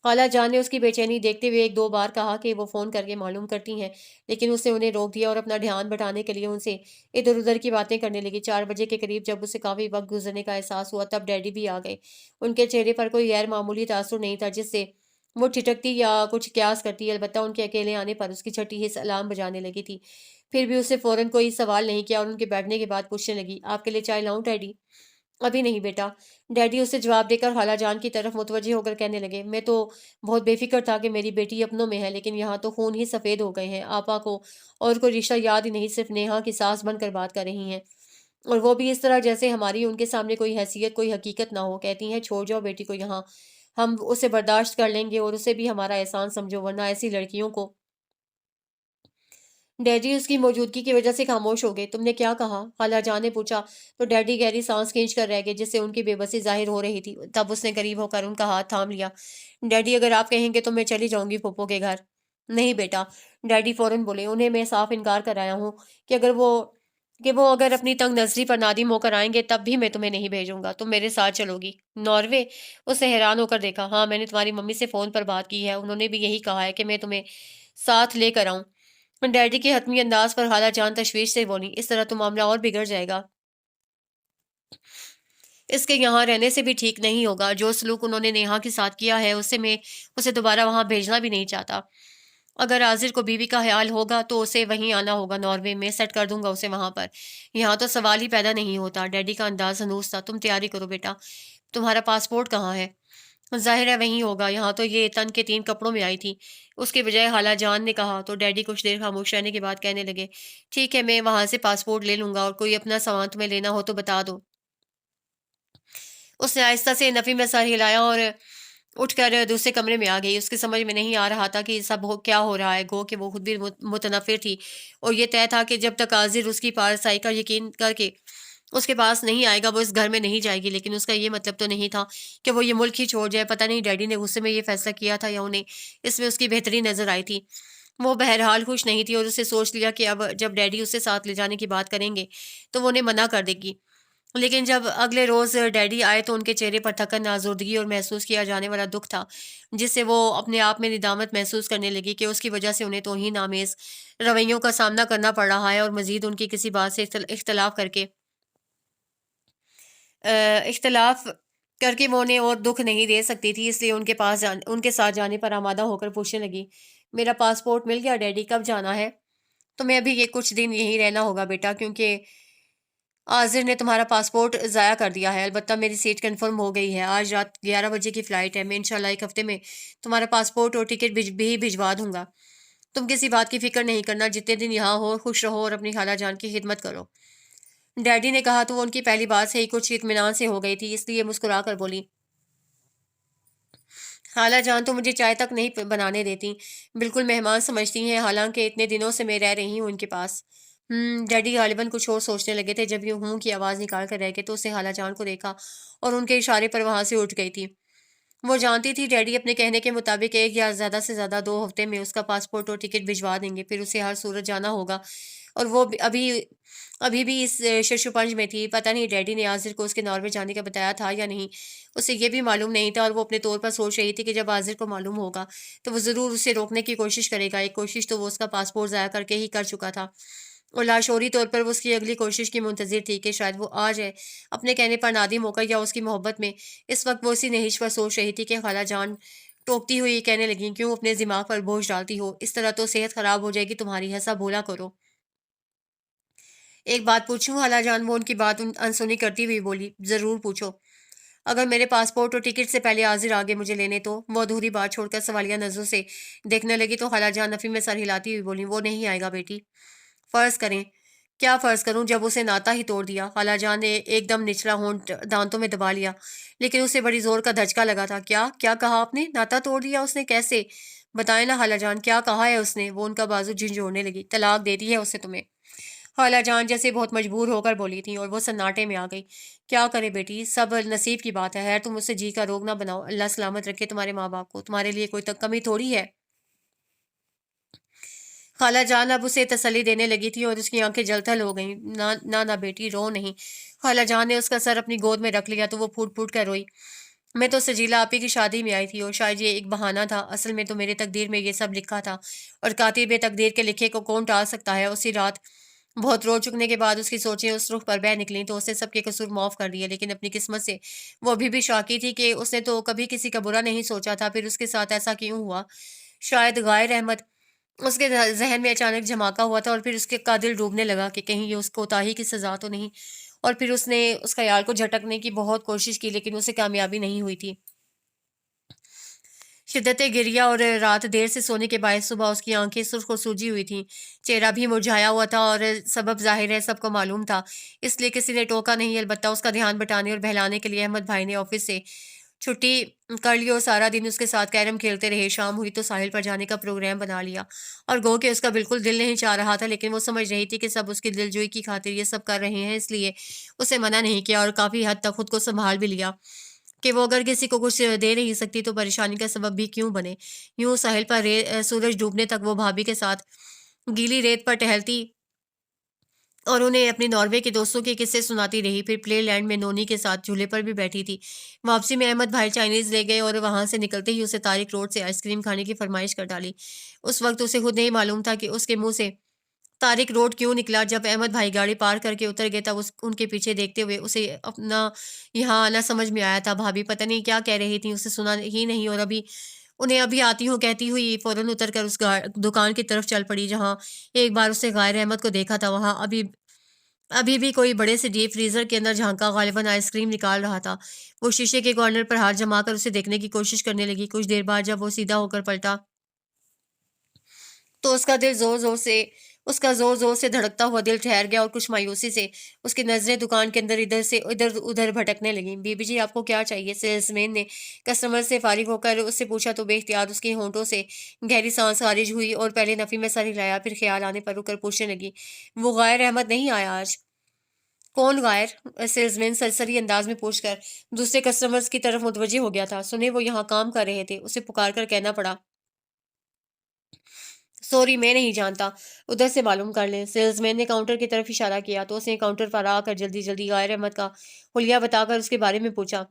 خالہ جان نے اس کی بے چینی دیکھتے ہوئے ایک دو بار کہا کہ وہ فون کر کے معلوم کرتی ہیں، لیکن اس نے انہیں روک دیا اور اپنا دھیان بٹانے کے لیے ان سے ادھر ادھر کی باتیں کرنے لگی۔ 4 بجے کے قریب جب اسے کافی وقت گزرنے کا احساس ہوا تب ڈیڈی بھی آ گئے۔ ان کے چہرے پر کوئی غیر معمولی تاثر نہیں تھا جس سے وہ ٹھٹکتی یا کچھ قیاس کرتی، البتہ ان کے اکیلے آنے پر اس کی چھٹی حس الارم بجانے لگی تھی۔ پھر بھی اسے فوراً کوئی سوال نہیں کیا اور ان کے بیٹھنے کے بعد پوچھنے لگی، آپ کے لیے چائے لاؤں ڈیڈی؟ ابھی نہیں بیٹا، ڈیڈی اسے جواب دے کر خالہ جان کی طرف متوجہ ہو کر کہنے لگے، میں تو بہت بے فکر تھا کہ میری بیٹی اپنوں میں ہے، لیکن یہاں تو خون ہی سفید ہو گئے ہیں، آپا کو اور کوئی رشتہ یاد ہی نہیں، صرف نیہا کی ساس بن کر بات کر رہی ہیں، اور وہ بھی اس طرح جیسے ہماری ان کے سامنے کوئی حیثیت کوئی حقیقت نہ ہو۔ کہتی ہیں چھوڑ جاؤ بیٹی کو یہاں، ہم اسے برداشت کر لیں گے اور اسے بھی ہمارا احسان سمجھو، ورنہ ایسی لڑکیوں کو۔ ڈیڈی اس کی موجودگی کی وجہ سے خاموش ہو گئے۔ تم نے کیا کہا؟ خالہ جان نے پوچھا تو ڈیڈی گہری سانس کھینچ کر رہ گئے جس سے ان کی بے بسی ظاہر ہو رہی تھی۔ تب اس نے قریب ہو کر ان کا ہاتھ تھام لیا۔ ڈیڈی اگر آپ کہیں گے تو میں چلی جاؤں گی پھپھو کے گھر۔ نہیں بیٹا، ڈیڈی فوراً بولے، انہیں میں صاف انکار کرایا ہوں کہ وہ اگر اپنی تنگ نظری پر نادم ہو کر آئیں گے تب بھی میں تمہیں نہیں بھیجوں گا، تم میرے ساتھ چلو گی ناروے؟ اس نے حیران ہو کر دیکھا۔ ہاں، میں نے تمہاری ممی سے فون پر بات کی ہے، انہوں نے بھی یہی کہا ہے کہ میں تمہیں ساتھ لے کر آؤں۔ ڈیڈی کے حتمی انداز پر خالہ جان تشویش سے بولی، اس طرح تو معاملہ اور بگڑ جائے گا، اس کے یہاں رہنے سے بھی ٹھیک نہیں ہوگا۔ جو سلوک انہوں نے نیہا کے ساتھ کیا ہے اس سے میں اسے دوبارہ وہاں بھیجنا بھی نہیں چاہتا۔ اگر عاضر کو بیوی کا خیال ہوگا تو اسے وہیں آنا ہوگا ناروے میں، سیٹ کر دوں گا اسے وہاں پر، یہاں تو سوال ہی پیدا نہیں ہوتا۔ ڈیڈی کا انداز ہنوس تھا۔ تم تیاری کرو بیٹا، تمہارا پاسپورٹ کہاں ہے؟ ظاہر ہے وہیں ہوگا، یہاں تو یہ تن کے 3 کپڑوں میں آئی تھی، اس کے بجائے خالہ جان نے کہا تو ڈیڈی کچھ دیر خاموش رہنے کے بعد کہنے لگے، ٹھیک ہے میں وہاں سے پاسپورٹ لے لوں گا، اور کوئی اپنا سامان تمہیں لینا ہو تو بتا دو۔ اس نے آہستہ سے نفی میں سر ہلایا اور اٹھ کر دوسرے کمرے میں آ گئی۔ اس کے سمجھ میں نہیں آ رہا تھا کہ یہ سب کیا ہو رہا ہے، گو کہ وہ خود بھی متنفر تھی اور یہ طے تھا کہ جب تک عاضر اس کی پارسائی کا یقین کر کے اس کے پاس نہیں آئے گا وہ اس گھر میں نہیں جائے گی، لیکن اس کا یہ مطلب تو نہیں تھا کہ وہ یہ ملک ہی چھوڑ جائے۔ پتہ نہیں ڈیڈی نے غصے میں یہ فیصلہ کیا تھا یا انہیں اس میں اس کی بہتری نظر آئی تھی۔ وہ بہرحال خوش نہیں تھی اور اسے سوچ لیا کہ اب جب ڈیڈی اسے ساتھ لے جانے کی بات کریں گے تو وہ انہیں منع کر دے گی۔ لیکن جب اگلے روز ڈیڈی آئے تو ان کے چہرے پر تھکن، آزردگی اور محسوس کیا جانے والا دکھ تھا، جس سے وہ اپنے آپ میں ندامت محسوس کرنے لگی کہ اس کی وجہ سے انہیں توہین آمیز رویوں کا سامنا کرنا پڑ رہا ہے، اور مزید ان کی کسی بات سے اختلاف کر کے وہ انہیں اور دکھ نہیں دے سکتی تھی، اس لیے ان کے ساتھ جانے پر آمادہ ہو کر پوچھنے لگی، میرا پاسپورٹ مل گیا ڈیڈی؟ کب جانا ہے؟ تمہیں ابھی یہ کچھ دن یہیں رہنا ہوگا بیٹا، کیونکہ عاضر نے تمہارا پاسپورٹ ضائع کر دیا ہے، البتہ میری سیٹ کنفرم ہو گئی ہے، آج رات 11 بجے کی فلائٹ ہے، میں انشاءاللہ 1 ہفتے میں تمہارا پاسپورٹ اور ٹکٹ بھی بھجوا دوں گا۔ تم کسی بات کی فکر نہیں کرنا، جتنے دن یہاں ہو خوش رہو اور اپنی خالہ جان کی خدمت کرو۔ ڈیڈی نے کہا تو وہ ان کی پہلی بات سے ہی کچھ اطمینان سے ہو گئی تھی، اس لیے مسکرا کر بولی، خالہ جان تو مجھے چائے تک نہیں بنانے دیتی، بالکل مہمان سمجھتی ہیں، حالانکہ اتنے دنوں سے میں رہ رہی ہوں ان کے پاس۔ ڈیڈی غالباً کچھ اور سوچنے لگے تھے جب یہ ہوں کی آواز نکال کر رہ گئے تو اسے خالہ جان کو دیکھا اور ان کے اشارے پر وہاں سے اٹھ گئی تھی۔ وہ جانتی تھی ڈیڈی اپنے کہنے کے مطابق 1 یا زیادہ سے زیادہ 2 ہفتے میں اس کا پاسپورٹ اور ٹکٹ بھجوا دیں گے، پھر اسے ہر صورت جانا ہوگا، اور وہ ابھی بھی اس ششوپنج میں تھی۔ پتہ نہیں ڈیڈی نے عاذر کو اس کے ناروے جانے کا بتایا تھا یا نہیں، اسے یہ بھی معلوم نہیں تھا، اور وہ اپنے طور پر سوچ رہی تھی کہ جب عاذر کو معلوم ہوگا تو وہ ضرور اسے روکنے کی کوشش کرے گا۔ ایک کوشش تو وہ اس کا پاسپورٹ ضائع کر کے ہی کر چکا تھا، اور لاشعوری طور پر وہ اس کی اگلی کوشش کی منتظر تھی کہ شاید وہ آ جائے اپنے کہنے پر نادم ہو کر، یا اس کی محبت میں۔ اس وقت وہ اسی نہج پر سوچ رہی تھی کہ خالہ جان ٹوکتی ہوئی کہنے لگیں، کیوں اپنے دماغ پر بوجھ ڈالتی ہو، اس طرح تو صحت خراب ہو جائے گی تمہاری، ایسا بولا کرو۔ ایک بات پوچھوں خالہ جان؟ وہ ان کی بات انسنی کرتی ہوئی بولی، ضرور پوچھو۔ اگر میرے پاسپورٹ اور ٹکٹ سے پہلے حاضر آگے مجھے لینے تو۔ وہ ادھوری بات چھوڑ کر سوالیہ نظروں سے دیکھنے لگی تو خالہ جان نفی میں سر ہلاتی ہوئی بولی، وہ نہیں آئے گا بیٹی۔ فرض کریں؟ کیا فرض کروں جب اسے ناتا ہی توڑ دیا؟ خالہ جان نے ایک دم نچلا ہونٹ دانتوں میں دبا لیا، لیکن اسے بڑی زور کا دھچکا لگا تھا۔ کیا کہا آپ نے؟ ناتا توڑ دیا اس نے؟ کیسے؟ بتائیں نا خالہ جان، کیا کہا ہے اس نے؟ وہ ان کا بازو جھنجھوڑنے لگی۔ طلاق دے دی ہے اسے تمہیں؟ خالہ جان جیسے بہت مجبور ہو کر بولی تھیں، اور وہ سناٹے میں آ گئی۔ کیا کرے بیٹی، سب نصیب کی بات ہے، خیر تم اسے جی کا روگ نہ بناؤ، اللہ سلامت رکھے تمہارے ماں باپ کو، تمہارے لیے کوئی کمی تھوڑی ہے۔ خالہ جان اب اسے تسلی دینے لگی تھی اور اس کی آنکھیں جل تھل ہو گئیں۔ نہ بیٹی رو نہیں۔ خالہ جان نے اس کا سر اپنی گود میں رکھ لیا تو وہ پھوٹ پھوٹ کر روئی۔ میں تو سجیلا آپی کی شادی میں آئی تھی، اور شاید یہ ایک بہانہ تھا، اصل میں تو میرے تقدیر میں یہ سب لکھا تھا، اور کاتب تقدیر کے لکھے کو کون ٹال سکتا ہے۔ اسی رات بہت رو چکنے کے بعد اس کی سوچیں اس رخ پر بہہ نکلیں تو اس نے سب کے قصور معاف کر دیے، لیکن اپنی قسمت سے وہ ابھی بھی شاکی تھی کہ اس نے تو کبھی کسی کا برا نہیں سوچا تھا، پھر اس کے ساتھ ایسا کیوں ہوا؟ شاید غائر احمد اس کے ذہن میں اچانک جھماکا ہوا تھا، اور پھر اس کا دل ڈوبنے لگا کہ کہیں یہ اس کوتاہی کی سزا تو نہیں، اور پھر اس نے اس خیال کو جھٹکنے کی بہت کوشش کی، لیکن اسے کامیابی نہیں ہوئی تھی۔ شدت گریہ اور رات دیر سے سونے کے باعث صبح اس کی آنکھیں سرخ اور سوجی ہوئی تھیں، چہرہ بھی مرجھایا ہوا تھا، اور سبب ظاہر ہے سب کو معلوم تھا، اس لیے کسی نے ٹوکا نہیں، البتہ اس کا دھیان بٹانے اور بہلانے کے لیے احمد بھائی نے آفس سے چھٹی کر لی اور سارا دن اس کے ساتھ کیرم کھیلتے رہے۔ شام ہوئی تو ساحل پر جانے کا پروگرام بنا لیا، اور گو کہ اس کا بالکل دل نہیں چاہ رہا تھا، لیکن وہ سمجھ رہی تھی کہ سب اس کی دلجوئی کی خاطر یہ سب کر رہے ہیں، اس لیے اسے منع نہیں کیا، اور کافی حد تک خود کو سنبھال بھی لیا کہ وہ اگر کسی کو کچھ دے نہیں سکتی تو پریشانی کا سبب بھی کیوں بنے۔ یوں ساحل پر سورج ڈوبنے تک وہ بھابھی کے ساتھ گیلی ریت پر ٹہلتی اور انہیں اپنی ناروے کے دوستوں کے قصے سناتی رہی، پھر پلے لینڈ میں نونی کے ساتھ جھولے پر بھی بیٹھی تھی۔ واپسی میں احمد بھائی چائنیز لے گئے اور وہاں سے نکلتے ہی اسے طارق روڈ سے آئس کریم کھانے کی فرمائش کر ڈالی۔ اس وقت اسے خود نہیں معلوم تھا کہ اس کے منہ سے طارق روڈ کیوں نکلا۔ جب احمد بھائی گاڑی پار کر کے اتر گئے تب ان کے پیچھے دیکھتے ہوئے اسے اپنا یہاں آنا سمجھ میں آیا تھا۔ بھابھی پتہ نہیں کیا کہہ رہی تھی، اسے سنا ہی نہیں، اور انہیں ابھی آتی ہوں کہتی ہوئی فوراً اتر کر اس دکان کی طرف چل پڑی جہاں ایک بار اسے غائر احمد کو دیکھا تھا۔ وہاں ابھی بھی کوئی بڑے سے ڈیپ فریزر کے اندر جھانکا غالباً آئس کریم نکال رہا تھا۔ وہ شیشے کے کارنر پر ہاتھ جما کر اسے دیکھنے کی کوشش کرنے لگی۔ کچھ دیر بعد جب وہ سیدھا ہو کر پلٹا تو اس کا زور زور سے دھڑکتا ہوا دل ٹھہر گیا، اور کچھ مایوسی سے اس کی نظریں دکان کے اندر ادھر ادھر بھٹکنے لگیں۔ بی بی جی آپ کو کیا چاہیے؟ سیلز مین نے کسٹمر سے فارغ ہو کر اس سے پوچھا تو بے اختیار اس کے ہونٹوں سے گہری سانس خارج ہوئی، اور پہلے نفی میں سر ہلایا، پھر خیال آنے پر رک کر پوچھنے لگی، وہ غائر احمد نہیں آیا آج؟ کون غائر؟ سیلز مین سرسری انداز میں پوچھ کر دوسرے کسٹمرز کی طرف متوجہ ہو گیا تھا۔ سنیں وہ یہاں کام کر رہے تھے، اسے پکار کر کہنا پڑا، سوری میں نہیں جانتا، ادھر سے معلوم کر لیں۔ سیلز مین نے کاؤنٹر کی طرف اشارہ کیا تو اس نے کاؤنٹر پر آ کر جلدی غائر احمد کا حلیہ بتا کر اس کے بارے میں پوچھا۔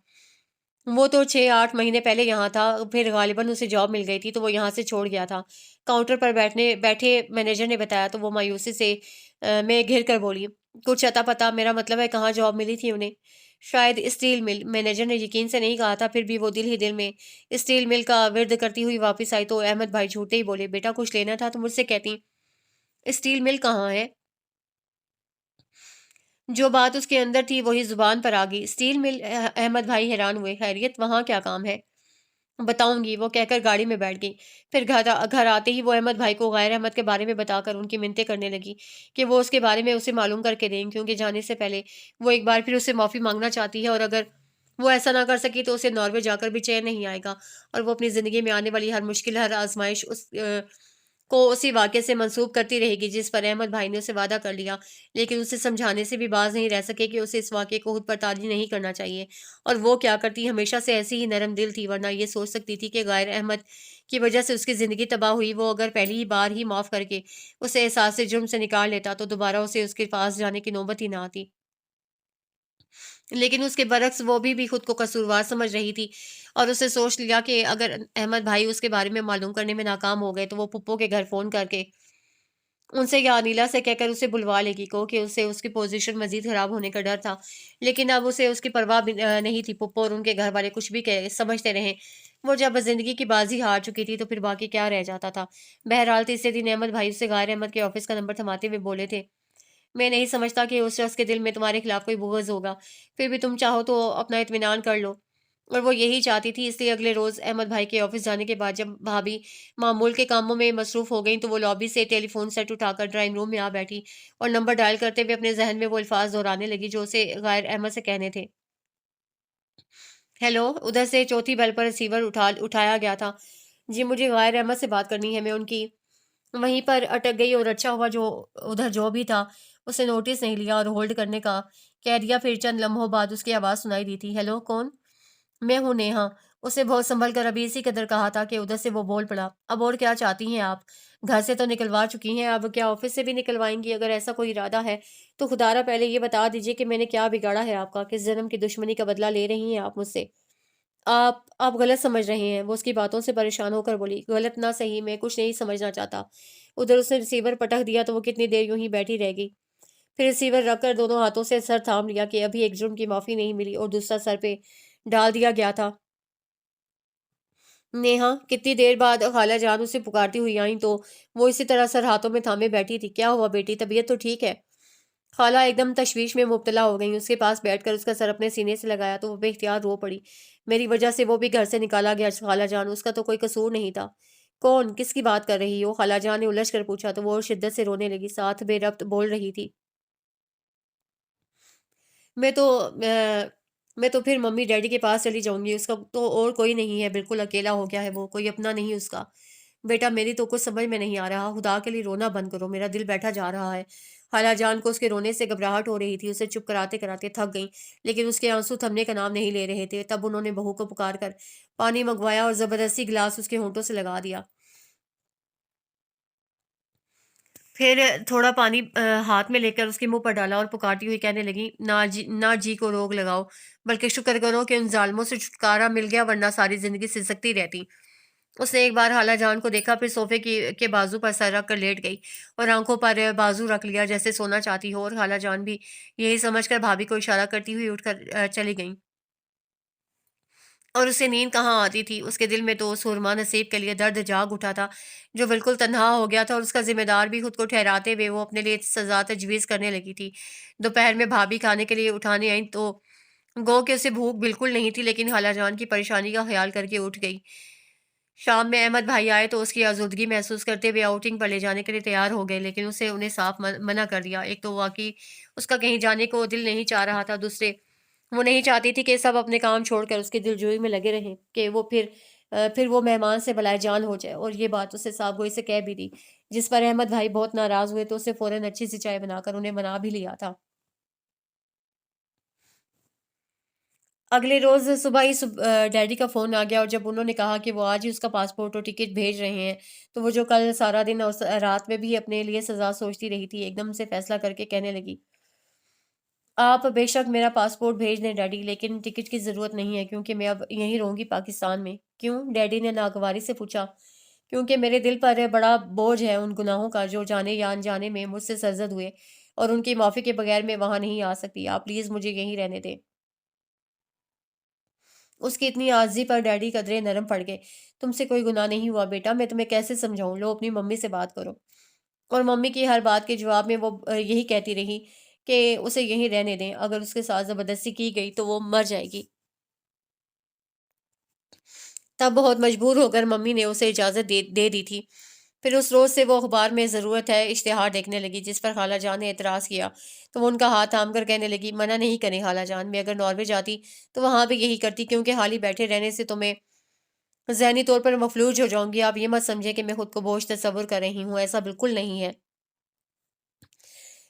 وہ تو 6-8 مہینے پہلے یہاں تھا، پھر غالباً اسے جاب مل گئی تھی تو وہ یہاں سے چھوڑ گیا تھا، کاؤنٹر پر بیٹھے مینیجر نے بتایا تو وہ مایوسی سے میں گھر کر بولی، کچھ اتا پتا؟ میرا مطلب ہے کہاں جاب ملی تھی انہیں؟ شاید اسٹیل مل۔ مینیجر نے یقین سے نہیں کہا تھا، پھر بھی وہ دل ہی دل میں اسٹیل مل کا ورد کرتی ہوئی واپس آئی تو احمد بھائی جھوٹے ہی بولے، بیٹا کچھ لینا تھا تو مجھ سے کہتی، اسٹیل مل کہاں ہے؟ جو بات اس کے اندر تھی وہی زبان پر آ گئی، اسٹیل مل؟ احمد بھائی حیران ہوئے، خیریت وہاں کیا کام ہے؟ بتاؤنگی، وہ کہہ کر گاڑی میں بیٹھ گئی۔ پھر گھر آتے ہی وہ احمد بھائی کو غیر احمد کے بارے میں بتا کر ان کی منتیں کرنے لگی کہ وہ اس کے بارے میں اسے معلوم کر کے دیں، کیونکہ جانے سے پہلے وہ ایک بار پھر اسے معافی مانگنا چاہتی ہے، اور اگر وہ ایسا نہ کر سکی تو اسے ناروے جا کر بھی چین نہیں آئے گا، اور وہ اپنی زندگی میں آنے والی ہر مشکل، ہر آزمائش کو اسی واقعے سے منسوب کرتی رہے گی جس پر احمد بھائی نے اسے وعدہ کر لیا، لیکن اسے سمجھانے سے بھی باز نہیں رہ سکے کہ اسے اس واقعے کو خود پر تاری نہیں کرنا چاہیے۔ اور وہ کیا کرتی، ہمیشہ سے ایسی ہی نرم دل تھی، ورنہ یہ سوچ سکتی تھی کہ غیر احمد کی وجہ سے اس کی زندگی تباہ ہوئی، وہ اگر پہلی ہی بار ہی معاف کر کے اسے احساس جرم سے نکال لیتا تو دوبارہ اسے اس کے پاس جانے کی نوبت ہی نہ آتی۔ لیکن اس کے برعکس وہ بھی خود کو قصوروار سمجھ رہی تھی، اور اسے سوچ لیا کہ اگر احمد بھائی اس کے بارے میں معلوم کرنے میں ناکام ہو گئے تو وہ پھپھو کے گھر فون کر کے ان سے یا انیلا سے کہہ کر اسے بلوا لے گی، کو کہ اسے اس کی پوزیشن مزید خراب ہونے کا ڈر تھا، لیکن اب اسے اس کی پرواہ بھی نہیں تھی۔ پھپھو اور ان کے گھر والے کچھ بھی سمجھتے رہیں، وہ جب زندگی کی بازی ہار چکی تھی تو پھر باقی کیا رہ جاتا تھا۔ بہرحال تیسرے دن احمد بھائی اسے غیر احمد کے آفس کا نمبر تھماتے ہوئے بولے تھے، میں نہیں سمجھتا کہ اس شخص کے دل میں تمہارے خلاف کوئی بغض ہوگا، پھر بھی تم چاہو تو اپنا اطمینان کر لو۔ اور وہ یہی چاہتی تھی، اس لیے اگلے روز احمد بھائی کے آفس جانے کے بعد جب بھابی معمول کے کاموں میں مصروف ہو گئیں تو وہ لابی سے ٹیلی فون سیٹ اٹھا کر ڈرائنگ روم میں آ بیٹھی اور نمبر ڈائل کرتے ہوئے اپنے ذہن میں وہ الفاظ دہرانے لگی جو اسے غیر احمد سے کہنے تھے۔ ہیلو، ادھر سے چوتھی بیل پر ریسیور اٹھایا گیا تھا۔ جی، مجھے غیر احمد سے بات کرنی ہے۔ میں ان کی وہیں پر اٹک گئی، اور اچھا ہوا جو ادھر جو بھی تھا اسے نوٹس نہیں لیا اور ہولڈ کرنے کا کہہ دیا۔ پھر چند لمحوں بعد اس کی آواز سنائی دی تھی، ہیلو، کون؟ میں ہوں نیہا۔ اسے بہت سنبھل کر ابھی اسی قدر کہا تھا کہ ادھر سے وہ بول پڑا، اب اور کیا چاہتی ہیں آپ؟ گھر سے تو نکلوا چکی ہیں، اب کیا آفس سے بھی نکلوائیں گی؟ اگر ایسا کوئی ارادہ ہے تو خدا را پہلے یہ بتا دیجیے کہ میں نے کیا بگاڑا ہے آپ کا، کس جنم کی دشمنی کا بدلہ لے رہی ہیں آپ مجھ سے؟ آپ غلط سمجھ رہے ہیں، وہ اس کی باتوں سے پریشان ہو کر بولی۔ غلط نہ صحیح، میں کچھ نہیں سمجھنا چاہتا۔ ادھر اس نے ریسیور پٹک دیا تو وہ کتنی دیر یوں ہی بیٹھی رہ گئی، پھر ریسیور رکھ کر دونوں ہاتھوں سے سر تھام لیا کہ ابھی ایک جرم کی معافی نہیں ملی اور دوسرا سر پہ ڈال دیا گیا تھا۔ نیہا کتنی دیر بعد خالہ جان اسے پکارتی ہوئی آئیں تو وہ اسی طرح سر ہاتھوں میں تھامے بیٹھی تھی۔ کیا ہوا بیٹی، طبیعت تو ٹھیک ہے؟ خالہ ایک دم تشویش میں مبتلا ہو گئیں، اس کے پاس بیٹھ کر اس کا سر اپنے سینے سے لگایا تو وہ بے اختیار رو پڑی۔ میری وجہ سے وہ بھی گھر سے نکالا گیا خالہ جان، اس کا تو کوئی قصور نہیں تھا۔ کون، کس کی بات کر رہی ہو؟ خالہ جان نے الجھ کر پوچھا تو وہ اور شدت سے رونے لگی، ساتھ بے ربط بول رہی تھی، میں تو میں تو پھر ممی ڈیڈی کے پاس چلی جاؤں گی، اس کا تو اور کوئی نہیں ہے، بالکل اکیلا ہو گیا ہے، وہ کوئی اپنا نہیں اس کا۔ بیٹا میری تو کچھ سمجھ میں نہیں آ رہا، خدا کے لیے رونا بند کرو، میرا دل بیٹھا جا رہا ہے۔ خالہ جان کو اس کے رونے سے گھبراہٹ ہو رہی تھی، اسے چپ کراتے کراتے تھک گئیں، لیکن اس کے آنسو تھمنے کا نام نہیں لے رہے تھے۔ تب انہوں نے بہو کو پکار کر پانی منگوایا اور زبردستی گلاس اس کے ہونٹوں سے لگا دیا، پھر تھوڑا پانی ہاتھ میں لے کر اس کے منہ پر ڈالا اور پکارتی ہوئی کہنے لگی، نہ جی کو روک لگاؤ، بلکہ شکر کرو کہ ان ظالموں سے چھٹکارا مل گیا، ورنہ ساری زندگی سسکتی رہتی۔ اس نے ایک بار خالہ جان کو دیکھا، پھر صوفے کے بازو پر سر رکھ کر لیٹ گئی اور آنکھوں پر بازو رکھ لیا جیسے سونا چاہتی ہو، اور خالہ جان بھی یہی سمجھ کر بھابھی کو اشارہ کرتی ہوئی اٹھ کر چلی گئیں۔ اور اسے نیند کہاں آتی تھی، اس کے دل میں تو سرما نصیب کے لیے درد جاگ اٹھا تھا جو بالکل تنہا ہو گیا تھا، اور اس کا ذمہ دار بھی خود کو ٹھہراتے ہوئے وہ اپنے لیے سزا تجویز کرنے لگی تھی۔ دوپہر میں بھابھی کھانے کے لیے اٹھانے آئیں تو گو کہ اسے بھوک بالکل نہیں تھی، لیکن خالہ جان کی پریشانی کا خیال کر کے اٹھ گئی۔ شام میں احمد بھائی آئے تو اس کی آزودگی محسوس کرتے ہوئے آؤٹنگ پر لے جانے کے لیے تیار ہو گئے، لیکن اسے انہیں صاف منع کر دیا۔ ایک تو واقعی اس کا کہیں جانے کو دل نہیں چاہ رہا تھا، دوسرے وہ نہیں چاہتی تھی کہ سب اپنے کام چھوڑ کر اس کی دلجوئی میں لگے رہیں کہ وہ پھر وہ مہمان سے بلائے جان ہو جائے، اور یہ بات اسے صاف گوئی سے کہہ بھی دی، جس پر احمد بھائی بہت ناراض ہوئے تو اسے فوراً اچھی سی چائے بنا کر انہیں منا بھی لیا تھا۔ اگلے روز صبح ہی ڈیڈی کا فون آ گیا، اور جب انہوں نے کہا کہ وہ آج ہی اس کا پاسپورٹ اور ٹکٹ بھیج رہے ہیں تو وہ جو کل سارا دن اور رات میں بھی اپنے لیے سزا سوچتی رہی تھی، ایک دم سے فیصلہ کر کے کہنے لگی، آپ بے شک میرا پاسپورٹ بھیج دیں ڈیڈی، لیکن ٹکٹ کی ضرورت نہیں ہے کیونکہ میں اب یہیں رہوں گی پاکستان میں۔ کیوں؟ ڈیڈی نے ناگواری سے پوچھا۔ کیونکہ میرے دل پر بڑا بوجھ ہے ان گناہوں کا جو جانے یا انجانے میں مجھ سے سرزد ہوئے، اور ان کی معافی کے بغیر میں وہاں نہیں آ سکتی، آپ پلیز مجھے یہیں رہنے دیں۔ اس کی اتنی عاجزی پر ڈیڈی قدرے نرم پڑ گئے۔ تم سے کوئی گناہ نہیں ہوا بیٹا، میں تمہیں کیسے سمجھاؤں، لو اپنی ممی سے بات کرو۔ اور ممی کی ہر بات کے جواب میں وہ یہی کہتی رہی کہ اسے یہیں رہنے دیں، اگر اس کے ساتھ زبردستی کی گئی تو وہ مر جائے گی۔ تب بہت مجبور ہو کر ممی نے اسے اجازت دے دی تھی۔ پھر اس روز سے وہ اخبار میں ضرورت ہے اشتہار دیکھنے لگی، جس پر خالہ جان نے اعتراض کیا تو وہ ان کا ہاتھ تھام کر کہنے لگی، منع نہیں کریں خالہ جان، میں اگر ناروے جاتی تو وہاں بھی یہی کرتی، کیونکہ حال ہی بیٹھے رہنے سے تمہیں ذہنی طور پر مفلوج ہو جاؤں گی۔ آپ یہ مت سمجھے کہ میں خود کو بوجھ تصور کر رہی ہوں، ایسا بالکل نہیں ہے۔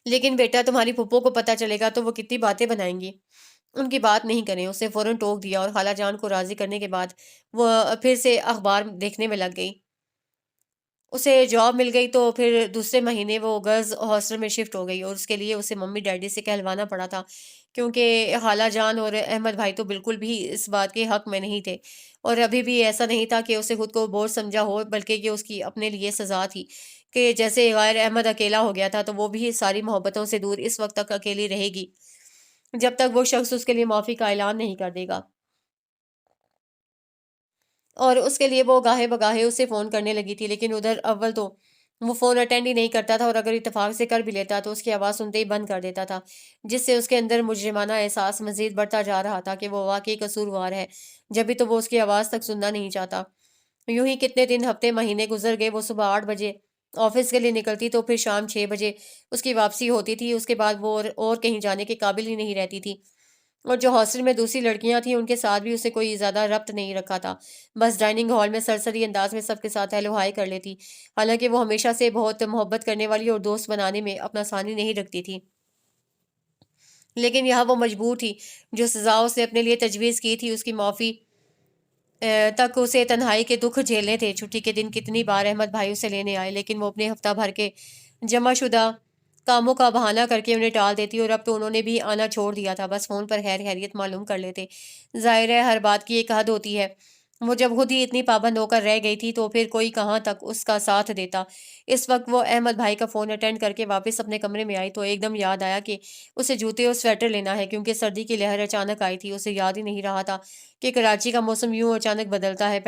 لیکن بیٹا تمہاری پھپھو کو پتہ چلے گا تو وہ کتنی باتیں بنائیں گی۔ ان کی بات نہیں کریں، اسے فوراً ٹوک دیا اور خالہ جان کو راضی کرنے کے بعد وہ پھر سے اخبار دیکھنے میں لگ گئی۔ اسے جاب مل گئی تو پھر دوسرے مہینے وہ گرلز ہاسٹل میں شفٹ ہو گئی، اور اس کے لیے اسے ممی ڈیڈی سے کہلوانا پڑا تھا، کیونکہ خالہ جان اور احمد بھائی تو بالکل بھی اس بات کے حق میں نہیں تھے، اور ابھی بھی ایسا نہیں تھا کہ اسے خود کو بوجھ سمجھا ہو، بلکہ یہ اس کی اپنے لیے سزا تھی کہ جیسے غیر احمد اکیلا ہو گیا تھا تو وہ بھی ساری محبتوں سے دور اس وقت تک اکیلی رہے گی جب تک وہ شخص اس کے لیے معافی کا اعلان نہیں کر دے گا۔ اور اس کے لیے وہ گاہے بگاہے اسے فون کرنے لگی تھی، لیکن ادھر اول تو وہ فون اٹینڈ ہی نہیں کرتا تھا، اور اگر اتفاق سے کر بھی لیتا تو اس کی آواز سنتے ہی بند کر دیتا تھا، جس سے اس کے اندر مجرمانہ احساس مزید بڑھتا جا رہا تھا کہ وہ واقعی قصوروار ہے، جبھی تو وہ اس کی آواز تک سننا نہیں چاہتا۔ یوں ہی کتنے دن، ہفتے، مہینے گزر گئے۔ وہ صبح 8 بجے آفس کے لیے نکلتی تو پھر شام 6 بجے اس کی واپسی ہوتی تھی۔ اس کے بعد وہ اور کہیں جانے کے قابل ہی نہیں رہتی تھی، اور جو ہاسٹل میں دوسری لڑکیاں تھیں ان کے ساتھ بھی اسے کوئی زیادہ ربط نہیں رکھا تھا، بس ڈائننگ ہال میں سرسری انداز میں سب کے ساتھ ہیلو ہائی کر لیتی، حالانکہ وہ ہمیشہ سے بہت محبت کرنے والی اور دوست بنانے میں اپنا ثانی نہیں رکھتی تھی، لیکن یہاں وہ مجبور تھی۔ جو سزا اس نے اپنے لیے تجویز کی تھی اس کی معافی تک اسے تنہائی کے دکھ جھیلنے تھے۔ چھٹی کے دن کتنی بار احمد بھائی اسے لینے آئے، لیکن وہ اپنے ہفتہ بھر کے جمع شدہ کاموں کا بہانہ کر کے انہیں ٹال دیتی، اور اب تو انہوں نے بھی آنا چھوڑ دیا تھا، بس فون پر خیر خیریت معلوم کر لیتے۔ ظاہر ہے ہر بات کی ایک حد ہوتی ہے، وہ جب خود ہی اتنی پابند ہو کر رہ گئی تھی تو پھر کوئی کہاں تک اس کا ساتھ دیتا۔ اس وقت وہ احمد بھائی کا فون اٹینڈ کر کے واپس اپنے کمرے میں آئی تو ایک دم یاد آیا کہ اسے جوتے اور سویٹر لینا ہے، کیونکہ سردی کی لہر اچانک آئی تھی۔ اسے یاد ہی نہیں رہا تھا کہ کراچی کا موسم یوں اچانک بدلتا ہے،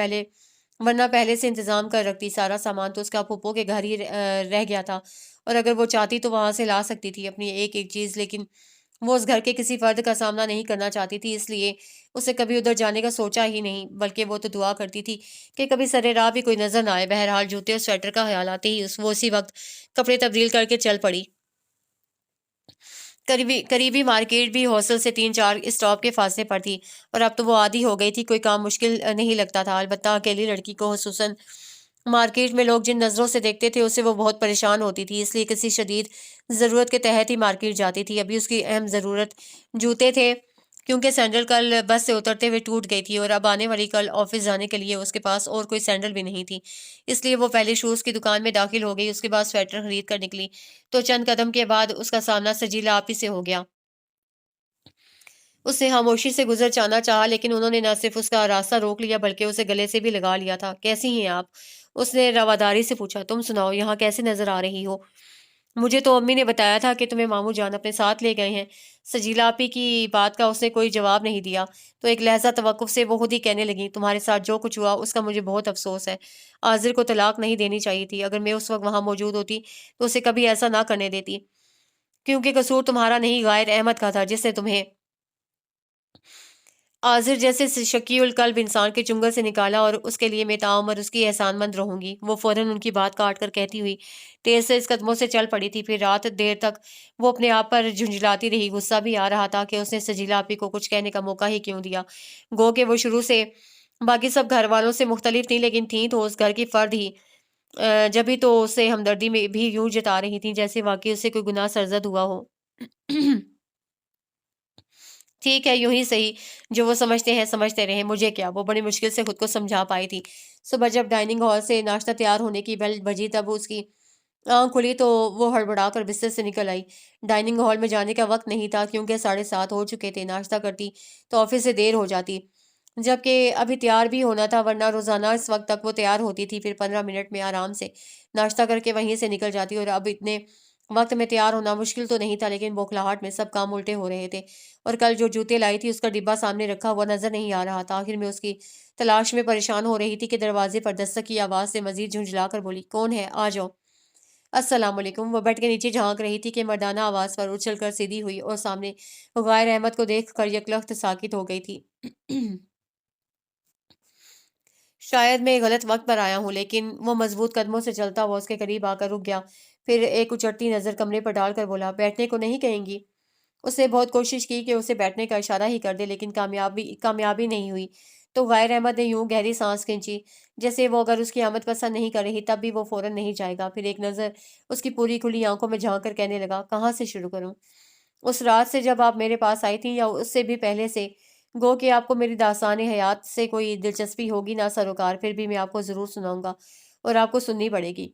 ورنہ پہلے سے انتظام کر رکھتی۔ سارا سامان تو اس کا پھپھو کے گھر ہی رہ گیا تھا، اور اگر وہ چاہتی تو وہاں سے لا سکتی تھی اپنی ایک ایک چیز، لیکن وہ اس گھر کے کسی فرد کا سامنا نہیں کرنا چاہتی تھی، اس لیے اسے کبھی ادھر جانے کا سوچا ہی نہیں، بلکہ وہ تو دعا کرتی تھی کہ کبھی سرے راہ بھی کوئی نظر نہ آئے۔ بہرحال جوتے اور سویٹر کا خیال آتے ہی وہ اسی وقت کپڑے تبدیل کر کے چل پڑی۔ قریبی مارکیٹ بھی ہاسٹل سے 3 4 اسٹاپ کے فاصلے پر تھی، اور اب تو وہ عادی ہو گئی تھی، کوئی کام مشکل نہیں لگتا تھا، البتہ اکیلی لڑکی کو خصوصاً مارکیٹ میں لوگ جن نظروں سے دیکھتے تھے اس سے وہ بہت پریشان ہوتی تھی، اس لیے کسی شدید ضرورت کے تحت ہی مارکیٹ جاتی تھی۔ ابھی اس کی اہم ضرورت جوتے تھے، کیونکہ سینڈل کل بس سے اترتے ہوئے ٹوٹ گئی تھی، اور اب آنے والی کل آفس جانے کے لیے اس کے پاس اور کوئی سینڈل بھی نہیں تھی، اس لیے وہ پہلے شوز کی دکان میں داخل ہو گئی، اس کے بعد سویٹر خرید کر نکلی تو چند قدم کے بعد اس کا سامنا سجیلا آپی سے ہو گیا۔ اس نے خاموشی سے گزر جانا چاہا، لیکن انہوں نے نہ صرف اس کا راستہ روک لیا بلکہ اسے گلے سے بھی لگا لیا تھا۔ کیسی ہیں آپ؟ اس نے رواداری سے پوچھا۔ تم سناؤ، یہاں کیسے نظر آ رہی ہو؟ مجھے تو امی نے بتایا تھا کہ تمہیں ماموں جان اپنے ساتھ لے گئے ہیں۔ سجیلا آپی کی بات کا اس نے کوئی جواب نہیں دیا تو ایک لہجہ توقف سے وہ خود ہی کہنے لگی، تمہارے ساتھ جو کچھ ہوا اس کا مجھے بہت افسوس ہے۔ عاذر کو طلاق نہیں دینی چاہیے تھی، اگر میں اس وقت وہاں موجود ہوتی تو اسے کبھی ایسا نہ کرنے دیتی، کیونکہ قصور تمہارا نہیں غائر احمد کا تھا، جس نے تمہیں عاذر جیسے شکی القلب انسان کے چنگل سے نکالا، اور اس کے لیے میں تعمر اس کی احسان مند رہوں گی۔ وہ فوراً ان کی بات کاٹ کر کہتی ہوئی تیز سے اس قدموں سے چل پڑی تھی۔ پھر رات دیر تک وہ اپنے آپ پر جھنجھلاتی رہی، غصہ بھی آ رہا تھا کہ اس نے سجیلا آپی کو کچھ کہنے کا موقع ہی کیوں دیا، گو کہ وہ شروع سے باقی سب گھر والوں سے مختلف تھیں، لیکن تھیں تو اس گھر کی فرد ہی، جبھی تو اسے ہمدردی میں بھی یوں جتا رہی تھیں جیسے واقعی اسے کوئی گناہ سرزد ہوا ہو۔ ٹھیک ہے، یوں ہی صحیح، جو وہ سمجھتے ہیں سمجھتے رہیں، مجھے کیا؟ وہ بڑی مشکل سے خود کو سمجھا پائی تھی۔ صبح جب ڈائننگ ہال سے ناشتہ تیار ہونے کی بیل بجی تب اس کی آنکھ کھلی تو وہ ہڑبڑا کر بستر سے نکل آئی۔ ڈائننگ ہال میں جانے کا وقت نہیں تھا، کیونکہ 7:30 ہو چکے تھے۔ ناشتہ کرتی تو آفس سے دیر ہو جاتی، جبکہ ابھی تیار بھی ہونا تھا، ورنہ روزانہ اس وقت تک وہ تیار ہوتی تھی، پھر 15 منٹ میں آرام سے ناشتہ کر کے وہیں سے نکل جاتی، اور اب اتنے وقت میں تیار ہونا مشکل تو نہیں تھا، لیکن بوکھلاہٹ میں سب کام الٹے ہو رہے تھے، اور کل جو جوتے لائی تھی اس کا ڈبہ سامنے رکھا ہوا نظر نہیں آ رہا تھا۔ آخر میں اس کی تلاش میں پریشان ہو رہی تھی کہ دروازے پر دستک کی آواز سے مزید جھنجھلا کر بولی، کون ہے؟ آ جاؤ۔ السلام علیکم۔ وہ بیڈ کے نیچے جھانک رہی تھی کہ مردانہ آواز پر اچھل کر سیدھی ہوئی اور سامنے غائر احمد کو دیکھ کر یکلخت ساکت ہو گئی تھی۔ شاید میں غلط وقت پر آیا ہوں، لیکن وہ مضبوط قدموں سے چلتا ہوا اس کے قریب آ کر رک گیا۔ پھر ایک اچٹتی نظر کمرے پر ڈال کر بولا، بیٹھنے کو نہیں کہیں گی؟ اس نے بہت کوشش کی کہ اسے بیٹھنے کا اشارہ ہی کر دے، لیکن کامیابی نہیں ہوئی۔ تو غیر احمد نے یوں گہری سانس کھینچی جیسے وہ اگر اس کی آمد پسند نہیں کر رہی تب بھی وہ فوراً نہیں جائے گا۔ پھر ایک نظر اس کی پوری کھلی آنکھوں میں جھانک کر کہنے لگا، کہاں سے شروع کروں؟ اس رات سے جب آپ میرے پاس آئی تھیں یا اس سے بھی پہلے سے؟ گو کہ آپ کو میری داستان حیات سے کوئی دلچسپی ہوگی نہ سروکار، پھر بھی میں آپ کو ضرور سناؤں گا اور آپ کو سننی پڑے گی۔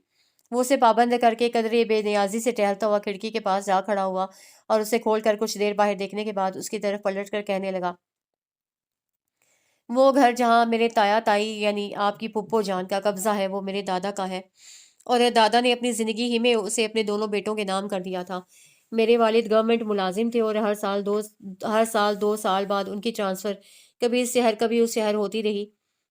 وہ اسے پابند کر کے قدرے بے نیازی سے ٹہلتا ہوا کھڑکی کے پاس جا کھڑا ہوا اور اسے کھول کر کچھ دیر باہر دیکھنے کے بعد اس کی طرف پلٹ کر کہنے لگا، وہ گھر جہاں میرے تایا تائی یعنی آپ کی پھپھو جان کا قبضہ ہے وہ میرے دادا کا ہے، اور دادا نے اپنی زندگی ہی میں اسے اپنے دونوں بیٹوں کے نام کر دیا تھا۔ میرے والد گورنمنٹ ملازم تھے اور ہر سال 2 سال بعد ان کی ٹرانسفر کبھی اس شہر کبھی اس شہر ہوتی رہی۔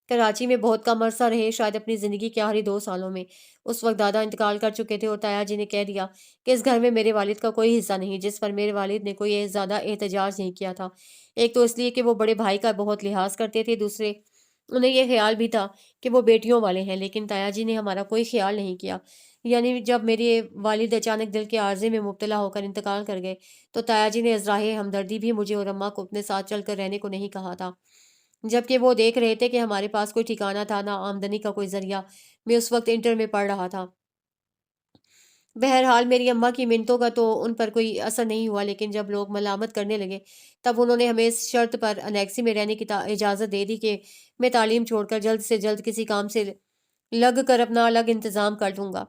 کراچی میں بہت کم عرصہ رہے، شاید اپنی زندگی کے آخری 2 سالوں میں۔ اس وقت دادا انتقال کر چکے تھے اور تایا جی نے کہہ دیا کہ اس گھر میں میرے والد کا کوئی حصہ نہیں، جس پر میرے والد نے کوئی زیادہ احتجاج نہیں کیا تھا۔ ایک تو اس لیے کہ وہ بڑے بھائی کا بہت لحاظ کرتے تھے، دوسرے انہیں یہ خیال بھی تھا کہ وہ بیٹیوں والے ہیں، لیکن تایا جی نے ہمارا کوئی خیال نہیں کیا۔ یعنی جب میرے والد اچانک دل کے عارضے میں مبتلا ہو کر انتقال کر گئے تو تایا جی نے ازراہ ہمدردی بھی مجھے اور اماں کو اپنے ساتھ چل کر رہنے کو نہیں کہا تھا، جبکہ وہ دیکھ رہے تھے کہ ہمارے پاس کوئی ٹھکانہ تھا نہ آمدنی کا کوئی ذریعہ۔ میں اس وقت انٹر میں پڑھ رہا تھا۔ بہرحال میری اماں کی منتوں کا تو ان پر کوئی اثر نہیں ہوا، لیکن جب لوگ ملامت کرنے لگے تب انہوں نے ہمیں اس شرط پر انیکسی میں رہنے کی اجازت دے دی کہ میں تعلیم چھوڑ کر جلد سے جلد کسی کام سے لگ کر اپنا الگ انتظام کر لوں گا،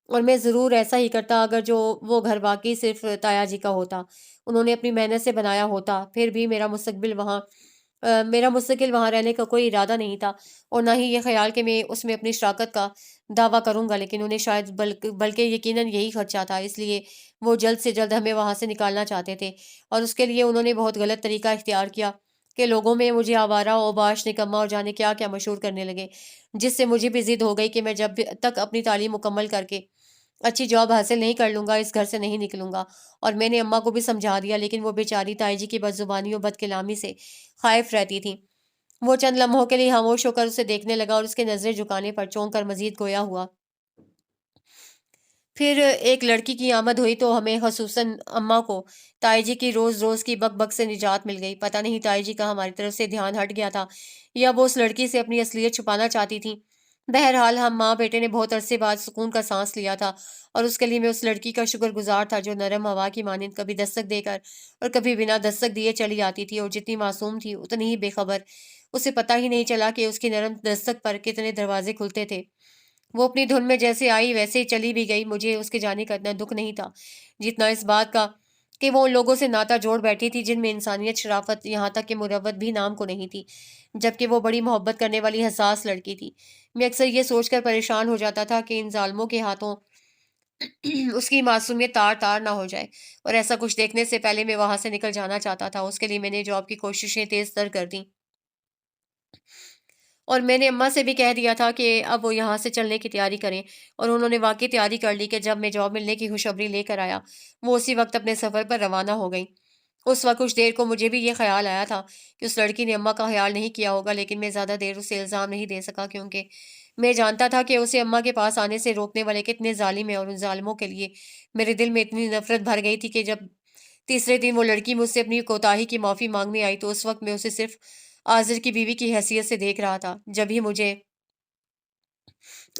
اور میں ضرور ایسا ہی کرتا اگر جو وہ گھر واقعی صرف تایا جی کا ہوتا، انہوں نے اپنی محنت سے بنایا ہوتا۔ پھر بھی میرا مستقل وہاں رہنے کا کوئی ارادہ نہیں تھا، اور نہ ہی یہ خیال کہ میں اس میں اپنی شراکت کا دعویٰ کروں گا، لیکن انہیں شاید بلکہ یقیناً یہی خدشہ تھا، اس لیے وہ جلد سے جلد ہمیں وہاں سے نکالنا چاہتے تھے، اور اس کے لیے انہوں نے بہت غلط طریقہ اختیار کیا کہ لوگوں میں مجھے آوارہ، اوباش، نکما اور جانے کیا کیا مشہور کرنے لگے، جس سے مجھے بھی ضد ہو گئی کہ میں جب تک اپنی تعلیم مکمل کر کے اچھی جاب حاصل نہیں کر لوں گا اس گھر سے نہیں نکلوں گا۔ اور میں نے اماں کو بھی سمجھا دیا، لیکن وہ بیچاری تائی جی کی بد زبانی اور بد کلامی سے خائف رہتی تھی۔ وہ چند لمحوں کے لیے خاموش ہو کر اسے دیکھنے لگا اور اس کے نظریں جھکانے پر چونک کر مزید گویا ہوا۔ پھر ایک لڑکی کی آمد ہوئی تو ہمیں خصوصاً اماں کو تائی جی کی روز روز کی بک بک سے نجات مل گئی۔ پتہ نہیں تائی جی کا ہماری طرف سے دھیان ہٹ گیا تھا یا وہ اس لڑکی سے اپنی اصلیت چھپانا چاہتی تھیں۔ بہرحال ہم ماں بیٹے نے بہت عرصے بعد سکون کا سانس لیا تھا، اور اس کے لیے میں اس لڑکی کا شکر گزار تھا جو نرم ہوا کی مانند کبھی دستک دے کر اور کبھی بنا دستک دیے چلی آتی تھی، اور جتنی معصوم تھی اتنی ہی بے خبر۔ اسے پتہ ہی نہیں چلا کہ اس کی نرم دستک پر کتنے دروازے کھلتے تھے۔ وہ اپنی دھن میں جیسے آئی ویسے ہی چلی بھی گئی۔ مجھے اس کے جانے کا اتنا دکھ نہیں تھا جتنا اس بات کا کہ وہ ان لوگوں سے ناتا جوڑ بیٹھی تھی جن میں انسانیت، شرافت، یہاں تک کہ مروت بھی نام کو نہیں تھی، جبکہ وہ بڑی محبت کرنے والی حساس لڑکی تھی۔ میں اکثر یہ سوچ کر پریشان ہو جاتا تھا کہ ان ظالموں کے ہاتھوں اس کی معصومیت تار تار نہ ہو جائے، اور ایسا کچھ دیکھنے سے پہلے میں وہاں سے نکل جانا چاہتا تھا۔ اس کے لیے میں نے جاب کی کوششیں تیز تر کر دیں، اور میں نے اماں سے بھی کہہ دیا تھا کہ اب وہ یہاں سے چلنے کی تیاری کریں، اور انہوں نے واقعی تیاری کر لی کہ جب میں جاب ملنے کی خوشخبری لے کر آیا وہ اسی وقت اپنے سفر پر روانہ ہو گئی۔ اس وقت کچھ دیر کو مجھے بھی یہ خیال آیا تھا کہ اس لڑکی نے اماں کا خیال نہیں کیا ہوگا، لیکن میں زیادہ دیر اسے الزام نہیں دے سکا کیونکہ میں جانتا تھا کہ اسے اماں کے پاس آنے سے روکنے والے کتنے ظالم ہیں، اور ان ظالموں کے لیے میرے دل میں اتنی نفرت بھر گئی تھی کہ جب تیسرے دن وہ لڑکی مجھ سے اپنی کوتاہی کی معافی مانگنے آئی تو اس وقت میں اسے صرف آزر کی بیوی کی حیثیت سے دیکھ رہا تھا۔ جب ہی مجھے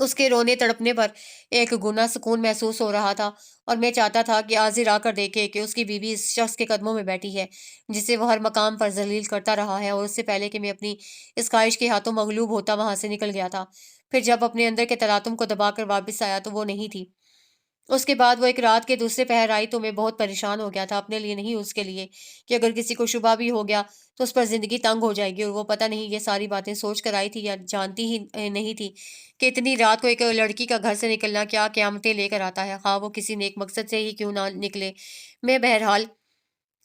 اس کے رونے تڑپنے پر ایک گنا سکون محسوس ہو رہا تھا، اور میں چاہتا تھا کہ آزر آ کر دیکھے کہ اس کی بیوی اس شخص کے قدموں میں بیٹھی ہے جسے وہ ہر مقام پر ذلیل کرتا رہا ہے، اور اس سے پہلے کہ میں اپنی اس خواہش کے ہاتھوں مغلوب ہوتا وہاں سے نکل گیا تھا۔ پھر جب اپنے اندر کے تلاطم کو دبا کر واپس آیا تو وہ نہیں تھی۔ اس کے بعد وہ ایک رات کے دوسرے پہر آئی تو میں بہت پریشان ہو گیا تھا، اپنے لیے نہیں اس کے لیے، کہ اگر کسی کو شبہ بھی ہو گیا تو اس پر زندگی تنگ ہو جائے گی، اور وہ پتہ نہیں یہ ساری باتیں سوچ کر آئی تھی یا جانتی ہی نہیں تھی کہ اتنی رات کو ایک لڑکی کا گھر سے نکلنا کیا قیامتیں لے کر آتا ہے، خواہ وہ کسی نیک مقصد سے ہی کیوں نہ نکلے۔ میں بہرحال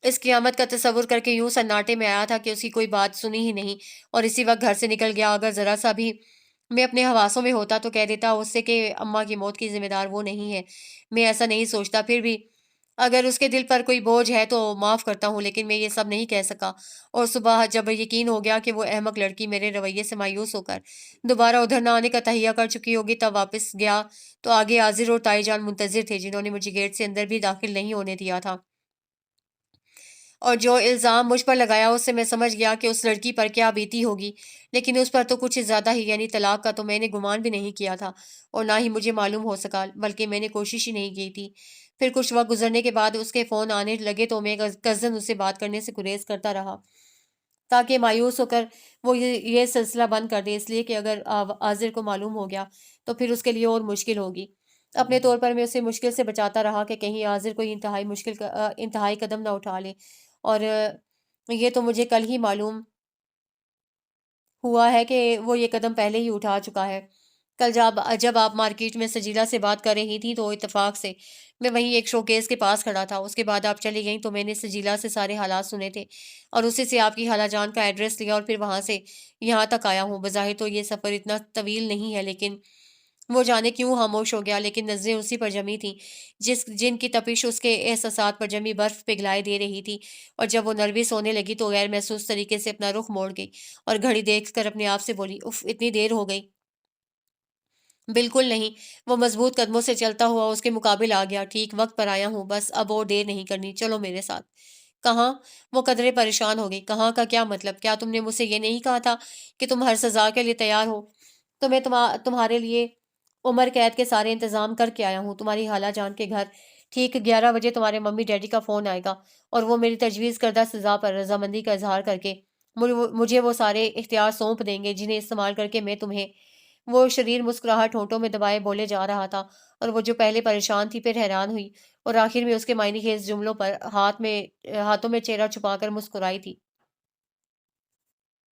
اس قیامت کا تصور کر کے یوں سناٹے میں آیا تھا کہ اس کی کوئی بات سنی ہی نہیں، اور اسی وقت گھر سے نکل گیا۔ اگر ذرا سا بھی میں اپنے حواسوں میں ہوتا تو کہہ دیتا اس سے کہ اماں کی موت کی ذمہ دار وہ نہیں ہے، میں ایسا نہیں سوچتا۔ پھر بھی اگر اس کے دل پر کوئی بوجھ ہے تو معاف کرتا ہوں، لیکن میں یہ سب نہیں کہہ سکا۔ اور صبح جب یقین ہو گیا کہ وہ احمق لڑکی میرے رویے سے مایوس ہو کر دوبارہ ادھر نہ آنے کا تہیہ کر چکی ہوگی، تب واپس گیا تو آگے عاضر اور تائی جان منتظر تھے، جنہوں نے مجھے گیٹ سے اندر بھی داخل نہیں ہونے دیا تھا۔ اور جو الزام مجھ پر لگایا اس سے میں سمجھ گیا کہ اس لڑکی پر کیا بیتی ہوگی، لیکن اس پر تو کچھ زیادہ ہی، یعنی طلاق کا تو میں نے گمان بھی نہیں کیا تھا، اور نہ ہی مجھے معلوم ہو سکا، بلکہ میں نے کوشش ہی نہیں کی تھی۔ پھر کچھ وقت گزرنے کے بعد اس کے فون آنے لگے تو میں کزن اس سے بات کرنے سے گریز کرتا رہا، تاکہ مایوس ہو کر وہ یہ سلسلہ بند کر دے، اس لیے کہ اگر عاضر کو معلوم ہو گیا تو پھر اس کے لیے اور مشکل ہوگی۔ اپنے طور پر میں اسے مشکل سے بچاتا رہا کہ کہیں عاضر کوئی انتہائی قدم نہ اٹھا لے، اور یہ تو مجھے کل ہی معلوم ہوا ہے کہ وہ یہ قدم پہلے ہی اٹھا چکا ہے۔ کل جب آپ مارکیٹ میں سجیلا سے بات کر رہی تھی تو اتفاق سے میں وہیں ایک شوکیس کے پاس کھڑا تھا۔ اس کے بعد آپ چلی گئیں تو میں نے سجیلا سے سارے حالات سنے تھے، اور اسی سے آپ کی خالہ جان کا ایڈریس لیا اور پھر وہاں سے یہاں تک آیا ہوں۔ بظاہر تو یہ سفر اتنا طویل نہیں ہے، لیکن وہ جانے کیوں خاموش ہو گیا، لیکن نظریں اسی پر جمی تھیں جن کی تپش اس کے احساسات پر جمی برف پگھلائے دے رہی تھی۔ اور جب وہ نروس ہونے لگی تو غیر محسوس طریقے سے اپنا رخ موڑ گئی اور گھڑی دیکھ کر اپنے آپ سے بولی، اف، اتنی دیر ہو گئی۔ بالکل نہیں، وہ مضبوط قدموں سے چلتا ہوا اس کے مقابل آ گیا۔ ٹھیک وقت پر آیا ہوں، بس اب اور دیر نہیں کرنی، چلو میرے ساتھ۔ کہاں؟ وہ قدرے پریشان ہو گئی۔ کہاں کا کیا مطلب؟ کیا تم نے مجھ سے یہ نہیں کہا تھا کہ تم ہر سزا کے لیے تیار ہو؟ تو میں تمہارے لیے عمر قید کے سارے انتظام کر کے آیا ہوں۔ تمہاری خالہ جان کے گھر ٹھیک 11 بجے تمہارے ممی ڈیڈی کا فون آئے گا، اور وہ میری تجویز کردہ سزا پر رضامندی کا اظہار کر کے مجھے وہ سارے اختیار سونپ دیں گے جنہیں استعمال کر کے میں تمہیں… وہ شریر مسکراہٹ ہونٹوں میں دبائے بولے جا رہا تھا، اور وہ جو پہلے پریشان تھی پھر حیران ہوئی، اور آخر میں اس کے معنی خیز جملوں پر ہاتھوں میں چہرہ چھپا کر مسکرائی تھی۔